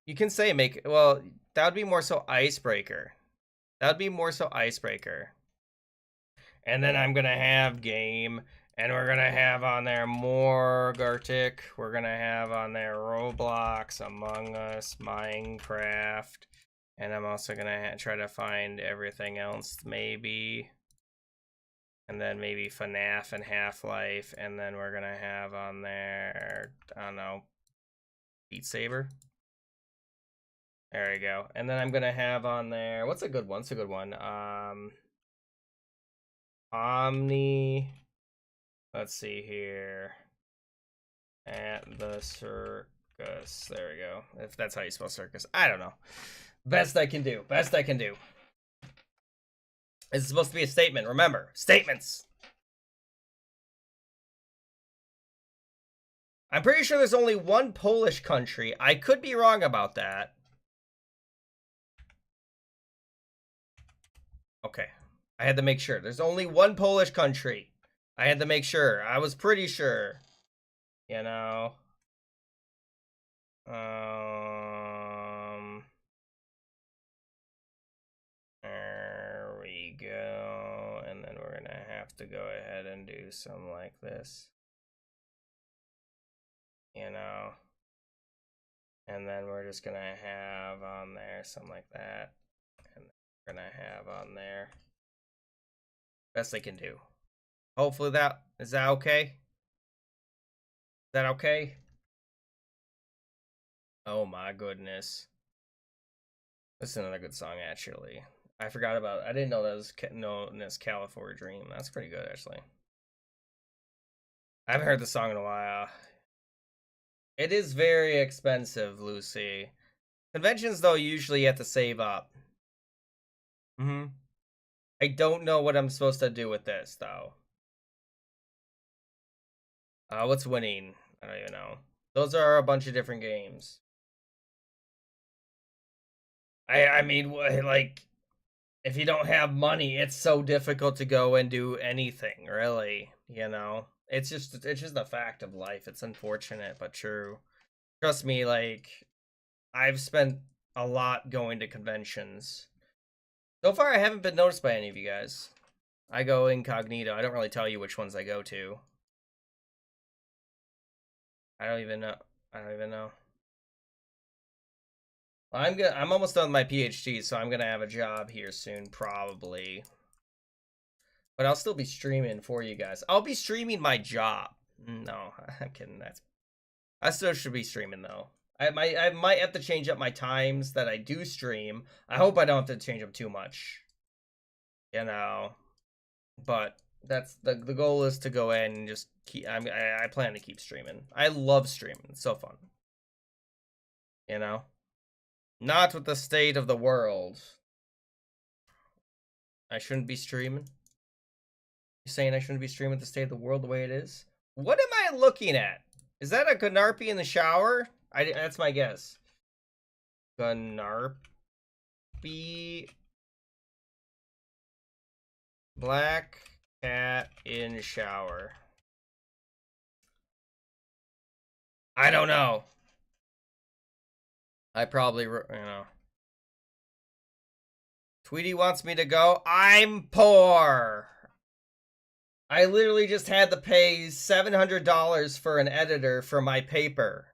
You can say make, well, that would be more so icebreaker. That would be more so icebreaker. And then I'm gonna have game, and we're gonna have on there more Gartic. We're gonna have on there Roblox, Among Us, Minecraft, and I'm also gonna try to find everything else maybe, and then maybe FNAF and Half-Life, and then we're gonna have on there, I don't know, Beat Saber. There we go. And then I'm gonna have on there, what's a good one? What's a good one? Omni. Let's see here. At the circus. There we go. If that's how you spell circus. I don't know. Best I can do. Best I can do. It's supposed to be a statement. Remember, statements. I'm pretty sure there's only one Polish country. I could be wrong about that. Okay. I had to make sure. There's only one Polish country. I had to make sure. I was pretty sure. You know. There we go. And then we're gonna have to go ahead and do something like this. You know. And then we're just gonna have on there something like that. And we're gonna have on there. Best they can do. Hopefully that is that okay? Is that okay? Oh my goodness. This is another good song actually. I forgot about I didn't know that was known as California Dream. That's pretty good actually. I haven't heard the song in a while. It is very expensive, Lucy. Conventions though usually you have to save up. I don't know what I'm supposed to do with this though. What's winning? I don't even know. Those are a bunch of different games. I mean, like, if you don't have money, it's so difficult to go and do anything, really. You know, it's just a fact of life. It's unfortunate but true. Trust me, like, I've spent a lot going to conventions. So far, I haven't been noticed by any of you guys. I go incognito. I don't really tell you which ones I go to. I don't even know. I don't even know. I'm almost done with my PhD, so I'm gonna have a job here soon, probably. But I'll still be streaming for you guys. I'll be streaming my job. No, I'm kidding. I still should be streaming though. I might have to change up my times that I do stream. I hope I don't have to change them too much. You know. But that's the goal is to go in and just keep I plan to keep streaming. I love streaming. It's so fun. You know? Not with the state of the world. I shouldn't be streaming. You saying I shouldn't be streaming the state of the world the way it is? What am I looking at? Is that a Gnarpy in the shower? That's my guess. Gnarpy. Black cat in shower. I don't know. I probably, you know. Tweety wants me to go. I'm poor. I literally just had to pay $700 for an editor for my paper.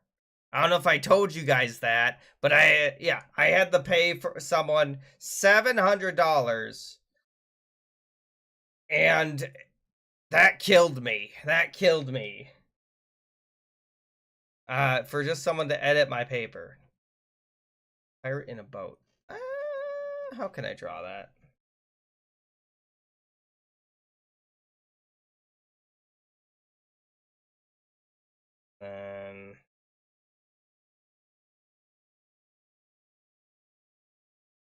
I don't know if I told you guys that, but I had to pay for someone $700, and that killed me. That killed me. For just someone to edit my paper. Pirate in a boat. How can I draw that? And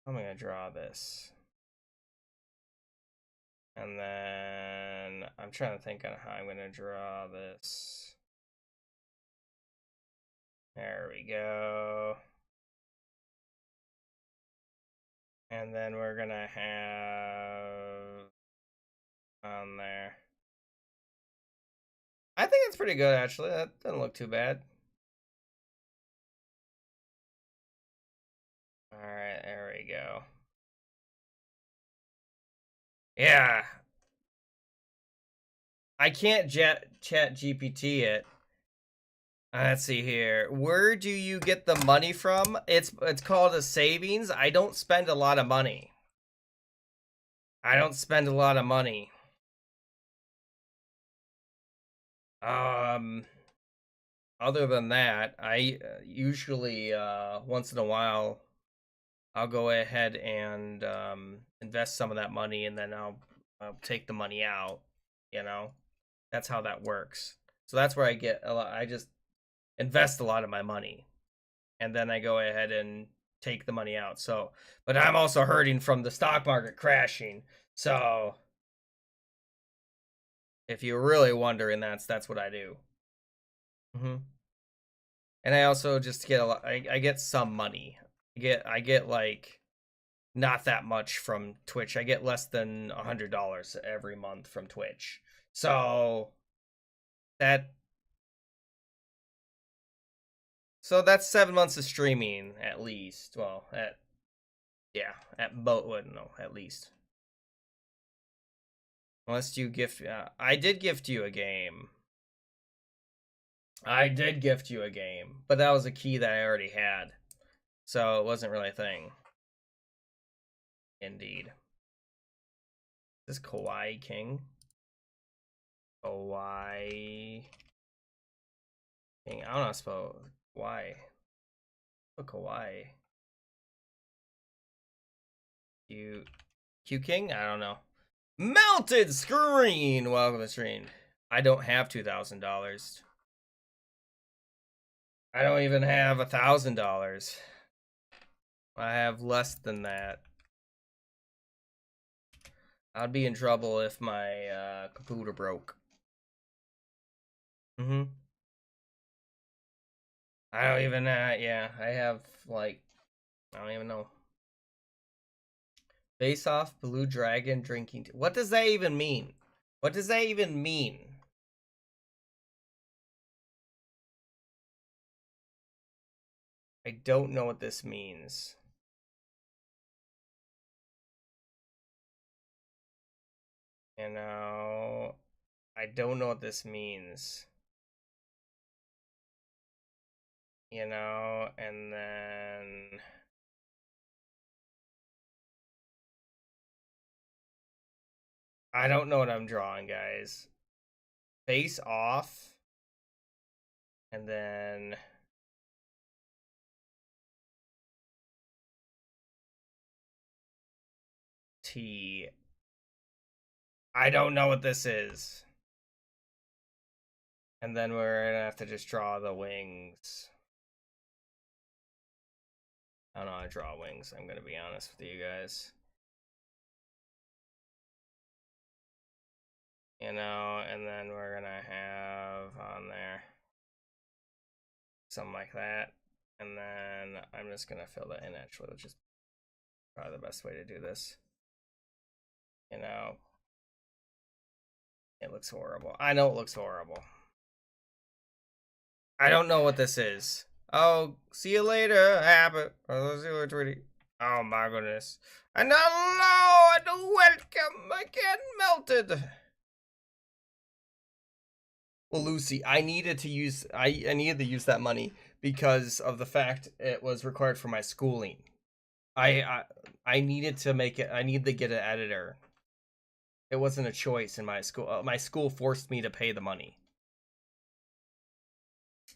how am I gonna draw this? And then I'm trying to think on how I'm gonna draw this. There we go. And then we're gonna have on there. I think it's pretty good, actually. That doesn't look too bad. Alright, there we go. Yeah. I can't chat GPT it. Let's see here. Where do you get the money from? It's called a savings. I don't spend a lot of money. I don't spend a lot of money. Other than that, I usually once in a while I'll go ahead and invest some of that money, and then I'll take the money out. You know, that's how that works. So that's where I get a lot. I just invest a lot of my money, and then I go ahead and take the money out. So, but I'm also hurting from the stock market crashing. So, if you're really wondering, that's what I do. Hmm. And I also just get a lot. I get some money. I get like not that much from Twitch. I get less than $100 every month from Twitch. So that that's 7 months of streaming at least. Well, at yeah, at both. Well, no, at least. Unless you gift, I did gift you a game. I did gift you a game, but that was a key that I already had, so it wasn't really a thing. Indeed. This is Kawaii King. Kawaii King. I don't know how to spell Kawaii. Oh, Kawaii. Q King? I don't know. Melted screen. Welcome to the stream. I don't have $2,000. I don't even have $1,000. I have less than that. I'd be in trouble if my computer broke. Mm-hmm. I don't even, yeah, I have, like, I don't even know. Face off, blue dragon, drinking tea. What does that even mean? What does that even mean? I don't know what this means. You know, I don't know what this means. You know, and then I don't know what I'm drawing, guys. Face off, and then T. I don't know what this is. And then we're gonna have to just draw the wings. I don't know how to draw wings, I'm gonna be honest with you guys. You know, and then we're gonna have on there something like that. And then I'm just gonna fill that in actually, which is probably the best way to do this. You know, it looks horrible. I know it looks horrible. I don't know what this is. Oh, see you later, Abbott. Oh my goodness. And hello and welcome again, Melted. Well, Lucy, I needed to use that money because of the fact it was required for my schooling. I needed to make it. I needed to get an editor. It wasn't a choice in my school. My school forced me to pay the money.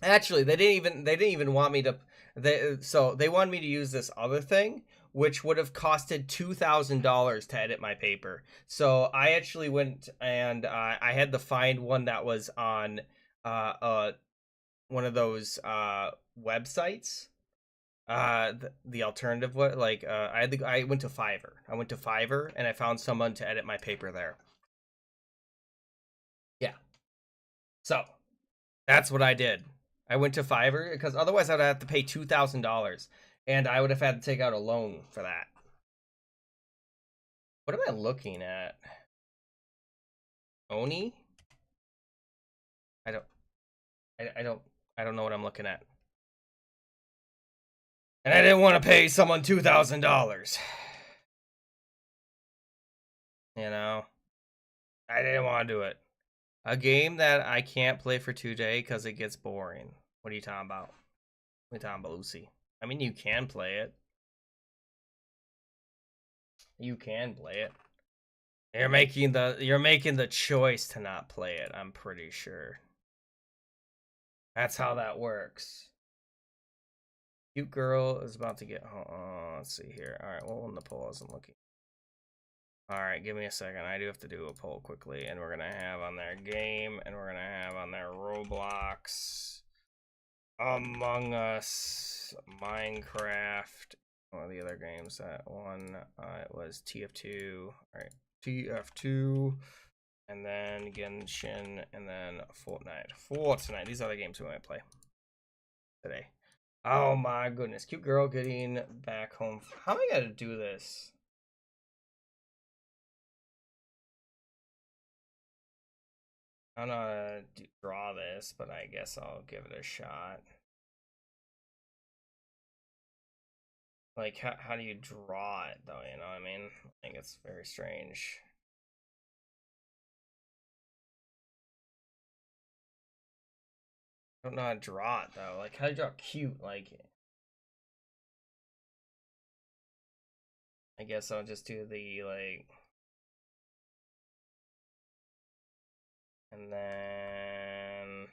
Actually, they didn't even want me to. They wanted me to use this other thing, which would have costed $2,000 to edit my paper. So I actually went and I had to find one that was on one of those websites. The alternative, what like I went to Fiverr. I went to Fiverr and I found someone to edit my paper there. Yeah. So that's what I did. I went to Fiverr because otherwise I'd have to pay $2,000, and I would have had to take out a loan for that. What am I looking at? Oni? I don't. I don't know what I'm looking at. And I didn't want to pay someone $2,000. You know, I didn't want to do it. A game that I can't play for 2 days because it gets boring. What are you talking about? What are you talking about, Lucy? I mean, you can play it. You can play it. You're making the choice to not play it, I'm pretty sure. That's how that works. Cute girl is about to get home. Let's see here. Alright, well, when the poll isn't looking. Alright, give me a second. I do have to do a poll quickly. And we're going to have on there game. And we're going to have on there Roblox, Among Us, Minecraft. One of the other games. That one, it was TF2. Alright, TF2. And then Genshin. And then Fortnite. These are the games we might play today. Oh my goodness. Cute girl getting back home. How am I going to do this? I don't know how to draw this, but I guess I'll give it a shot. Like, how do you draw it, though? You know what I mean? I think it's very strange. I don't know how to draw it, though. Like, how do you draw cute? Like, I guess I'll just do the, like... And then...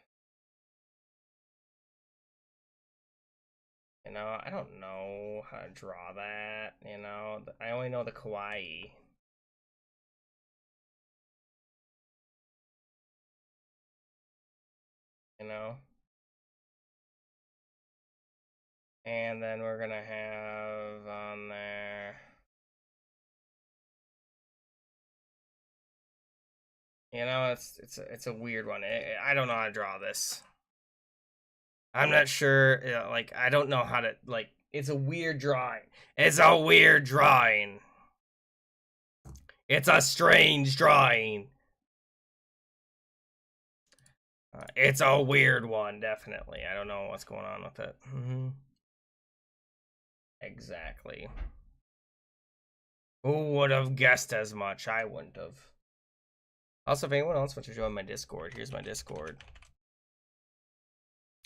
You know, I don't know how to draw that, you know? I only know the kawaii. You know? And then we're gonna have on there... You know, it's a weird one. I don't know how to draw this. I'm not sure. You know, like, I don't know how to, like, it's a weird drawing. It's a weird drawing. It's a strange drawing. It's a weird one, definitely. I don't know what's going on with it. Exactly. Who would have guessed as much? I wouldn't have. Also, if anyone else wants to join my Discord, here's my Discord.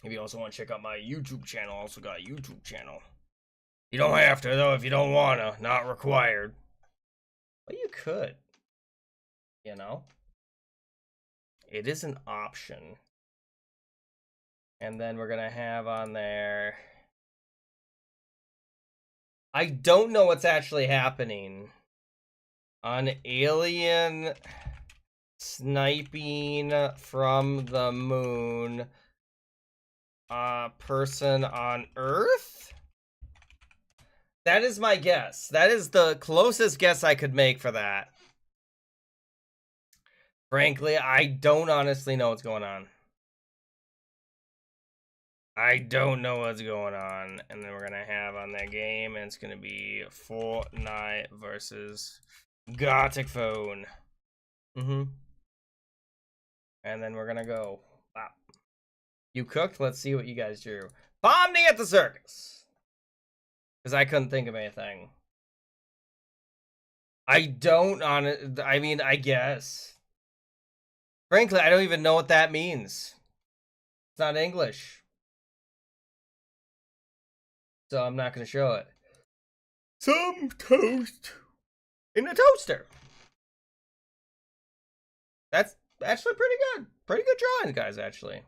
If you also want to check out my YouTube channel, I also got a YouTube channel. You don't have to, though, if you don't want to. Not required. But you could. You know? It is an option. And then we're going to have on there... I don't know what's actually happening. An alien sniping from the moon. Person on Earth? That is my guess. That is the closest guess I could make for that. Frankly, I don't honestly know what's going on. I don't know what's going on. And then we're going to have on that game, and it's going to be Fortnite versus Gartic phone. And then we're going to go. Wow. You cooked? Let's see what you guys drew. Pomni at the circus. Because I couldn't think of anything. I don't on it. I mean, I guess. Frankly, I don't even know what that means. It's not English. So I'm not going to show it. Some toast in a toaster. That's actually pretty good. Pretty good drawing, guys, actually.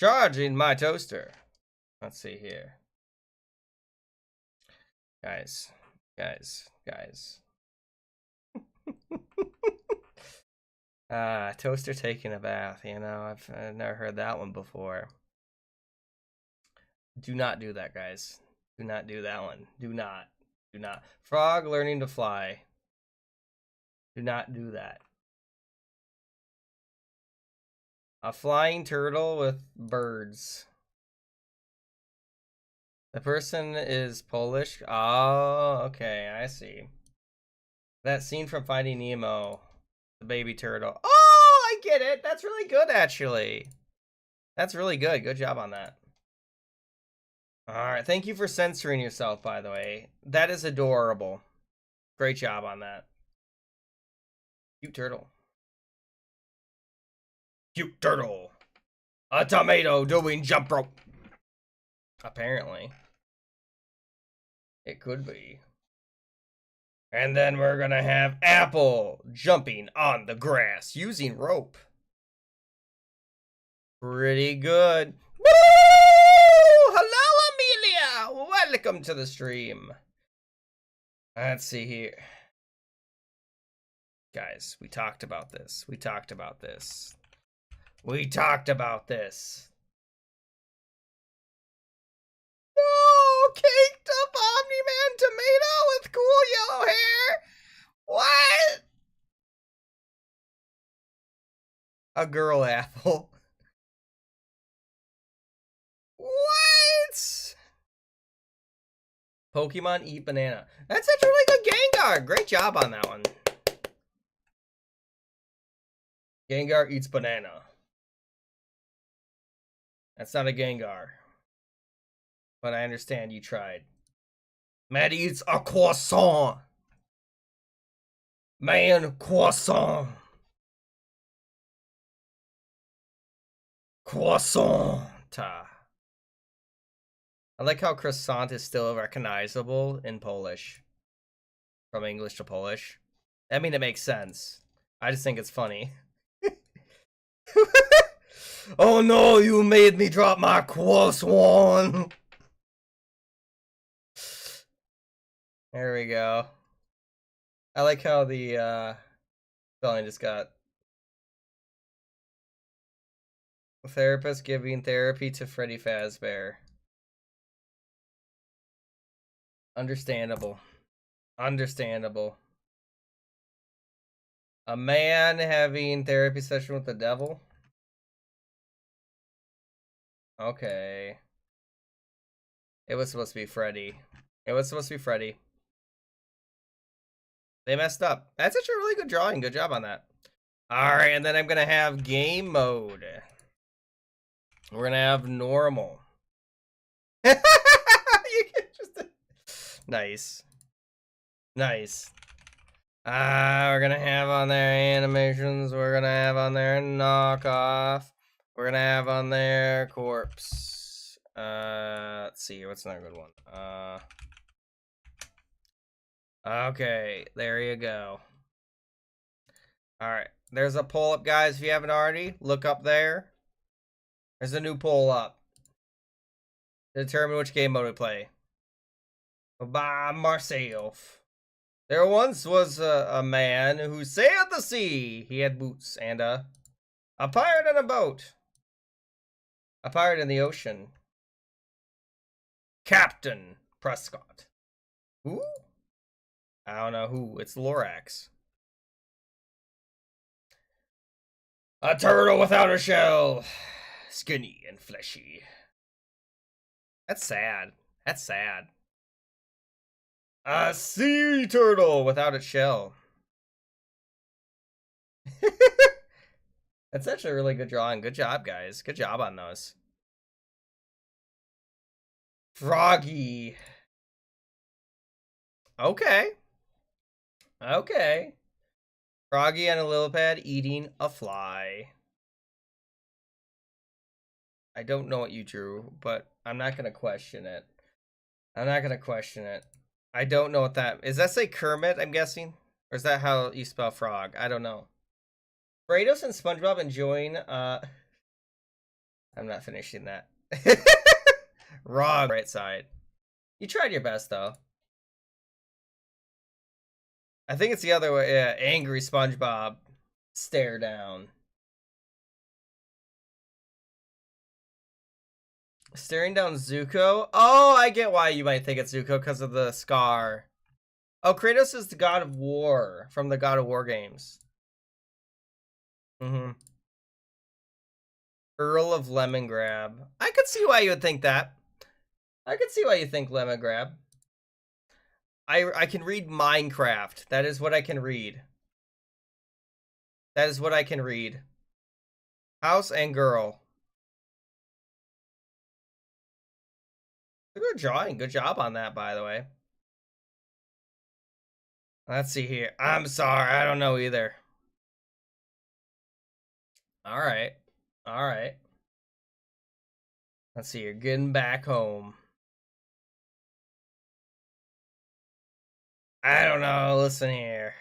Charging my toaster. Let's see here. Guys. Toaster taking a bath, you know, I've never heard that one before. Do not do that, guys. Do not do that one. Do not. Frog learning to fly. Do not do that. A flying turtle with birds. The person is Polish. Oh, okay, I see. That scene from Finding Nemo. The baby turtle. Oh, I get it. That's really good, actually. That's really good. Good job on that. All right. Thank you for censoring yourself, by the way. That is adorable. Great job on that. Cute turtle. Cute turtle. A tomato doing jump rope. Apparently. It could be. And then we're gonna have Apple jumping on the grass using rope. Pretty good. Woo! Hello, Amelia! Welcome to the stream. Let's see here. Guys, we talked about this. We talked about this. We talked about this. Whoa! Caked up Omni-Man tomato with cool yellow hair? What? A girl apple. What? Pokemon eat banana. That's such a really good Gengar. Great job on that one. Gengar eats banana. That's not a Gengar. But I understand you tried. Matt eats a croissant. Man, croissant. Croissant. I like how croissant is still recognizable in Polish. From English to Polish. I mean, it makes sense. I just think it's funny. Oh no, you made me drop my croissant. There we go. I like how the spelling just got. A therapist giving therapy to Freddy Fazbear. Understandable. Understandable. A man having therapy session with the devil? Okay. It was supposed to be Freddy. It was supposed to be Freddy. They messed up. That's actually a really good drawing. Good job on that. Alright, and then I'm going to have game mode. We're going to have normal. You can just... Nice. Nice. We're going to have on there animations. We're going to have on there knockoff. We're going to have on there corpse. Let's see. What's another good one? Okay, there you go. Alright, there's a poll up, guys. If you haven't already, look up there. There's a new poll up to determine which game mode we play. By myself. There once was a man who sailed the sea. He had boots and a pirate on a boat. A pirate in the ocean. Captain Prescott. Who? I don't know who. It's Lorax. A turtle without a shell. Skinny and fleshy. That's sad. That's sad. A sea turtle without its shell. That's actually a really good drawing. Good job, guys. Good job on those. Froggy. Okay. Okay. Froggy on a lily pad eating a fly. I don't know what you drew, but I'm not going to question it. I'm not going to question it. I don't know what that... Is that say Kermit, I'm guessing? Or is that how you spell frog? I don't know. Kratos and SpongeBob enjoying... I'm not finishing that. Wrong. Right side. You tried your best, though. I think it's the other way. Yeah, angry SpongeBob. Stare down. Staring down Zuko? Oh, I get why you might think it's Zuko because of the scar. Oh, Kratos is the God of War from the God of War games. Mm-hmm. Earl of Lemongrab. I could see why you would think that. I could see why you think Lemongrab. I can read Minecraft. That is what I can read. That is what I can read. House and girl. Good drawing. Good job on that, by the way. Let's see here. I'm sorry. I don't know either. All right. All right. Let's see. You're getting back home. I don't know. Listen here.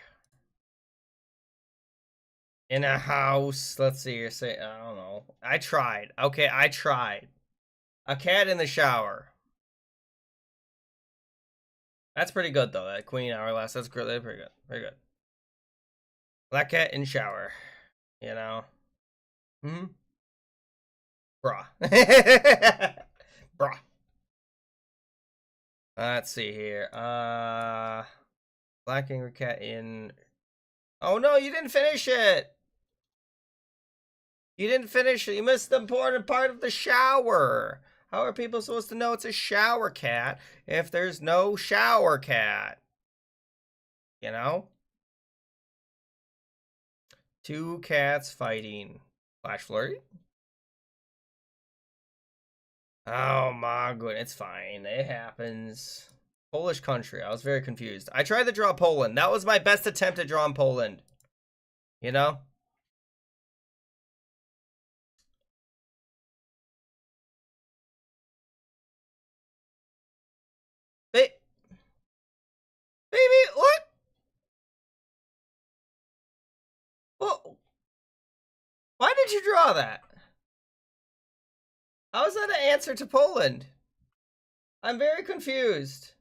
In a house. Let's see. You're saying, I don't know. I tried. Okay, I tried. A cat in the shower. That's pretty good, though. That Queen Hourglass. That's pretty good. Very good. Black cat in shower. You know? Hmm? Bruh. Bruh. Let's see here. Black angry cat in... Oh no, you didn't finish it! You didn't finish it. You missed the important part of the shower. How are people supposed to know it's a shower cat if there's no shower cat? You know? Two cats fighting. Flash flurry? Oh my goodness, it's fine. It happens. Polish country. I was very confused. I tried to draw Poland. That was my best attempt at drawing Poland. You know? Baby, what? Well, why did you draw that? How is that an answer to Poland? I'm very confused.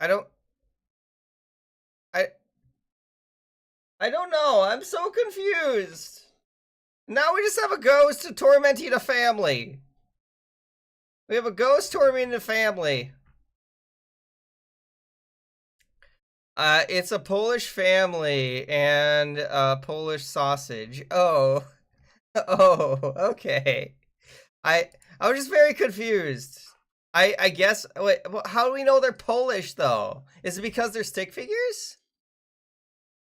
I don't know. I'm so confused. Now we just have a ghost tormenting a family. We have a ghost tormenting a family. It's a Polish family and a Polish sausage. Oh. Oh, okay. I was just very confused. I guess, wait, how do we know they're Polish though? Is it because they're stick figures?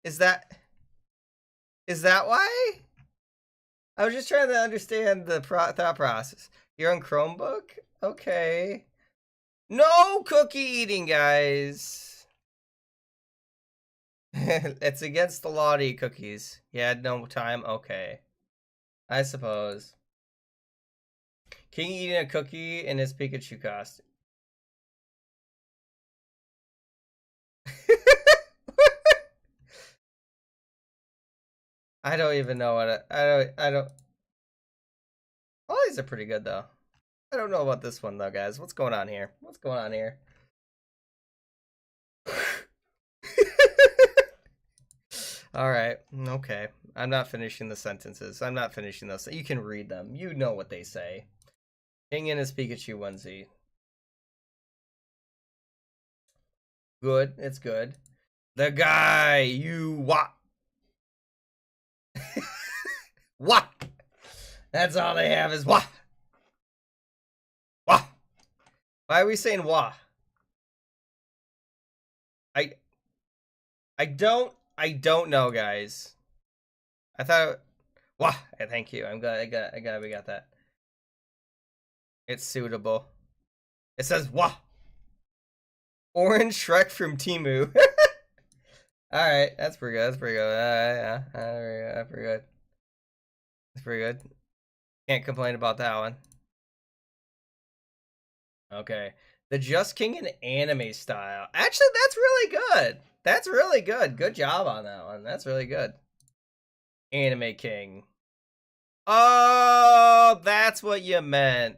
Is that why? I was just trying to understand the thought process. You're on Chromebook? Okay. No cookie eating, guys. It's against the law to eat cookies. You had no time? Okay. I suppose. King eating a cookie in his Pikachu costume. I don't even know what I don't. All these are pretty good though. I don't know about this one though, guys. What's going on here? What's going on here? All right. Okay. I'm not finishing the sentences. I'm not finishing those. You can read them. You know what they say. King in his Pikachu onesie. Good. It's good. The guy you what? What? That's all they have is what? What? Why are we saying what? I don't know, guys. I thought what? Thank you. I'm glad we got that. It's suitable. It says what? Orange Shrek from Temu. Alright, that's pretty good. That's pretty good. Yeah, that's pretty good. That's pretty good. Can't complain about that one. Okay. The Just King in anime style. Actually, that's really good. That's really good. Good job on that one. That's really good. Anime King. Oh, that's what you meant.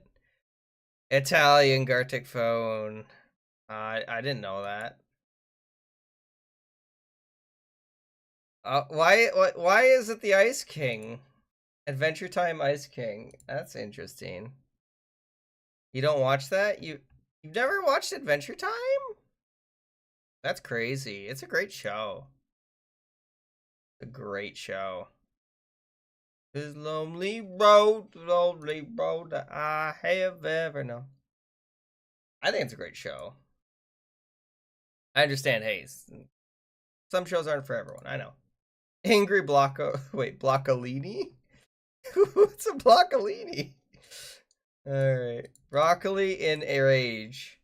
Italian Gartic phone. I didn't know that. Why is it the Ice King? Adventure Time Ice King. That's interesting. You don't watch that? You've never watched Adventure Time? That's crazy. It's a great show. A great show. This lonely road that I have ever known. I think it's a great show. I understand, hey, some shows aren't for everyone. I know. Angry Bloccolini? What's a Bloccolini? Alright. Broccoli in a rage.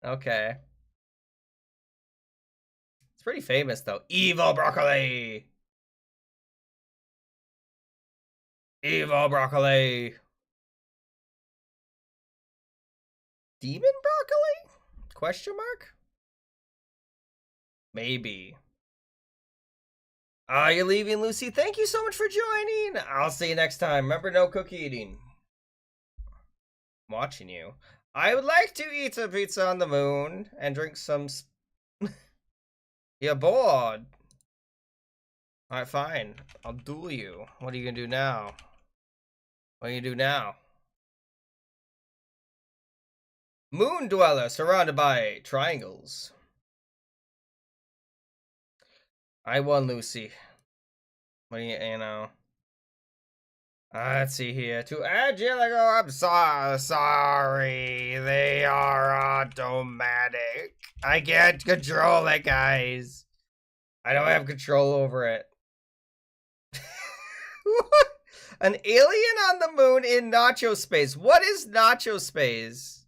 Okay. It's pretty famous, though. Evil broccoli! Evil broccoli! Demon broccoli? Question mark? Maybe. Are you leaving, Lucy? Thank you so much for joining. I'll see you next time. Remember, no cookie eating. I'm watching you. I would like to eat a pizza on the moon and drink some... You're bored. Alright, fine. I'll duel you. What are you gonna do now? What do you do now? Moon dweller surrounded by triangles. I won, Lucy. What do you know? Let's see here. To Angelico, I'm sorry. They are automatic. I can't control it, guys. I don't have control over it. What? An alien on the moon in nacho space. What is nacho space?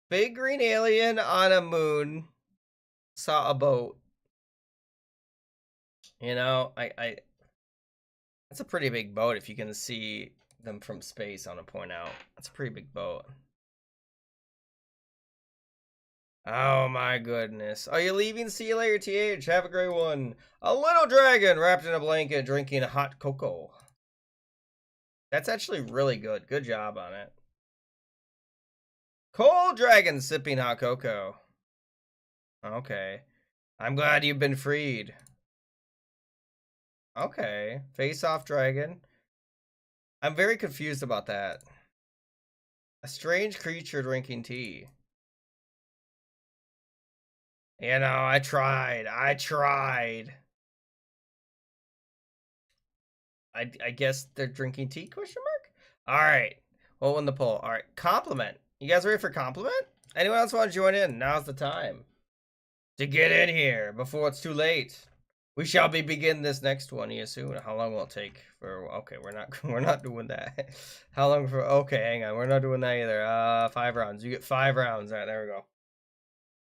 Big green alien on a moon. Saw a boat. You know, that's a pretty big boat if you can see them from space, I want to point out. That's a pretty big boat. Oh my goodness. Are you leaving? See you later, TH. Have a great one. A little dragon wrapped in a blanket drinking hot cocoa. That's actually really good. Good job on it. Cold dragon sipping hot cocoa. Okay. I'm glad you've been freed. Okay. Face off dragon. I'm very confused about that. A strange creature drinking tea. You know, I tried. I guess they're drinking tea, question mark? Alright. What won the poll? Alright. Compliment. You guys ready for compliment? Anyone else want to join in? Now's the time. To get in here before it's too late. We shall be beginning this next one here soon. How long will it take for okay, we're not doing that. How long for okay, hang on. We're not doing that either. 5 rounds. You get 5 rounds. Alright, there we go.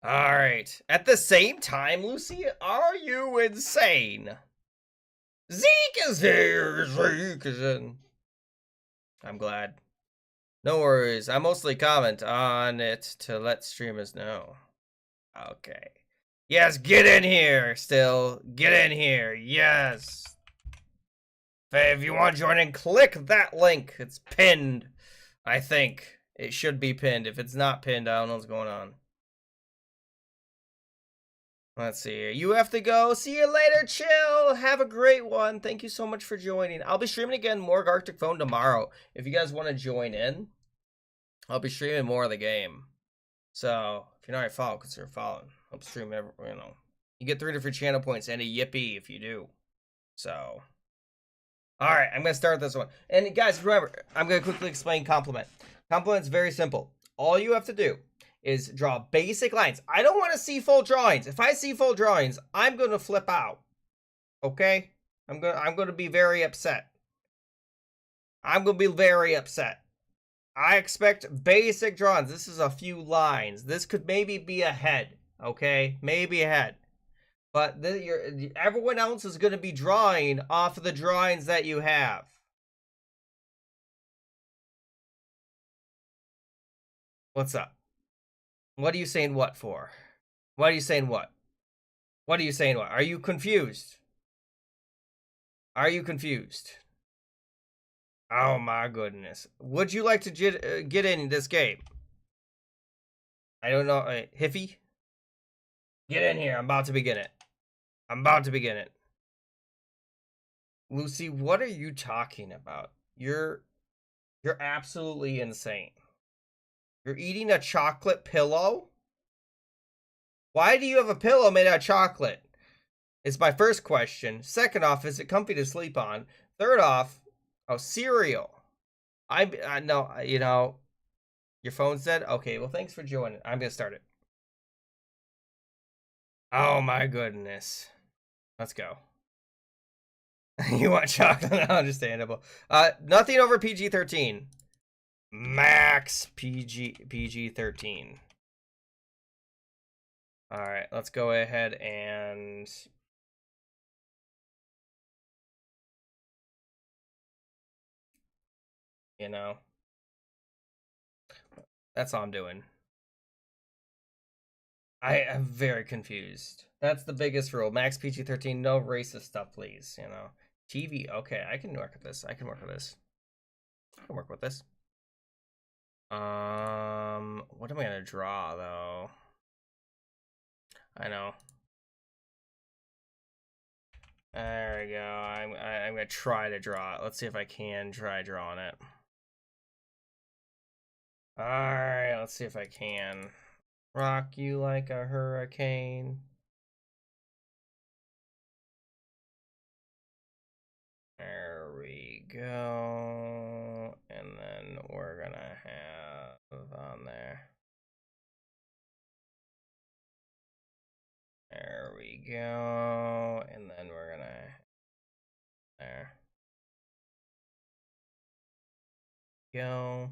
Alright. At the same time, Lucy, are you insane? Zeke is here. Zeke is in. I'm glad. No worries. I mostly comment on it to let streamers know. Okay. Yes, get in here still. Get in here. Yes. If you want to join in, click that link. It's pinned. I think. It should be pinned. If it's not pinned, I don't know what's going on. Let's see. You have to go. See you later. Chill. Have a great one. Thank you so much for joining. I'll be streaming again more Gartic Phone tomorrow. If you guys want to join in, I'll be streaming more of the game. So, if you're not already following, consider following. I'll stream every, you know. You get 3 different channel points and a yippee if you do. So. Alright, I'm going to start this one. And guys, remember, I'm going to quickly explain compliment. Compliment's very simple. All you have to do is draw basic lines. I don't want to see full drawings. If I see full drawings, I'm going to flip out. Okay? I'm going to be very upset. I'm going to be very upset. I expect basic drawings. This is a few lines. This could maybe be a head. Okay? Maybe a head. But everyone else is going to be drawing off of the drawings that you have. What's up? What are you saying what for? What are you saying what? What are you saying what? Are you confused? Are you confused? Oh my goodness. Would you like to get in this game? I don't know. Hiffy? Get in here. I'm about to begin it. I'm about to begin it. Lucy, what are you talking about? You're absolutely insane. You're eating a chocolate pillow? Why do you have a pillow made out of chocolate? It's my first question. Second off, is it comfy to sleep on? Third off, oh, cereal. I know, you know, your phone's dead? Okay, well, thanks for joining. I'm going to start it. Oh, my goodness. Let's go. You want chocolate? Understandable. Nothing over PG-13. Max PG-13. All right, let's go ahead and you know, that's all I'm doing. I am very confused. That's the biggest rule. Max PG-13, no racist stuff, please. You know, TV. Okay, I can work with this. I can work with this. I can work with this. What am I gonna draw though? I know. There we go. I'm gonna try to draw it. Let's see if I can try drawing it. All right, let's see if I can. Rock you like a hurricane. There we go. And then we're gonna have on there. There we go. And then we're gonna there. Go.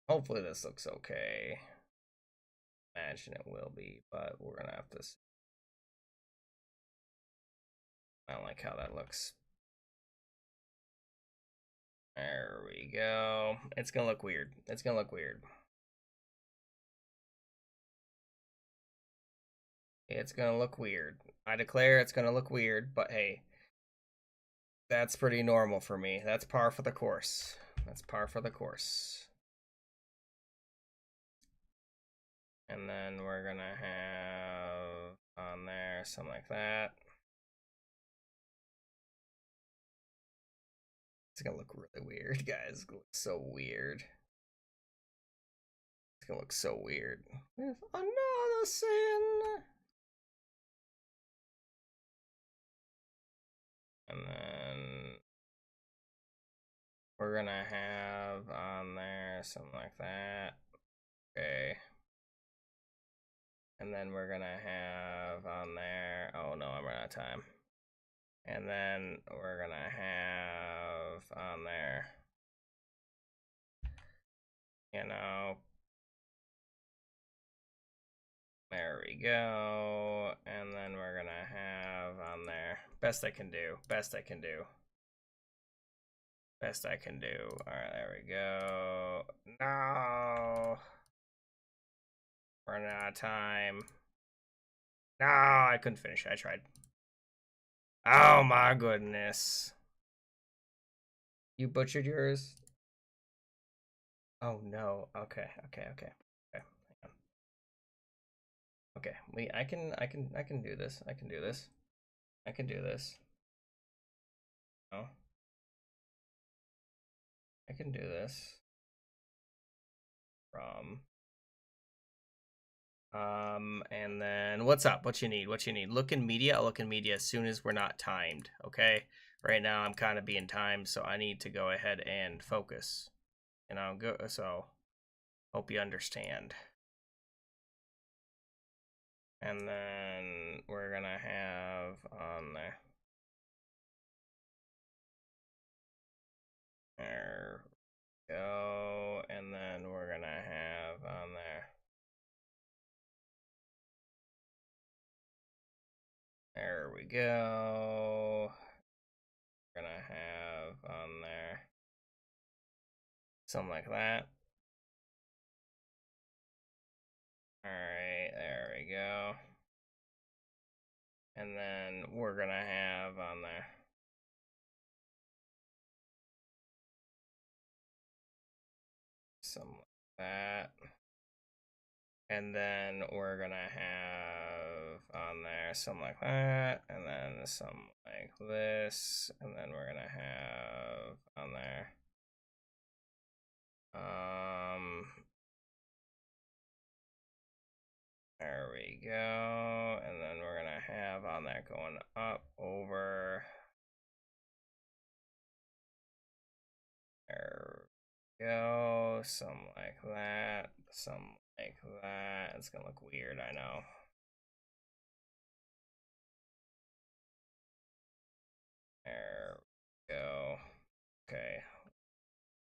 Hopefully this looks okay. Imagine it will be, but we're gonna have to. I don't like how that looks. There we go. It's gonna look weird. It's gonna look weird. It's gonna look weird. I declare it's gonna look weird, but hey, that's pretty normal for me. That's par for the course. That's par for the course. And then we're gonna have on there something like that. It's gonna look really weird, guys. It's gonna look so weird. It's gonna look so weird. With another sin. And then we're gonna have on there something like that. Okay. And then we're gonna have on there. Oh no, I'm running out of time. And then we're gonna have on there, you know, there we go. And then we're gonna have on there, best I can do, best I can do, best I can do. All right, there we go. No, running out of time. No, I couldn't finish. I tried. Oh my goodness. You butchered yours? Oh no. Okay, okay, okay. Okay. Hang on. Okay. Wait, I can do this. I can do this. I can do this. Oh. I can do this. From and then what's up? What you need? What you need? Look in media. I'll look in media as soon as we're not timed. Okay. Right now I'm kind of being timed, so I need to go ahead and focus. You know, go so hope you understand. And then we're gonna have on there. There we go. And then we're gonna have on there. There we go. We're gonna have on there something like that. All right, there we go. And then we're gonna have on there something like that. And then we're gonna have on there something like that. And then something like this. And then we're gonna have on there there we go. And then we're gonna have on there going up over. There we go. Something like that. Something like that. It's gonna look weird, I know. There we go. Okay.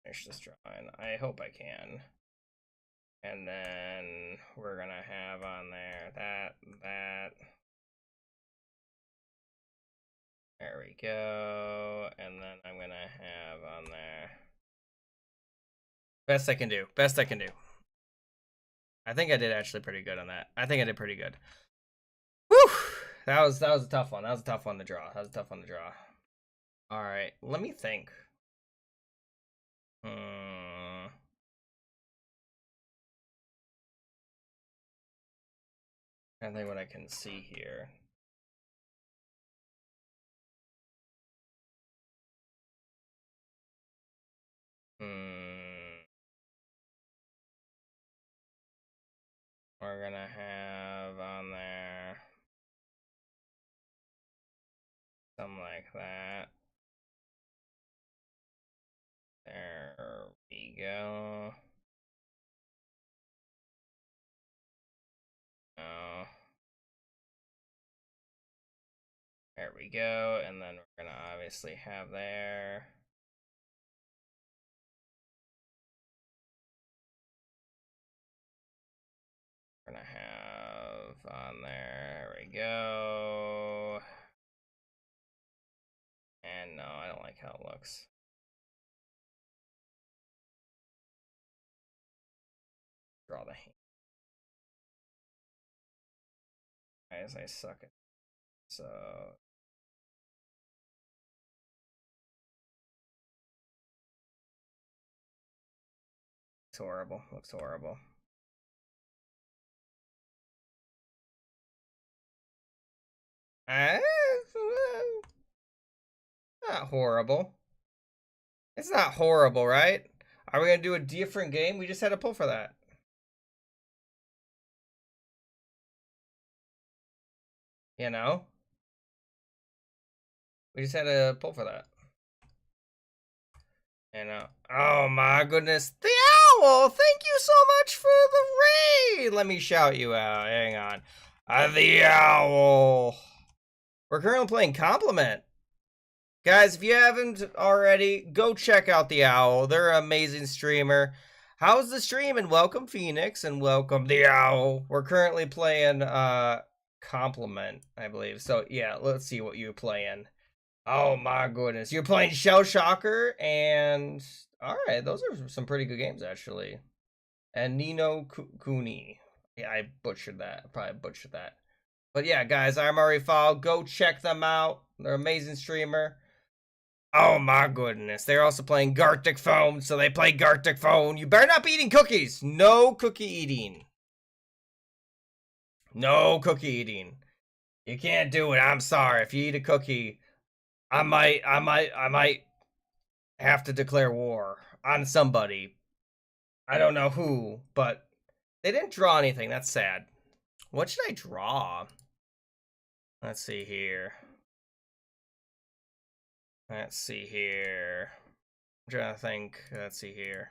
Finish this drawing. I hope I can. And then we're gonna have on there that. There we go. And then I'm gonna have on there. Best I can do. Best I can do. I think I did actually pretty good on that. I think I did pretty good. Whew! That was a tough one. That was a tough one to draw. That was a tough one to draw. All right, let me think. I think what I can see here. We're gonna have on there something like that. There we go. Oh. There we go. And then we're gonna obviously have there. We're gonna have on there. There we go. And no, I don't like how it looks. Draw the hand. Guys, I suck at so. Looks horrible. Looks horrible. Not horrible. It's not horrible, right? Are we gonna do a different game? We just had to pull for that. You know? We just had to pull for that. And oh my goodness, the owl! Thank you so much for the raid. Let me shout you out. Hang on, the owl. We're currently playing Compliment, guys. If you haven't already, go check out the owl. They're an amazing streamer. How's the stream? And welcome Phoenix and welcome the owl. We're currently playing Compliment, I believe. So yeah, let's see what you're playing. Oh my goodness. You're playing Shell Shocker and alright, those are some pretty good games actually. And Nino Kuni. Yeah, I butchered that. I probably butchered that. But yeah, guys, I'm already followed. Go check them out. They're an amazing streamer. Oh my goodness. They're also playing Gartic Phone, so they play Gartic Phone. You better not be eating cookies. No cookie eating. No cookie eating. You can't do it. I'm sorry. If you eat a cookie, I might have to declare war on somebody. I don't know who, but they didn't draw anything. That's sad. What should I draw? Let's see here. Let's see here. I'm trying to think. Let's see here.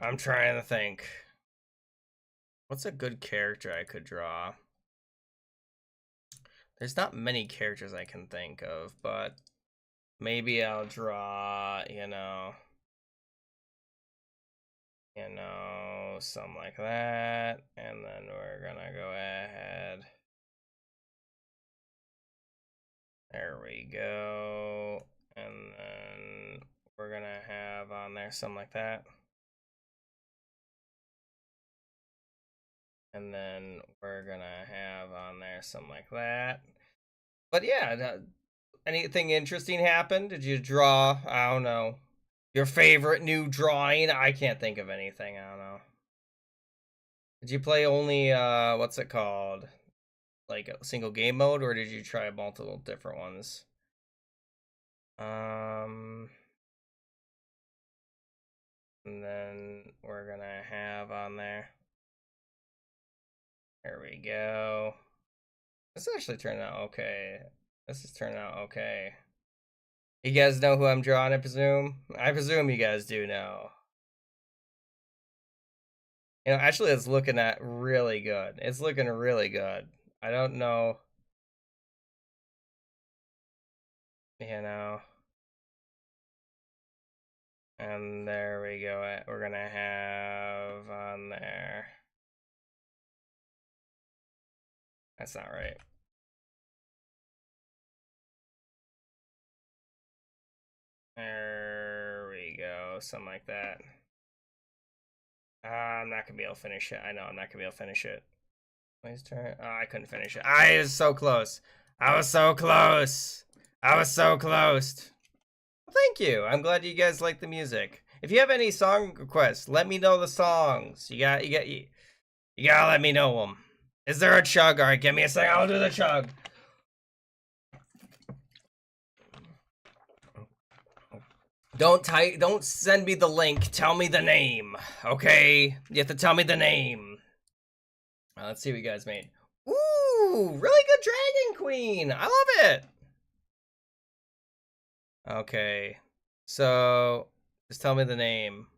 I'm trying to think. What's a good character I could draw? There's not many characters I can think of, but maybe I'll draw, you know, something like that. And then we're gonna go ahead. There we go. And then we're gonna have on there something like that. And then we're gonna have on there something like that. But yeah, anything interesting happened? Did you draw, I don't know, your favorite new drawing? I can't think of anything, I don't know. Did you play only, what's it called? Like a single game mode, or did you try multiple different ones? And then we're gonna have on there. There we go. This actually turned out okay. This is turning out okay. You guys know who I'm drawing, I presume? I presume you guys do know. You know, actually it's looking at really good. It's looking really good. I don't know. You know. And there we go. We're gonna have on there. That's not right. There we go. Something like that. I'm not gonna be able to finish it. I know I'm not gonna be able to finish it. Please turn. Oh, I couldn't finish it. I was so close. I was so close. I was so close. Well, thank you. I'm glad you guys like the music. If you have any song requests, let me know the songs. You gotta let me know them. Is there a chug? All right, give me a second. I'll do the chug. Don't send me the link. Tell me the name. Okay? You have to tell me the name. Let's see what you guys made. Ooh, really good Dragon Queen. I love it. Okay. So, just tell me the name.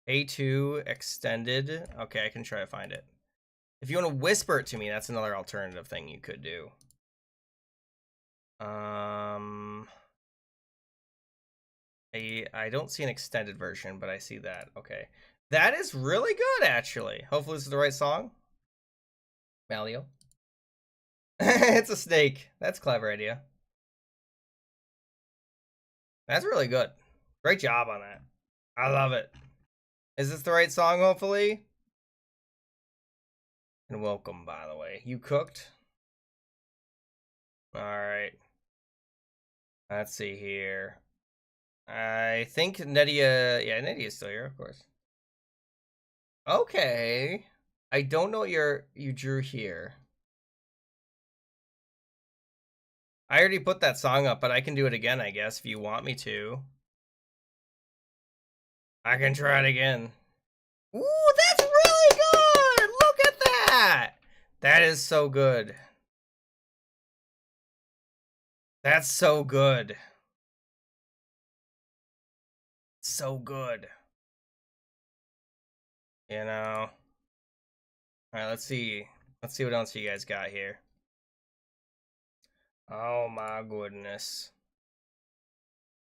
A2 extended. Okay, I can try to find it. If you want to whisper it to me, that's another alternative thing you could do. I don't see an extended version, but I see that. Okay. That is really good, actually. Hopefully this is the right song. Malio. It's a snake. That's a clever idea. That's really good. Great job on that. I love it. Is this the right song, hopefully? And welcome, by the way. You cooked? Alright. Let's see here. I think Nedia... Yeah, Nedia's still here, of course. Okay. I don't know what you drew here. I already put that song up, but I can do it again, I guess, if you want me to. I can try it again. Ooh, that's really good! Look at that! That is so good. That's so good. So good. You know? Alright, let's see. Let's see what else you guys got here. Oh my goodness.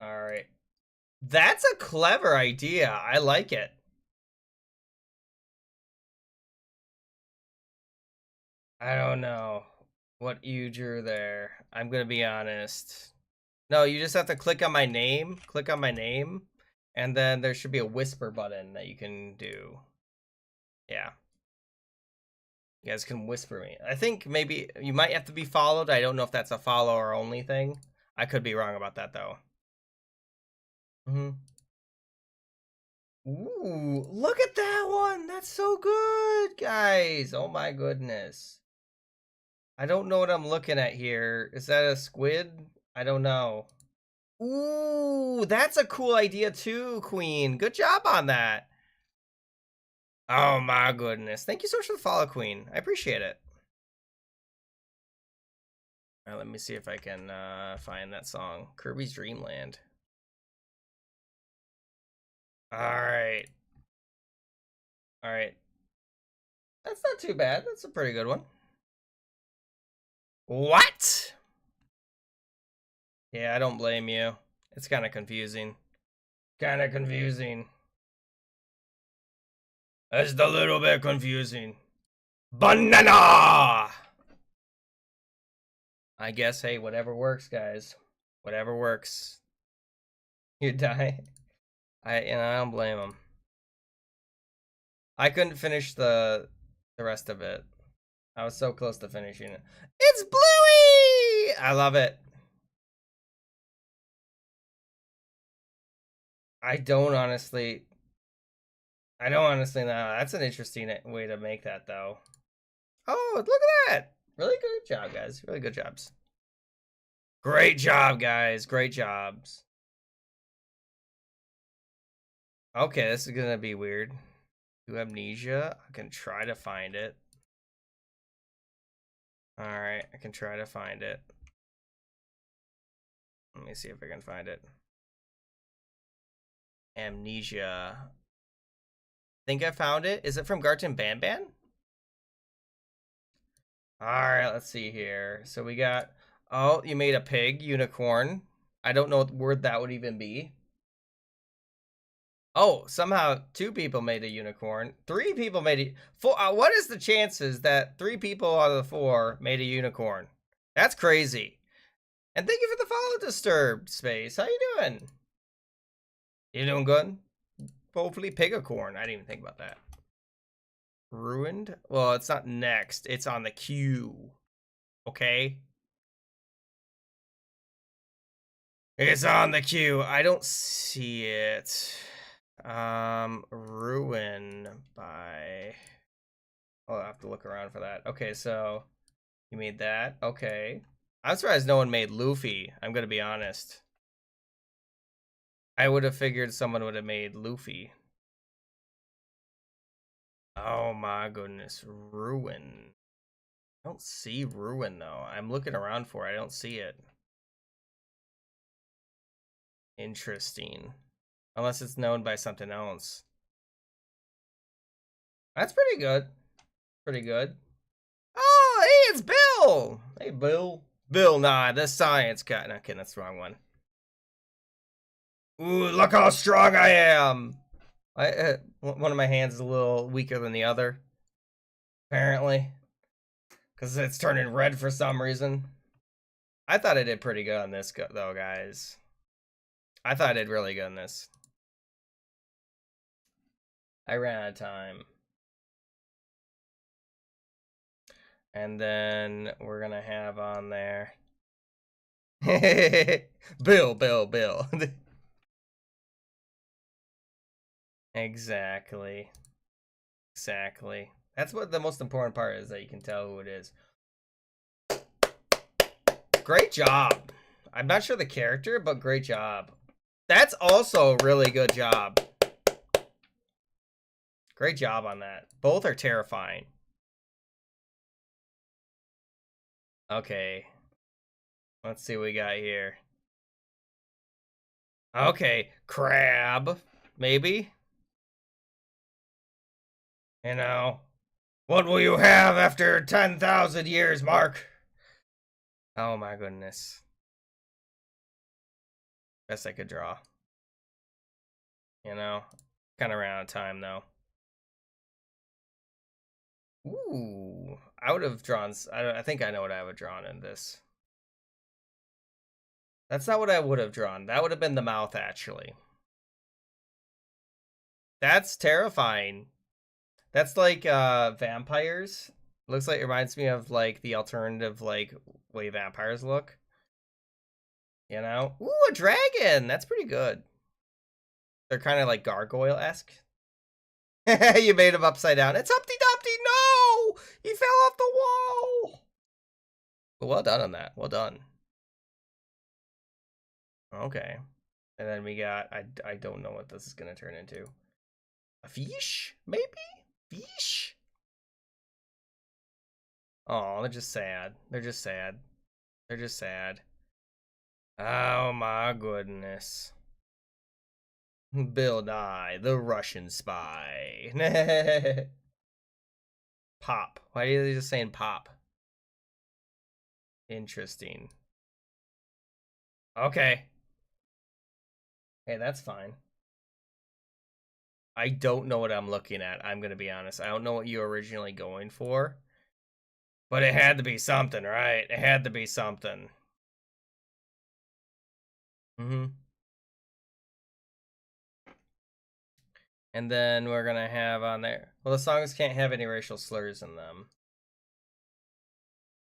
Alright. That's a clever idea. I like it. I don't know what you drew there. I'm gonna be honest. No, you just have to click on my name. Click on my name. And then there should be a whisper button that you can do. Yeah. You guys can whisper me. I think maybe you might have to be followed. I don't know if that's a follower only thing. I could be wrong about that though. Ooh, look at that one. That's so good, guys. Oh my goodness. I don't know what I'm looking at here. Is that a squid? I don't know. Ooh, that's a cool idea too, Queen. Good job on that. Oh my goodness. Thank you so much for the follow, Queen. I appreciate it. All right, let me see if I can find that song. Kirby's Dream Land. All right. All right. That's not too bad. That's a pretty good one. What? Yeah, I don't blame you. It's kind of confusing. Kind of confusing. Just a little bit confusing. Banana! I guess, hey, whatever works, guys. Whatever works. You die. I don't blame him. I couldn't finish the rest of it. I was so close to finishing it. It's Bluey! I love it. I don't honestly know. That's an interesting way to make that, though. Oh, look at that. Really good job, guys. Really good jobs. Great job, guys. Great jobs. Okay, this is gonna be weird. Do amnesia? I can try to find it. Alright, I can try to find it. Let me see if I can find it. Amnesia. Think I found it. Is it from Gartic Ban Ban? Alright, let's see here. So we got... Oh, you made a pig, unicorn. I don't know what word that would even be. Oh, somehow 2 people made a unicorn. 3 people made a... what is the chances that 3 people out of the 4 made a unicorn? That's crazy. And thank you for the follow, Disturbed Space. How you doing? You doing good? Hopefully Pigacorn. I didn't even think about that. Ruined? Well, it's not next. It's on the queue. Okay? It's on the queue. I don't see it. Ruin by... Oh, I'll have to look around for that. Okay, so you made that. Okay. I'm surprised no one made Luffy. I'm gonna be honest. I would have figured someone would have made Luffy. Oh my goodness. Ruin. I don't see Ruin though. I'm looking around for it. I don't see it. Interesting. Unless it's known by something else. That's pretty good. Pretty good. Oh, hey, it's Bill! Hey, Bill. Bill, nah, the science guy. No, kidding, that's the wrong one. Ooh, look how strong I am! One of my hands is a little weaker than the other. Apparently. Because it's turning red for some reason. I thought I did pretty good on this, though, guys. I thought I did really good on this. I ran out of time. And then we're gonna have on there... Bill. Exactly. That's what the most important part is, that you can tell who it is. Great job. I'm not sure the character, but great job. That's also a really good job. Great job on that. Both are terrifying. Okay. Let's see what we got here. Okay. Crab. Maybe? You know. What will you have after 10,000 years, Mark? Oh my goodness. Best I could draw. You know? Kind of ran out of time, though. Ooh. I would have drawn... I think I know what I would have drawn in this. That's not what I would have drawn. That would have been the mouth, actually. That's terrifying. That's like vampires. Looks like it reminds me of like the alternative like way vampires look. You know? Ooh, a dragon! That's pretty good. They're kind of like gargoyle-esque. You made him upside down. It's Humpty Dumpty! No! He fell off the wall! Well done on that. Well done. Okay. And then we got... I don't know what this is going to turn into. A fish? Maybe? Fish? Oh, they're just sad. They're just sad. They're just sad. Oh my goodness. Bill Nye, the Russian spy. Pop. Why are they just saying pop? Interesting. Okay. Hey, that's fine. I don't know what I'm looking at. I'm going to be honest. I don't know what you were originally going for. But it had to be something, right? It had to be something. And then we're going to have on there... Well, the songs can't have any racial slurs in them.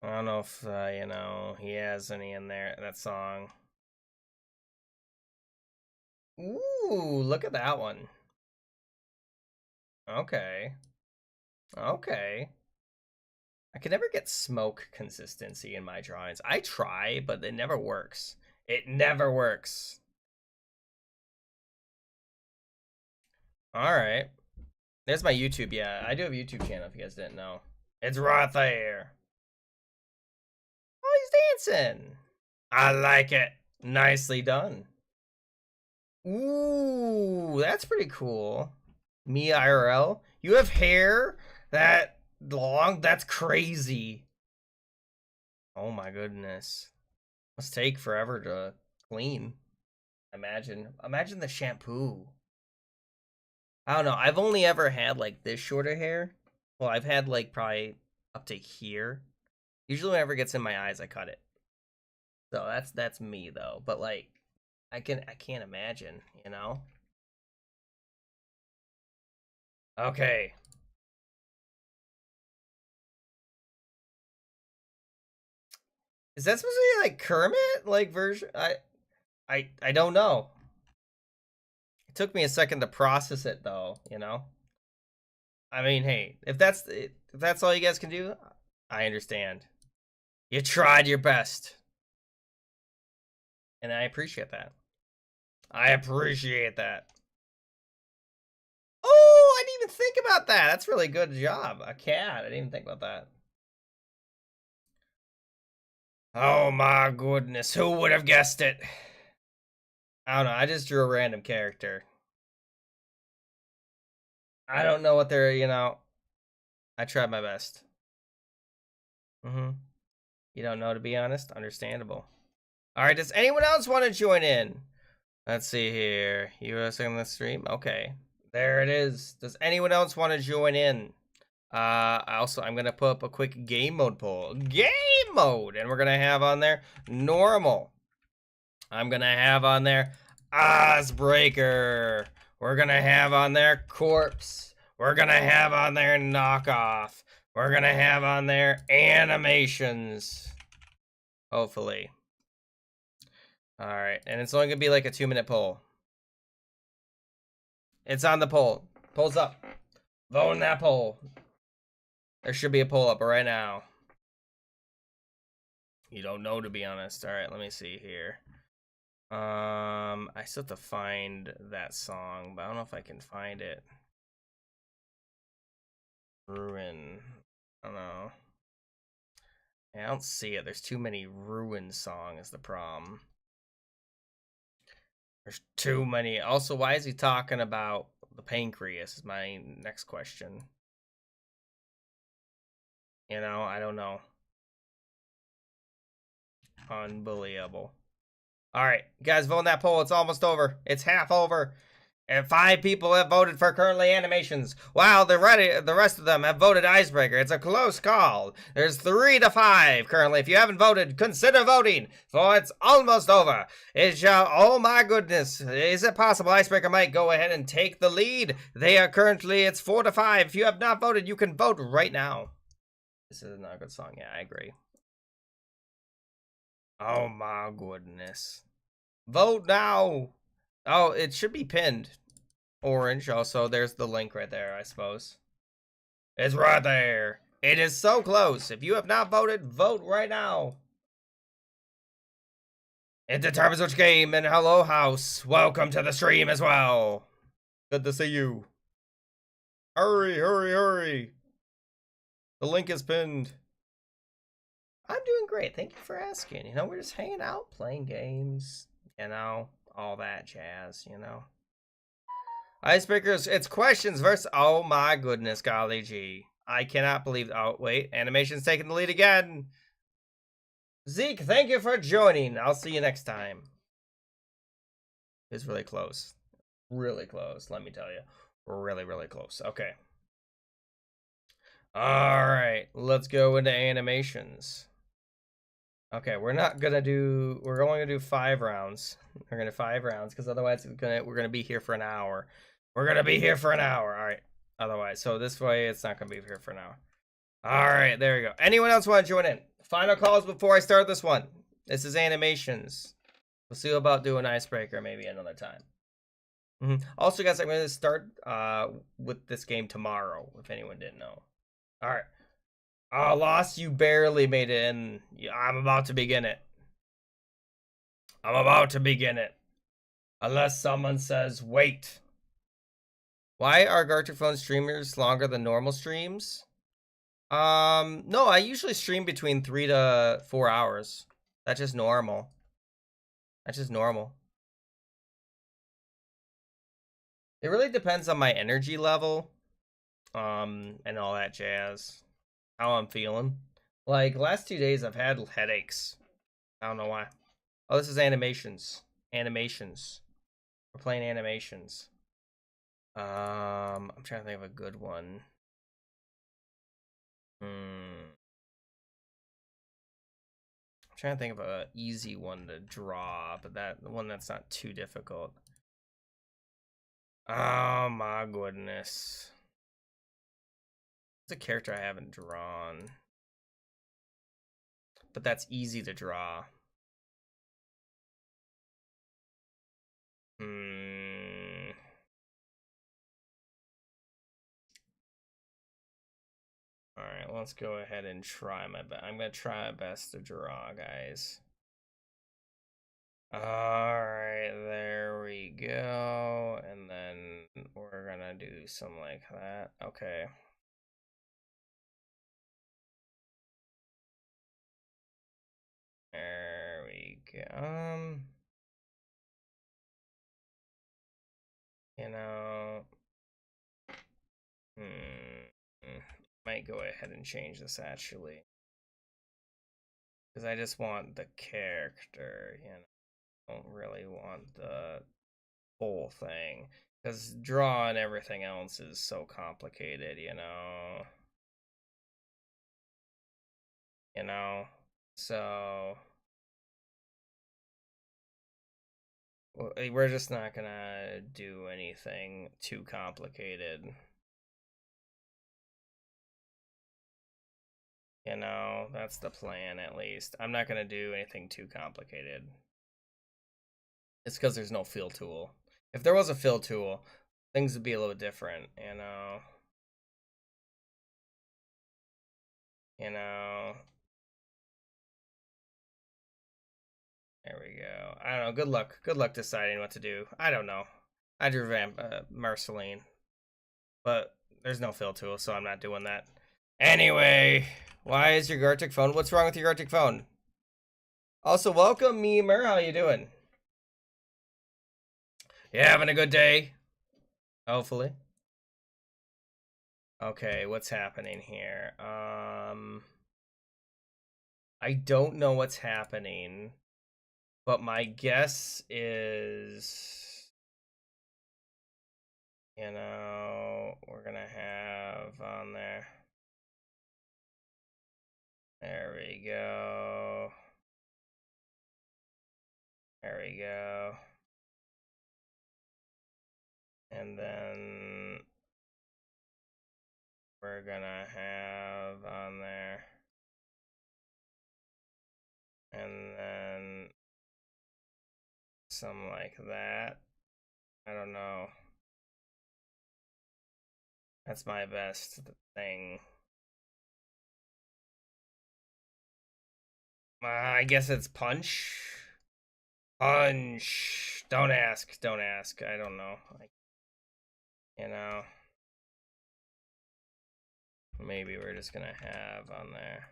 I don't know if, you know, he has any in there, that song. Ooh, look at that one. Okay. Okay. I can never get smoke consistency in my drawings. I try, but it never works. It never works. Alright. There's my YouTube, yeah. I do have a YouTube channel if you guys didn't know. It's right there. Oh, he's dancing. I like it. Nicely done. Ooh, that's pretty cool. Me IRL. You have hair that long? That's crazy. Oh my goodness. Must take forever to clean. Imagine the shampoo. I don't know. I've only ever had like this shorter hair. Well, I've had like probably up to here. Usually whenever it gets in my eyes, I cut it. So that's me though. But like I can't imagine, you know? Okay. Is that supposed to be like Kermit like version? I don't know. It took me a second to process it though, you know? I mean, hey, if that's all you guys can do, I understand. You tried your best. And I appreciate that. I appreciate that. Oh, I didn't even think about that. That's really good job. A cat. I didn't even think about that. Oh my goodness. Who would have guessed it? I don't know. I just drew a random character. I don't know what they're, you know. I tried my best. You don't know, to be honest? Understandable. All right. Does anyone else want to join in? Let's see here. You are on the stream? Okay. There it is. Does anyone else want to join in? I'm going to put up a quick game mode poll. Game mode! And we're going to have on there normal. I'm going to have on there Ozbreaker. We're going to have on there corpse. We're going to have on there knockoff. We're going to have on there animations. Hopefully. All right. And it's only going to be like a 2-minute poll. It's on the poll. Poll's up. Vote in that poll. There should be a poll up right now. You don't know, to be honest. All right, let me see here. I still have to find that song, but I don't know if I can find it. Ruin. I don't know. Yeah, I don't see it. There's too many Ruin songs is the problem. There's too many. Also, why is he talking about the pancreas is my next question. You know, I don't know. Unbelievable. All right, guys, vote in that poll. It's almost over. It's half over. And 5 people have voted for currently animations. Wow, the rest of them have voted Icebreaker. It's a close call. There's 3 to 5 currently. If you haven't voted, consider voting. For it's almost over. Oh my goodness. Is it possible Icebreaker might go ahead and take the lead? They are currently, it's 4 to 5. If you have not voted, you can vote right now. This is not a good song. Yeah, I agree. Oh my goodness. Vote now. Oh, it should be pinned. Orange. Also, there's the link right there, I suppose. It's right there. It is so close. If you have not voted, vote right now. It determines which game. And hello, house. Welcome to the stream as well. Good to see you. Hurry, hurry, hurry. The link is pinned. I'm doing great. Thank you for asking. You know, we're just hanging out, playing games, you know, all that jazz, you know. Icebreakers, it's questions versus. Oh my goodness, golly gee. I cannot believe. Oh, wait. Animation's taking the lead again. Zeke, thank you for joining. I'll see you next time. It's really close. Really close, let me tell you. Really, really close. Okay. Alright, let's go into animations. Okay, we're only gonna do 5 rounds. We're gonna 5 rounds because otherwise we're gonna be here for an hour. We're gonna be here for an hour. All right. Otherwise, so this way it's not gonna be here for an hour. All right, there we go. Anyone else want to join in? Final calls before I start this one. This is animations. We'll see about doing Icebreaker maybe another time. Also, guys, I'm gonna start with this game tomorrow. If anyone didn't know. All right. Lost, you barely made it in. I'm about to begin it. I'm about to begin it. Unless someone says, wait. Why are Gartic phone streamers longer than normal streams? No, I usually stream between 3 to 4 hours. That's just normal. That's just normal. It really depends on my energy level. And all that jazz. How I'm feeling. Like, last 2 days I've had headaches. I don't know why. Oh, this is animations. Animations. We're playing animations. I'm trying to think of a good one. I'm trying to think of an easy one to draw, but the one that's not too difficult. Oh my goodness. It's a character I haven't drawn. But that's easy to draw. Alright, let's go ahead and try my best. I'm going to try my best to draw, guys. Alright, there we go. And then we're going to do something like that. Okay. There we go. You know, might go ahead and change this actually. Because I just want the character, you know. Don't really want the whole thing. Because drawing everything else is so complicated, you know. You know? So we're just not gonna do anything too complicated. You know, that's the plan at least. I'm not gonna do anything too complicated. It's because there's no fill tool. If there was a fill tool, things would be a little different, you know. You know. There we go. I don't know. Good luck. Good luck deciding what to do. I don't know. I drew Marceline. But there's no fill tool, so I'm not doing that. Anyway, why is your Gartic phone? What's wrong with your Gartic phone? Also, welcome, Memer. How you doing? You having a good day? Hopefully. Okay, what's happening here? I don't know what's happening, but my guess is, you know, we're gonna have on there. There we go. There we go. And then we're gonna have on there. And then something like that. I don't know. That's my best thing. I guess it's punch. Punch. Don't ask. Don't ask. I don't know. You know. Maybe we're just gonna have on there.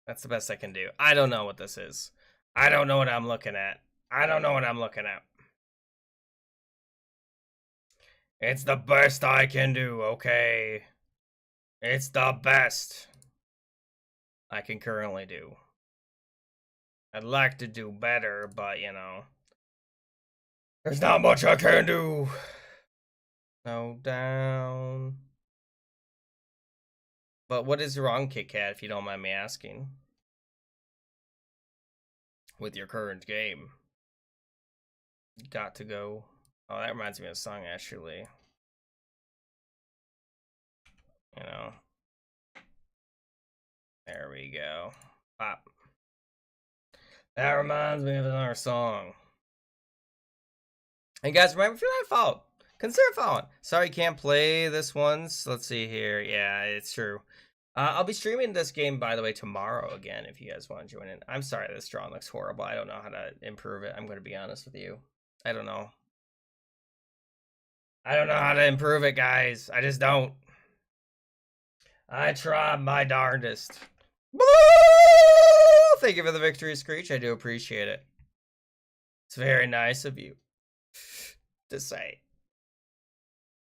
That's the best I can do. I don't know what this is. I don't know what I'm looking at. I don't know what I'm looking at. It's the best I can do, okay? It's the best I can currently do. I'd like to do better, but you know, there's not much I can do. No down. But what is wrong, Kit Kat, if you don't mind me asking? With your current game. Got to go. Oh, that reminds me of a song, actually. You know. There we go. Pop. That reminds me of another song. And guys, remember, if you're not followed, consider following. Sorry you can't play this once. Let's see here. Yeah, it's true. I'll be streaming this game, by the way, tomorrow again, if you guys want to join in. I'm sorry this drawing looks horrible. I don't know how to improve it. I'm going to be honest with you. I don't know. I don't know how to improve it, guys. I just don't. I tried my darndest. Thank you for the victory, Screech. I do appreciate it. It's very nice of you to say.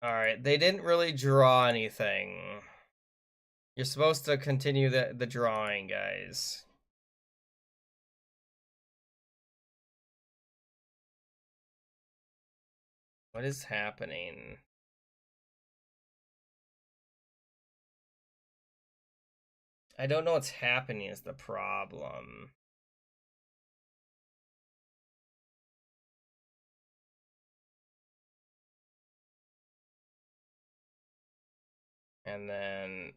Alright, they didn't really draw anything. You're supposed to continue the drawing, guys. What is happening? I don't know what's happening is the problem. And then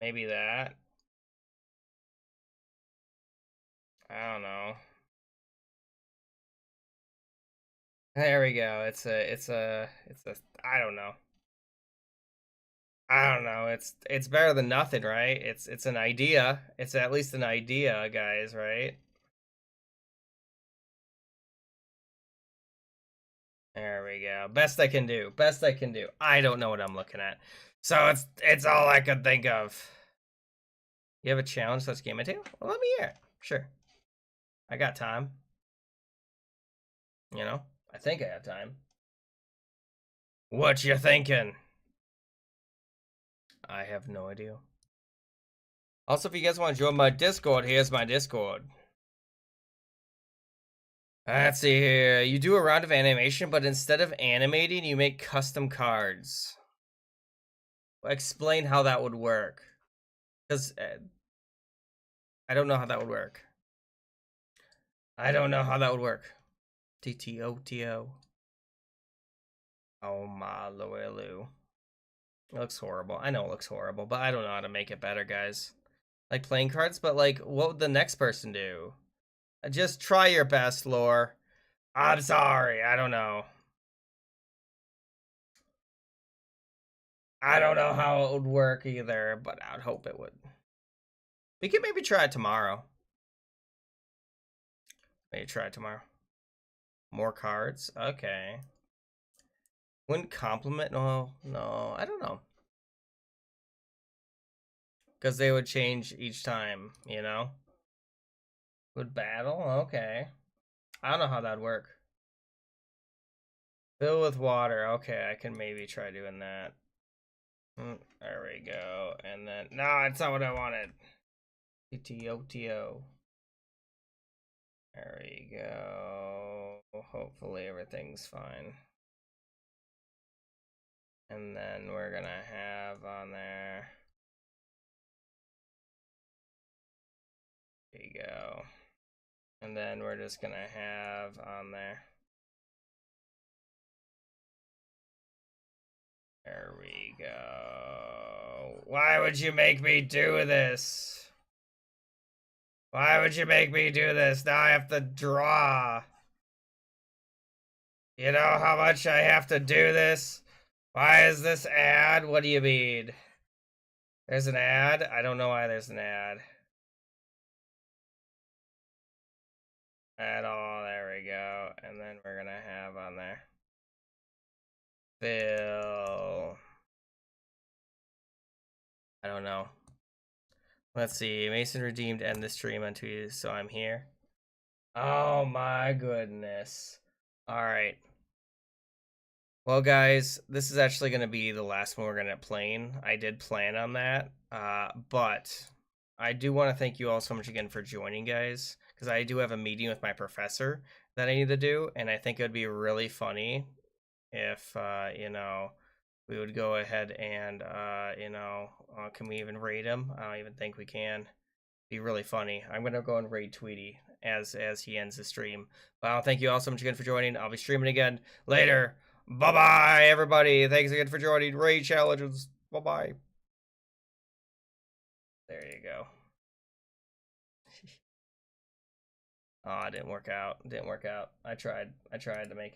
maybe that. I don't know. There we go. It's a I don't know. I don't know. It's better than nothing, right? It's an idea. It's at least an idea, guys, right? There we go. Best I can do. Best I can do. I don't know what I'm looking at. So it's all I could think of. You have a challenge that's game into? Well, let me hear it. Sure. I got time. You know? I think I have time. What you thinking? I have no idea. Also, if you guys want to join my Discord, here's my Discord. Let's see here. You do a round of animation, but instead of animating, you make custom cards. Explain how that would work. Because I don't know how that would work. I don't know how that would work. TTOTO. Oh my Lulu. It looks horrible. I know it looks horrible, but I don't know how to make it better, guys. Like playing cards, but like, what would the next person do? Just try your best, Lore. I'm sorry. I don't know. I don't know how it would work either, but I'd hope it would. We could maybe try it tomorrow. Maybe try it tomorrow. More cards? Okay. Wouldn't compliment? No, no, I don't know. Because they would change each time, you know? Would battle? Okay. I don't know how that'd work. Fill with water. Okay, I can maybe try doing that. There we go. And then, no, it's not what I wanted. TTOTO. There we go. Hopefully everything's fine. And then we're gonna have on there. There you go. And then we're just gonna have on there. There we go. Why would you make me do this? Why would you make me do this? Now I have to draw. You know how much I have to do this? Why is this ad? What do you mean? There's an ad? I don't know why there's an ad. At all. There we go. And then we're gonna have on there. Fill. I don't know. Let's see. Mason redeemed end the stream on Twitter, so I'm here. Oh my goodness. Alright. Well, guys, this is actually going to be the last one we're going to play. I did plan on that, but I do want to thank you all so much again for joining, guys, because I do have a meeting with my professor that I need to do, and I think it would be really funny if, you know, we would go ahead and, you know, can we even raid him? I don't even think we can. Be really funny. I'm gonna go and raid Tweety as he ends the stream. But thank you all so much again for joining. I'll be streaming again later. Bye bye, everybody. Thanks again for joining. Raid challenges. Bye bye. There you go. Oh, it didn't work out. It didn't work out. I tried to make it.